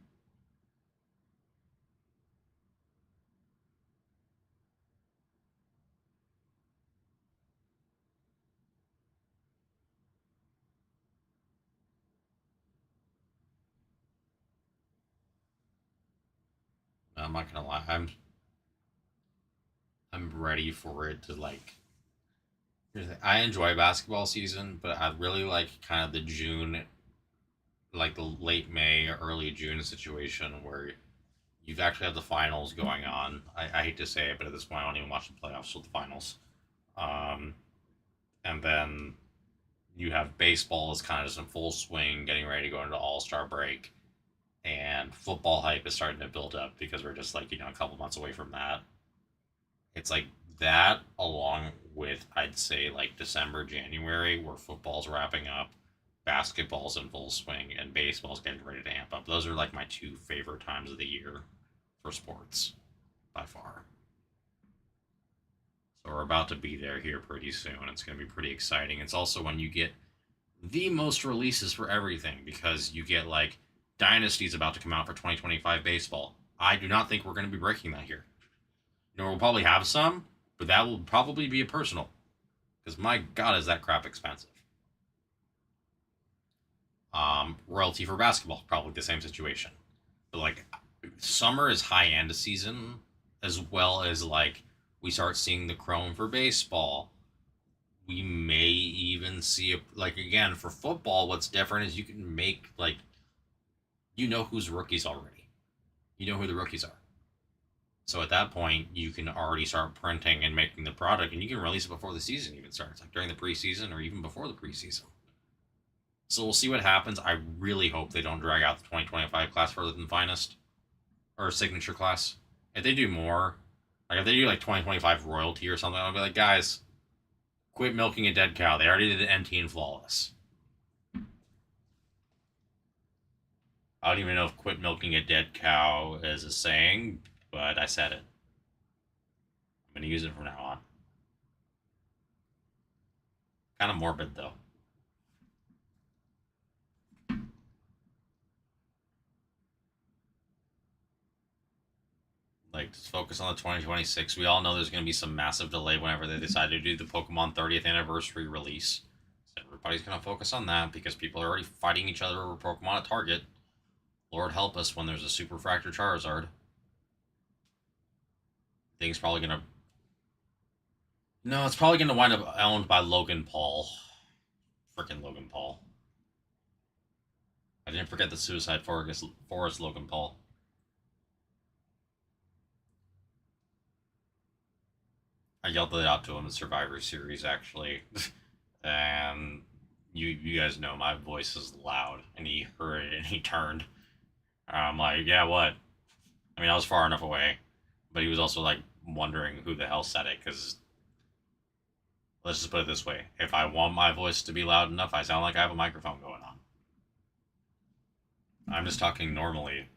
I'm not gonna lie. I'm ready for it to like. I enjoy basketball season, but I really like kind of the June, like the late May, early June situation where you've actually had the finals going on. I hate to say it, but at this point, I don't even watch the playoffs with the finals. Um, and then you have baseball is kind of just in full swing, getting ready to go into All Star break, and football hype is starting to build up because we're just like a couple months away from that. It's like that along with I'd say like December, January, where football's wrapping up, basketball's in full swing, and baseball's getting ready to amp up. Those are like my 2 favorite times of the year for sports by far. So we're about to be there here pretty soon. It's going to be pretty exciting. It's also when you get the most releases for everything because you get like Dynasty is about to come out for 2025 baseball. I do not think we're going to be breaking that here. You know, we'll probably have some, but that will probably be a personal. Because my God, is that crap expensive. Royalty for basketball, probably the same situation. But like, summer is high end season, as well as like we start seeing the chrome for baseball. We may even see like again for football. What's different is you can make like, you know who's rookies already. You know who the rookies are. So at that point, you can already start printing and making the product, and you can release it before the season even starts, like during the preseason or even before the preseason. So we'll see what happens. I really hope they don't drag out the 2025 class further than finest or signature class. If they do more, like if they do like 2025 royalty or something, I'll be like, guys, quit milking a dead cow. They already did NT and flawless. I don't even know if quit milking a dead cow is a saying, but I said it. I'm going to use it from now on. Kind of morbid, though. Like, just focus on the 2026. We all know there's going to be some massive delay whenever they decide to do the Pokemon 30th anniversary release. So everybody's going to focus on that because people are already fighting each other over Pokemon at Target. Lord help us when there's a Super Fracture Charizard. Thing's probably going to... No, it's probably going to wind up owned by Logan Paul. Frickin' Logan Paul. I didn't forget the Suicide Forest Logan Paul. I yelled it out to him in Survivor Series, actually. And you guys know my voice is loud. And he heard it and he turned. I'm like, yeah, what? I mean, I was far enough away. But he was also, like, wondering who the hell said it, because... Let's just put it this way. If I want my voice to be loud enough, I sound like I have a microphone going on. I'm just talking normally,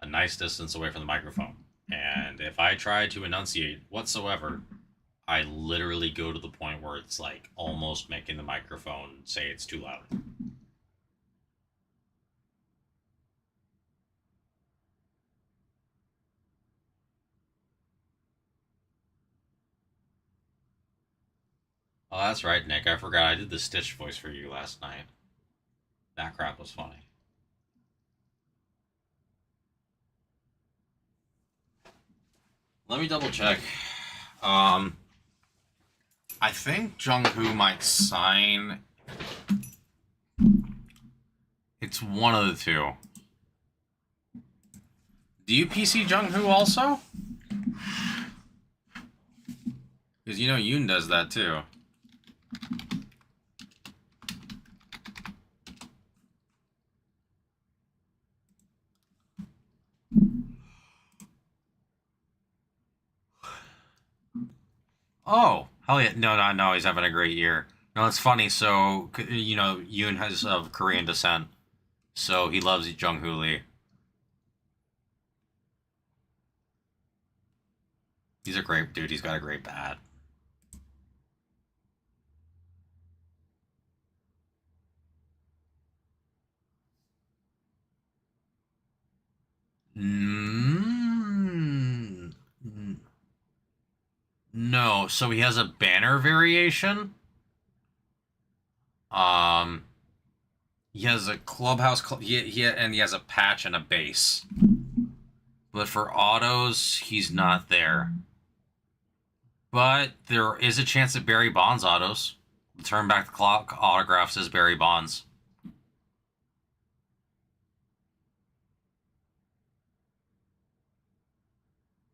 a nice distance away from the microphone. And if I try to enunciate whatsoever, I literally go to the point where it's like almost making the microphone say it's too loud. Oh, that's right, Nick. I forgot I did the Stitch voice for you last night. That crap was funny. Let me double check. I think Jung-Hoo might sign. It's one of the two. Do you PC Jung-Hoo also? Because you know Yoon does that too. Oh, hell yeah. No, he's having a great year. No, it's funny. So, you know, Yoon has of Korean descent. So he loves Jung-Hoo Lee. He's a great dude. He's got a great bat. No, so he has a banner variation. He has a clubhouse, and he has a patch and a base. But for autos, he's not there. But there is a chance that Barry Bonds autos. Turn back the clock autographs as Barry Bonds.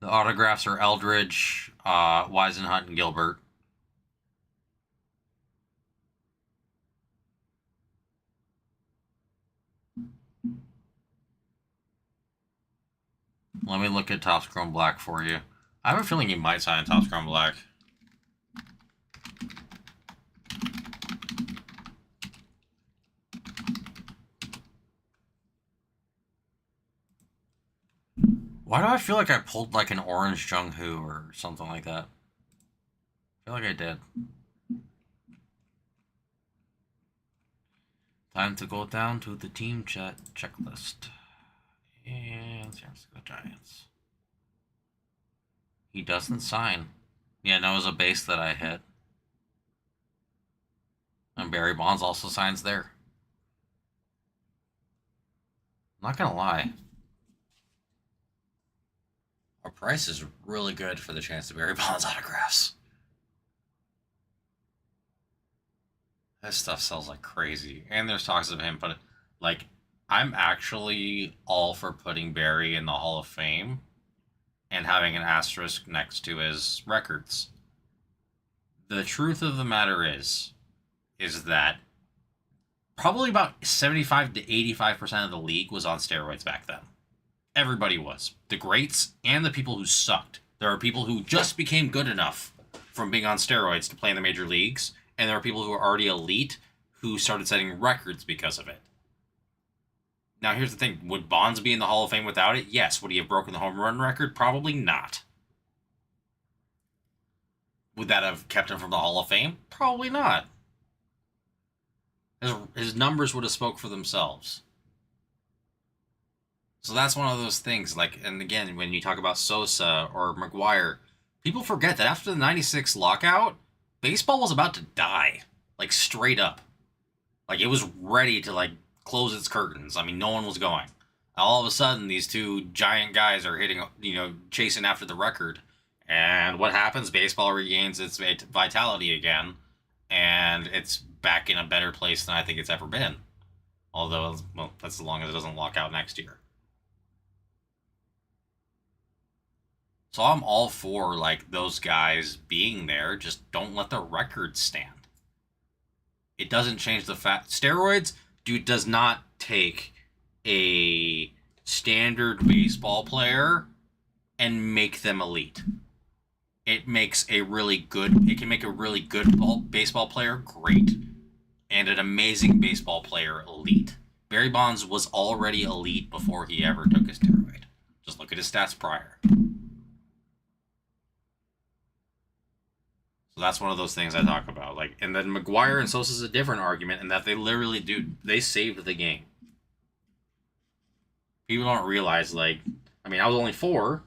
The autographs are Eldridge, Weisenhunt, and Gilbert. Let me look at Topps Chrome Black for you. I have a feeling he might sign Topps Chrome Black. Why do I feel like I pulled like an orange Jung-Hoo or something like that? I feel like I did. Time to go down to the team chat checklist. And San Francisco Giants. He doesn't sign. Yeah, no, it was a base that I hit. And Barry Bonds also signs there. I'm not gonna lie. Our price is really good for the chance to Barry Bonds autographs. This stuff sells like crazy. And there's talks of him, but like, I'm actually all for putting Barry in the Hall of Fame and having an asterisk next to his records. The truth of the matter is that probably about 75 to 85% of the league was on steroids back then. Everybody was. The greats and the people who sucked. There are people who just became good enough from being on steroids to play in the major leagues, and there are people who are already elite who started setting records because of it. Now, here's the thing. Would Bonds be in the Hall of Fame without it? Yes. Would he have broken the home run record? Probably not. Would that have kept him from the Hall of Fame? Probably not. His numbers would have spoke for themselves. So that's one of those things. Like, and again, when you talk about Sosa or McGuire, people forget that after the 96 lockout, baseball was about to die. Like, straight up. Like, it was ready to, like, close its curtains. I mean, no one was going. All of a sudden, these two giant guys are hitting, chasing after the record. And what happens? Baseball regains its vitality again. And it's back in a better place than I think it's ever been. Although, well, that's as long as it doesn't lock out next year. So I'm all for, like, those guys being there. Just don't let the record stand. It doesn't change the fact. Steroids, does not take a standard baseball player and make them elite. It makes it can make a really good baseball player great, and an amazing baseball player elite. Barry Bonds was already elite before he ever took a steroid. Just look at his stats prior. So that's one of those things I talk about. Like, and then McGuire and Sosa is a different argument in that they literally they saved the game. People don't realize, like, I mean, I was only 4,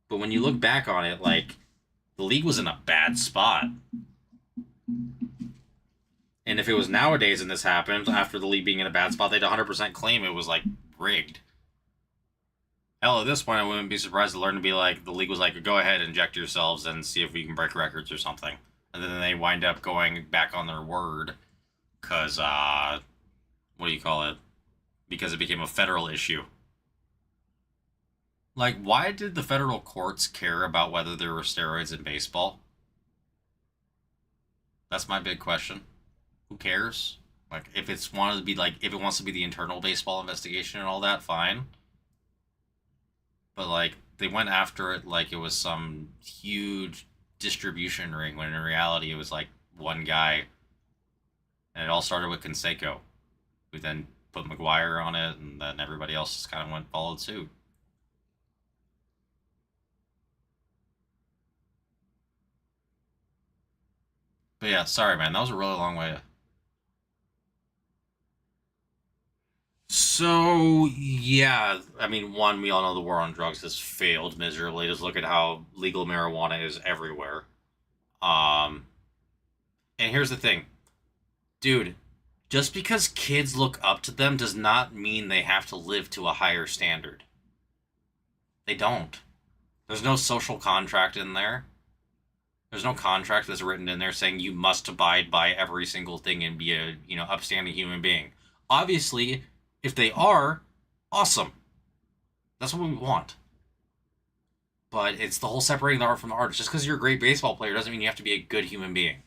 but when you look back on it, like, the league was in a bad spot. And if it was nowadays and this happened, after the league being in a bad spot, they'd 100% claim it was, like, rigged. Hell, at this point, I wouldn't be surprised to learn to be like, the league was like, go ahead, inject yourselves and see if we can break records or something. And then they wind up going back on their word because, what do you call it? Because it became a federal issue. Like, why did the federal courts care about whether there were steroids in baseball? That's my big question. Who cares? Like, if it wants to be the internal baseball investigation and all that, fine. But, like, they went after it like it was some huge distribution ring, when in reality it was, like, one guy. And it all started with Canseco, who then put McGuire on it, and then everybody else just kind of followed suit. But yeah, sorry, man. That was a really long way. So, yeah, I mean, one, we all know the war on drugs has failed miserably. Just look at how legal marijuana is everywhere. Um, and here's the thing. Dude, just because kids look up to them does not mean they have to live to a higher standard. They don't. There's no social contract in there. There's no contract that's written in there saying you must abide by every single thing and be a, upstanding human being. Obviously, if they are, awesome. That's what we want. But it's the whole separating the art from the artist. Just because you're a great baseball player doesn't mean you have to be a good human being.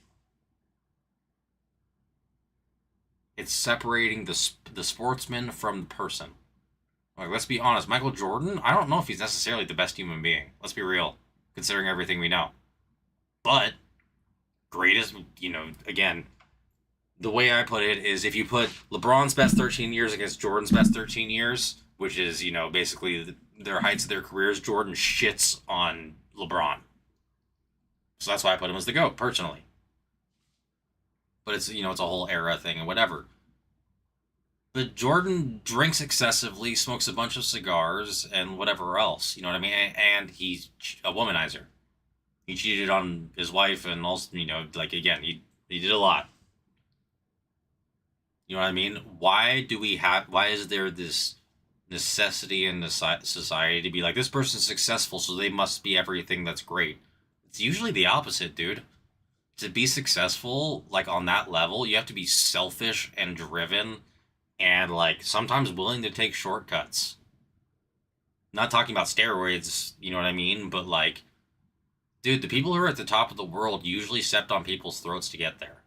It's separating the sportsman from the person. Like, let's be honest, Michael Jordan, I don't know if he's necessarily the best human being. Let's be real, considering everything we know. But, greatest, again, the way I put it is if you put LeBron's best 13 years against Jordan's best 13 years, which is, basically their heights of their careers, Jordan shits on LeBron. So that's why I put him as the GOAT, personally. But it's, it's a whole era thing and whatever. But Jordan drinks excessively, smokes a bunch of cigars, and whatever else. You know what I mean? And he's a womanizer. He cheated on his wife, and also, like again, he did a lot. You know what I mean? Why do we have? Why is there this necessity in the society to be like this person's successful, so they must be everything that's great? It's usually the opposite, dude. To be successful, like on that level, you have to be selfish and driven, and like sometimes willing to take shortcuts. Not talking about steroids, you know what I mean? But like, dude, the people who are at the top of the world usually stepped on people's throats to get there.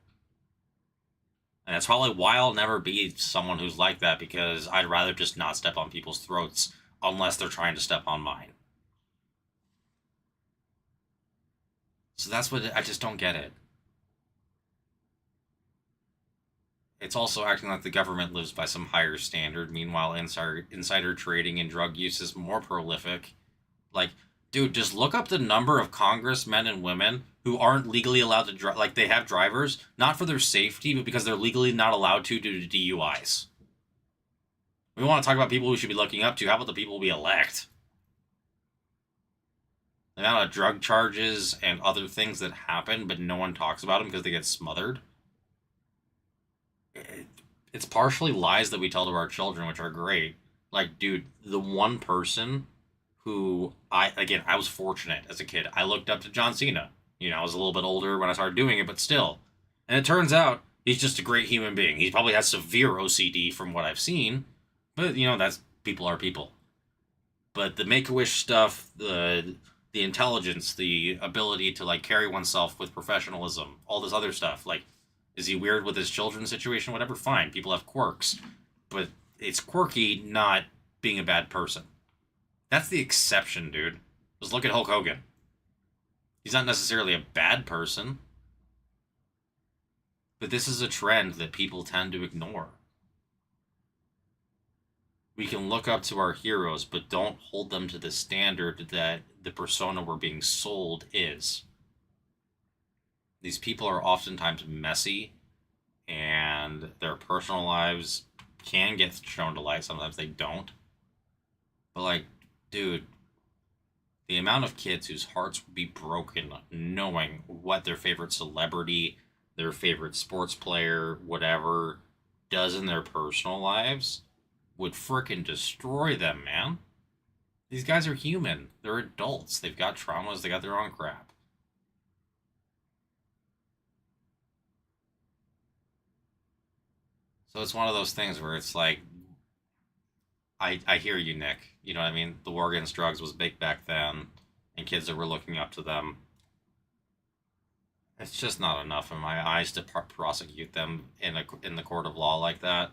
And that's probably why I'll never be someone who's like that, because I'd rather just not step on people's throats unless they're trying to step on mine. So that's what I just don't get it. It's also acting like the government lives by some higher standard. Meanwhile, insider trading and drug use is more prolific. Like, dude, just look up the number of congressmen and women who aren't legally allowed to drive. Like, they have drivers, not for their safety, but because they're legally not allowed to due to DUIs. We want to talk about people we should be looking up to. How about the people we elect? The amount of drug charges and other things that happen, but no one talks about them because they get smothered. It's partially lies that we tell to our children, which are great. Like, dude, the one person who I was fortunate as a kid. I looked up to John Cena. I was a little bit older when I started doing it, but still. And it turns out he's just a great human being. He probably has severe OCD from what I've seen, but that's people are people. But the Make-A-Wish stuff, the intelligence, the ability to like carry oneself with professionalism, all this other stuff, like, is he weird with his children's situation? Whatever, fine. People have quirks. But it's quirky, not being a bad person. That's the exception, dude. Just look at Hulk Hogan. He's not necessarily a bad person. But this is a trend that people tend to ignore. We can look up to our heroes, but don't hold them to the standard that the persona we're being sold is. These people are oftentimes messy, and their personal lives can get shown to light. Sometimes they don't. But like, dude, the amount of kids whose hearts would be broken knowing what their favorite celebrity, their favorite sports player, whatever, does in their personal lives would frickin' destroy them, man. These guys are human. They're adults. They've got traumas. They got their own crap. So it's one of those things where it's like, I hear you, Nick. You know what I mean? The war against drugs was big back then, and kids that were looking up to them. It's just not enough in my eyes to prosecute them in the court of law like that.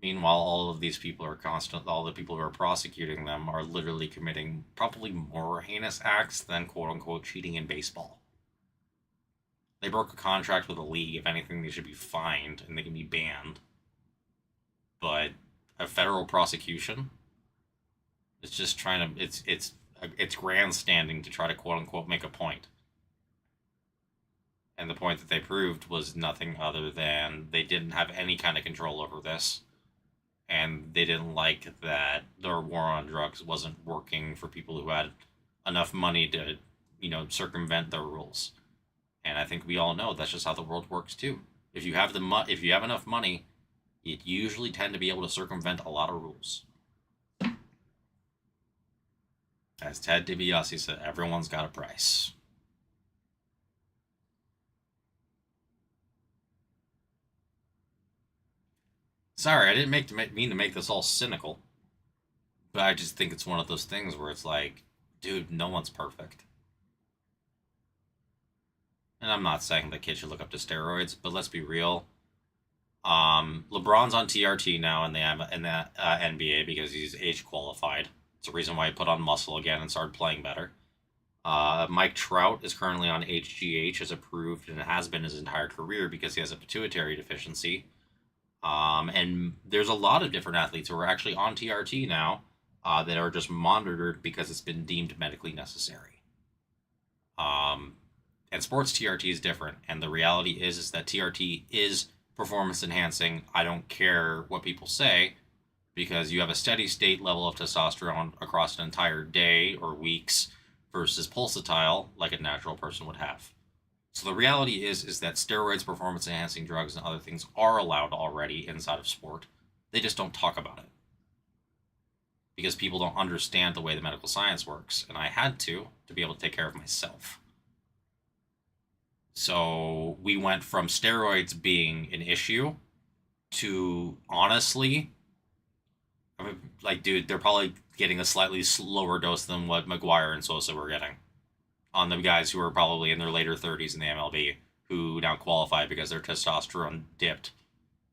Meanwhile, all of these people are all the people who are prosecuting them are literally committing probably more heinous acts than quote unquote cheating in baseball. They broke a contract with a league. If anything, they should be fined and they can be banned. But a federal prosecution, it's just trying to it's grandstanding to try to quote unquote make a point. And the point that they proved was nothing other than they didn't have any kind of control over this. And they didn't like that their war on drugs wasn't working for people who had enough money to, circumvent their rules. And I think we all know that's just how the world works too. If you have if you have enough money, you usually tend to be able to circumvent a lot of rules. As Ted DiBiase said, everyone's got a price. Sorry, I didn't mean to make this all cynical, but I just think it's one of those things where it's like, dude, no one's perfect. And I'm not saying that kids should look up to steroids, but let's be real. LeBron's on TRT now in the NBA because he's age qualified. It's a reason why he put on muscle again and started playing better. Mike Trout is currently on HGH as approved and has been his entire career because he has a pituitary deficiency. And there's a lot of different athletes who are actually on TRT now that are just monitored because it's been deemed medically necessary. And sports TRT is different, and the reality is that TRT is performance enhancing. I don't care what people say, because you have a steady state level of testosterone across an entire day or weeks versus pulsatile like a natural person would have. So the reality is that steroids, performance enhancing drugs, and other things are allowed already inside of sport. They just don't talk about it because people don't understand the way the medical science works, and I had to be able to take care of myself. So we went from steroids being an issue to, honestly, I mean, like, dude, they're probably getting a slightly slower dose than what McGuire and Sosa were getting on the guys who are probably in their later 30s in the MLB, who now qualify because their testosterone dipped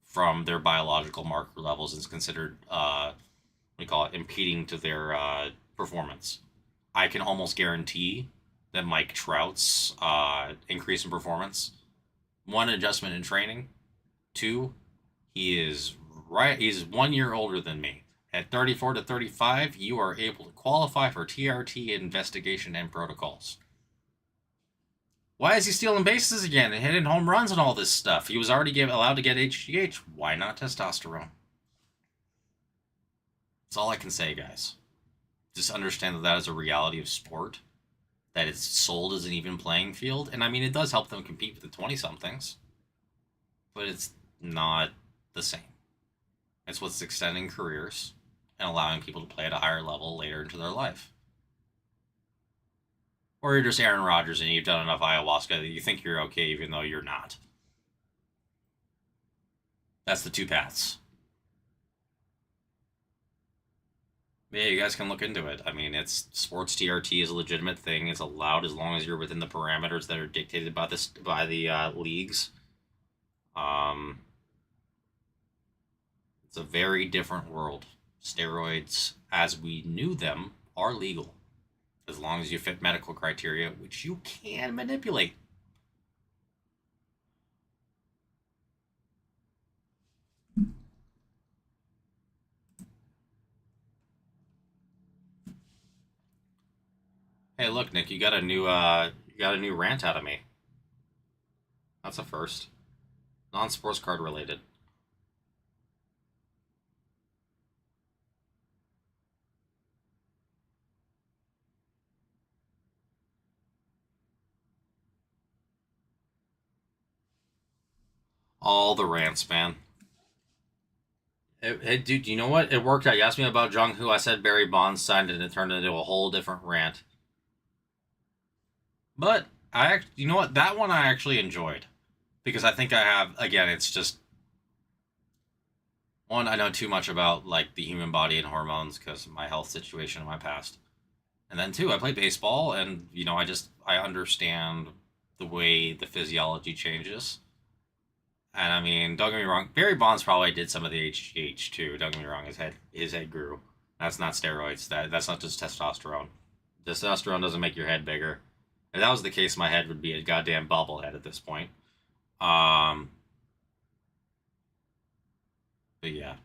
from their biological marker levels and is considered, what do you call it, impeding to their performance. I can almost guarantee that Mike Trout's increase in performance, one, adjustment in training, two, he's 1 year older than me. At 34 to 35, you are able to qualify for TRT investigation and protocols. Why is he stealing bases again and hitting home runs and all this stuff? He was already allowed to get HGH. Why not testosterone? That's all I can say, guys. Just understand that that is a reality of sport, that it's sold as an even playing field. And I mean, it does help them compete with the 20-somethings, but it's not the same. It's what's extending careers and allowing people to play at a higher level later into their life. Or you're just Aaron Rodgers and you've done enough ayahuasca that you think you're okay even though you're not. That's the two paths. Yeah, you guys can look into it. I mean, it's sports TRT is a legitimate thing. It's allowed as long as you're within the parameters that are dictated by the leagues. It's a very different world. Steroids, as we knew them, are legal as long as you fit medical criteria, which you can manipulate. Hey, look, Nick, you got a new rant out of me. That's a first. Non-sports card related. All the rants, man. Dude, you know what? It worked out. You asked me about Jung Hu. I said Barry Bonds signed it, and it turned into a whole different rant. But you know what? That one I actually enjoyed because I think I have. Again, it's just one. I know too much about like the human body and hormones because of my health situation in my past, and then two, I play baseball, and I understand the way the physiology changes. And I mean, don't get me wrong, Barry Bonds probably did some of the HGH too. Don't get me wrong, his head grew. That's not steroids. That's not just testosterone. Testosterone doesn't make your head bigger. If that was the case, my head would be a goddamn bobblehead at this point. But yeah,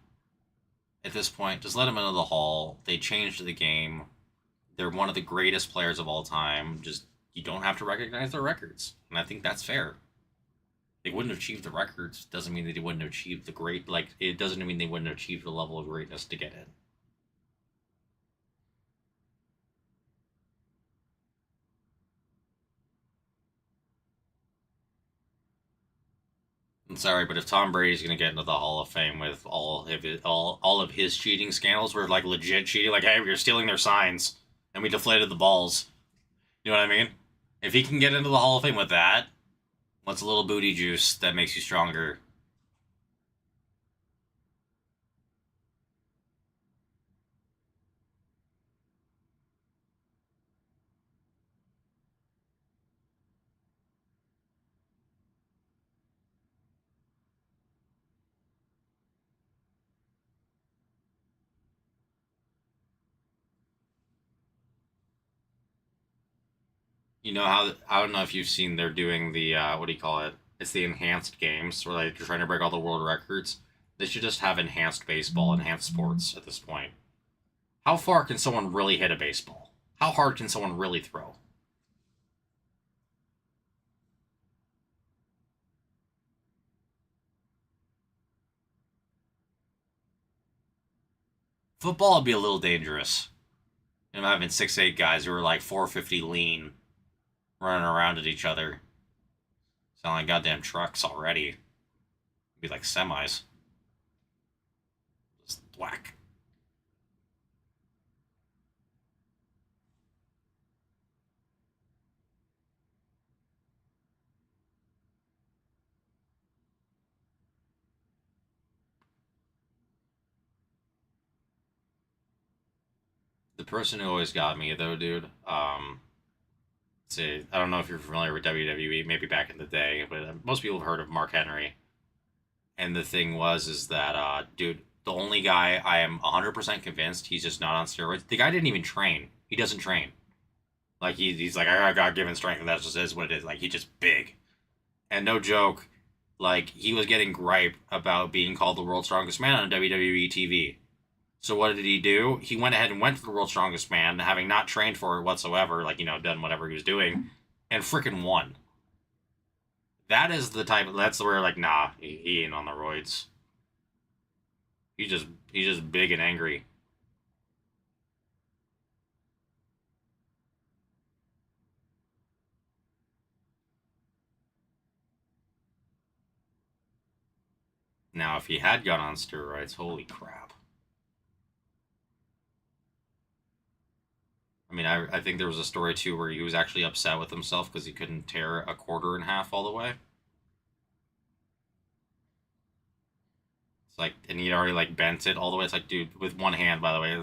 at this point, just let them into the hall. They changed the game. They're one of the greatest players of all time. Just you don't have to recognize their records, and I think that's fair. They wouldn't have achieved the records. Doesn't mean that they wouldn't have achieved the great. Like it doesn't mean they wouldn't have achieved the level of greatness to get it. I'm sorry, but if Tom Brady's gonna get into the Hall of Fame with all of his cheating scandals were like legit cheating, like hey, we were stealing their signs and we deflated the balls. You know what I mean? If he can get into the Hall of Fame with that, what's a little booty juice that makes you stronger? You know how I don't know if you've seen they're doing the what do you call it? It's the enhanced games where like, they're trying to break all the world records. They should just have enhanced baseball, enhanced sports at this point. How far can someone really hit a baseball? How hard can someone really throw? Football would be a little dangerous. You know, having 6'8" guys who are like 450 lean running around at each other. Sound like goddamn trucks already. It'd be like semis. Just whack. The person who always got me though, dude. See, I don't know if you're familiar with WWE, maybe back in the day, but most people have heard of Mark Henry. And the thing is that, dude, the only guy I am 100% convinced he's just not on steroids. The guy didn't even train. He doesn't train. Like he's like, I got given strength, and that just is what it is. Like he's just big, and no joke. Like he was getting gripe about being called the world's strongest man on WWE TV. So what did he do? He went ahead and went for the world's strongest man, having not trained for it whatsoever. Like done whatever he was doing, and freaking won. That is the type. That's where like, nah, he ain't on the roids. He's just big and angry. Now, if he had gone on steroids, holy crap. I mean, I think there was a story too where he was actually upset with himself because he couldn't tear a quarter in half all the way. It's like, and he'd already like bent it all the way. It's like, dude, with one hand, by the way, it's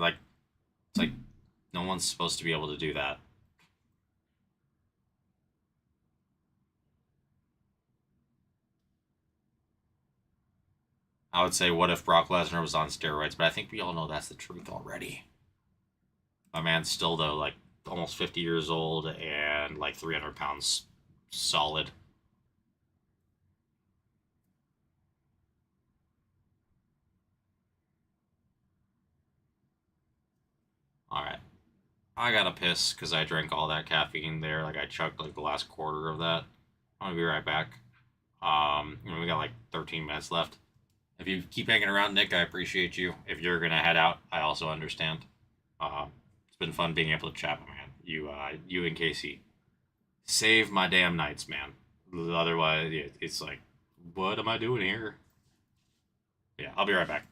like no one's supposed to be able to do that. I would say, what if Brock Lesnar was on steroids? But I think we all know that's the truth already. My man's still though like almost 50 years old and like 300 pounds solid. All right, I gotta piss because I drank all that caffeine there. Like I chugged like the last quarter of that. I'm gonna be right back. We got like 13 minutes left. If you keep hanging around, Nick, I appreciate you. If you're gonna head out, I also understand. It's been fun being able to chat, my man. You and Casey save my damn nights, man. Otherwise, it's like, what am I doing here? Yeah, I'll be right back.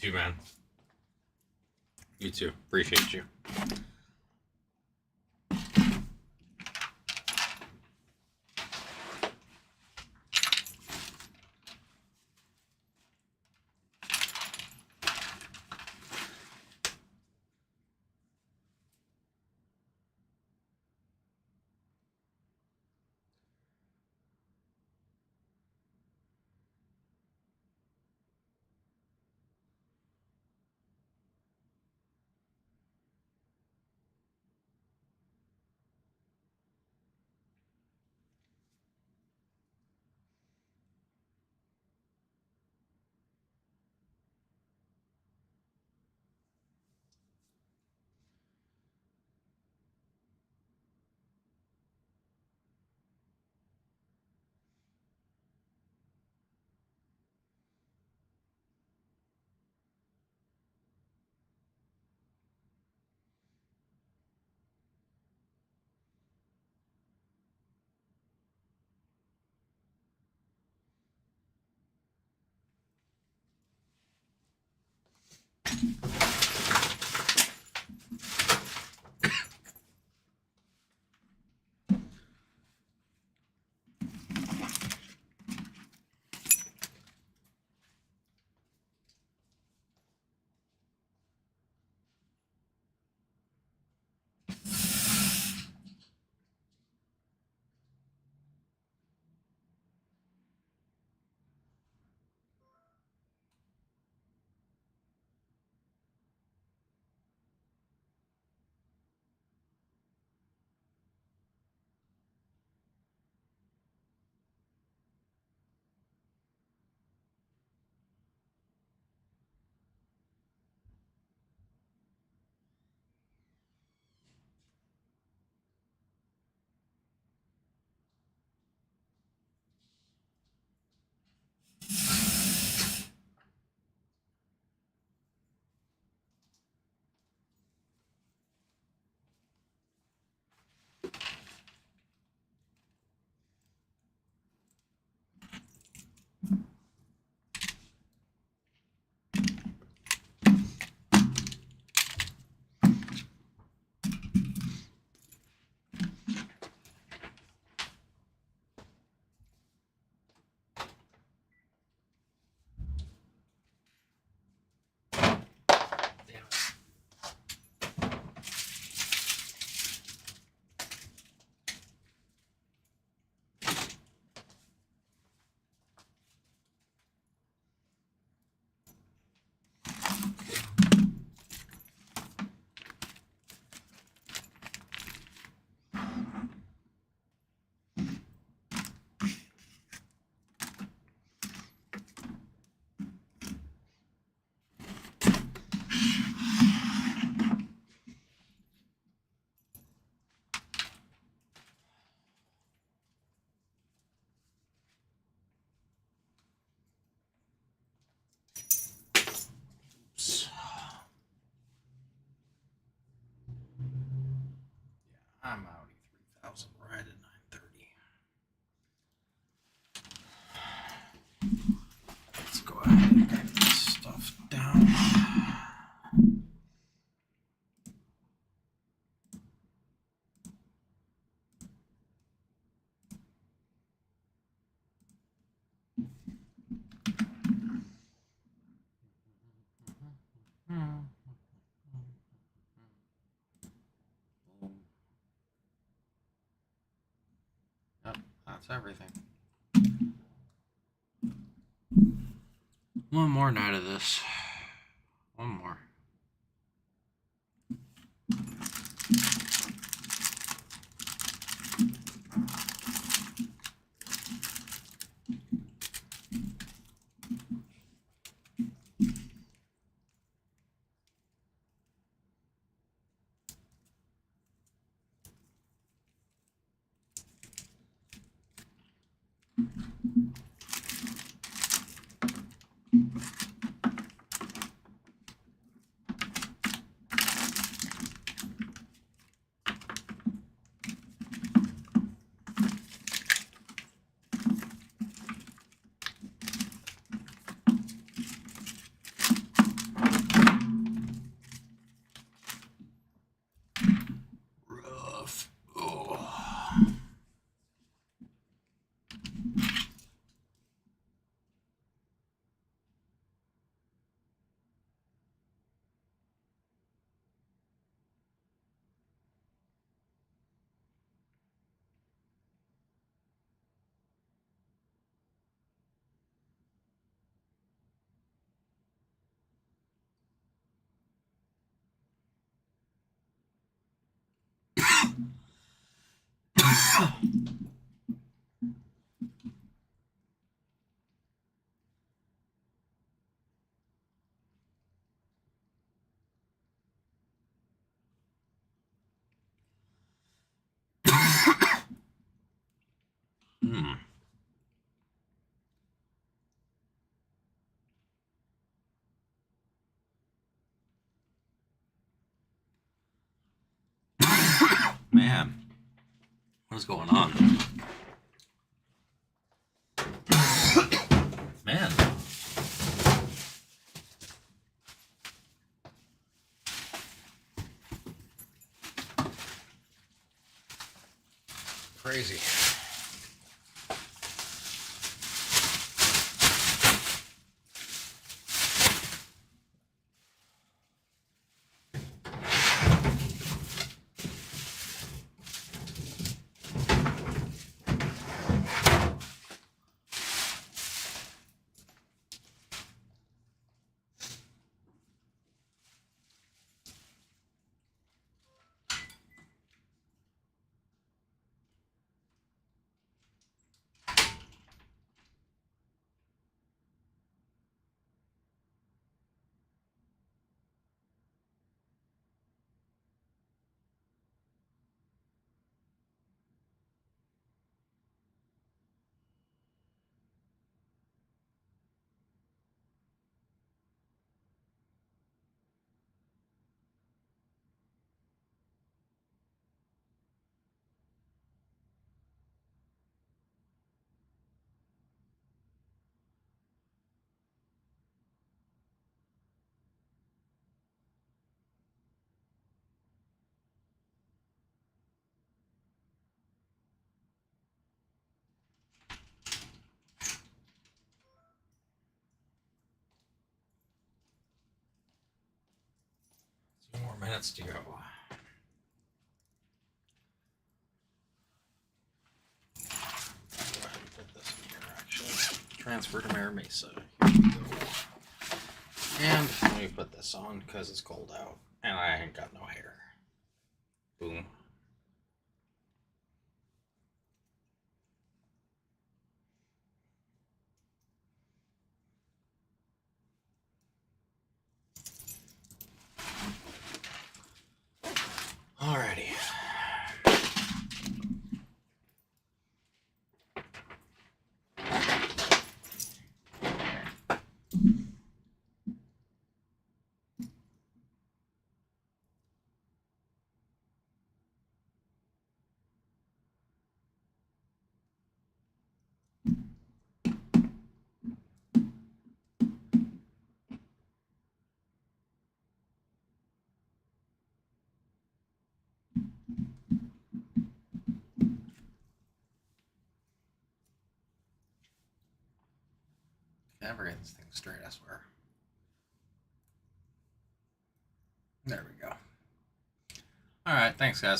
too, man. You too. Appreciate you. I'm Audi 3000 right at 9:30. Let's go ahead and get this stuff down. Yep, that's everything. One more night of this. One more. Hmm. Man, what is going on? Man. Crazy. Two more minutes to go. Go ahead and put this in here, actually. Transfer to Mare Mesa. Here we go. And let me put this on because it's cold out and I ain't got no hair. Boom. Alrighty. Never get this thing straight, I swear. There we go. Alright, thanks guys.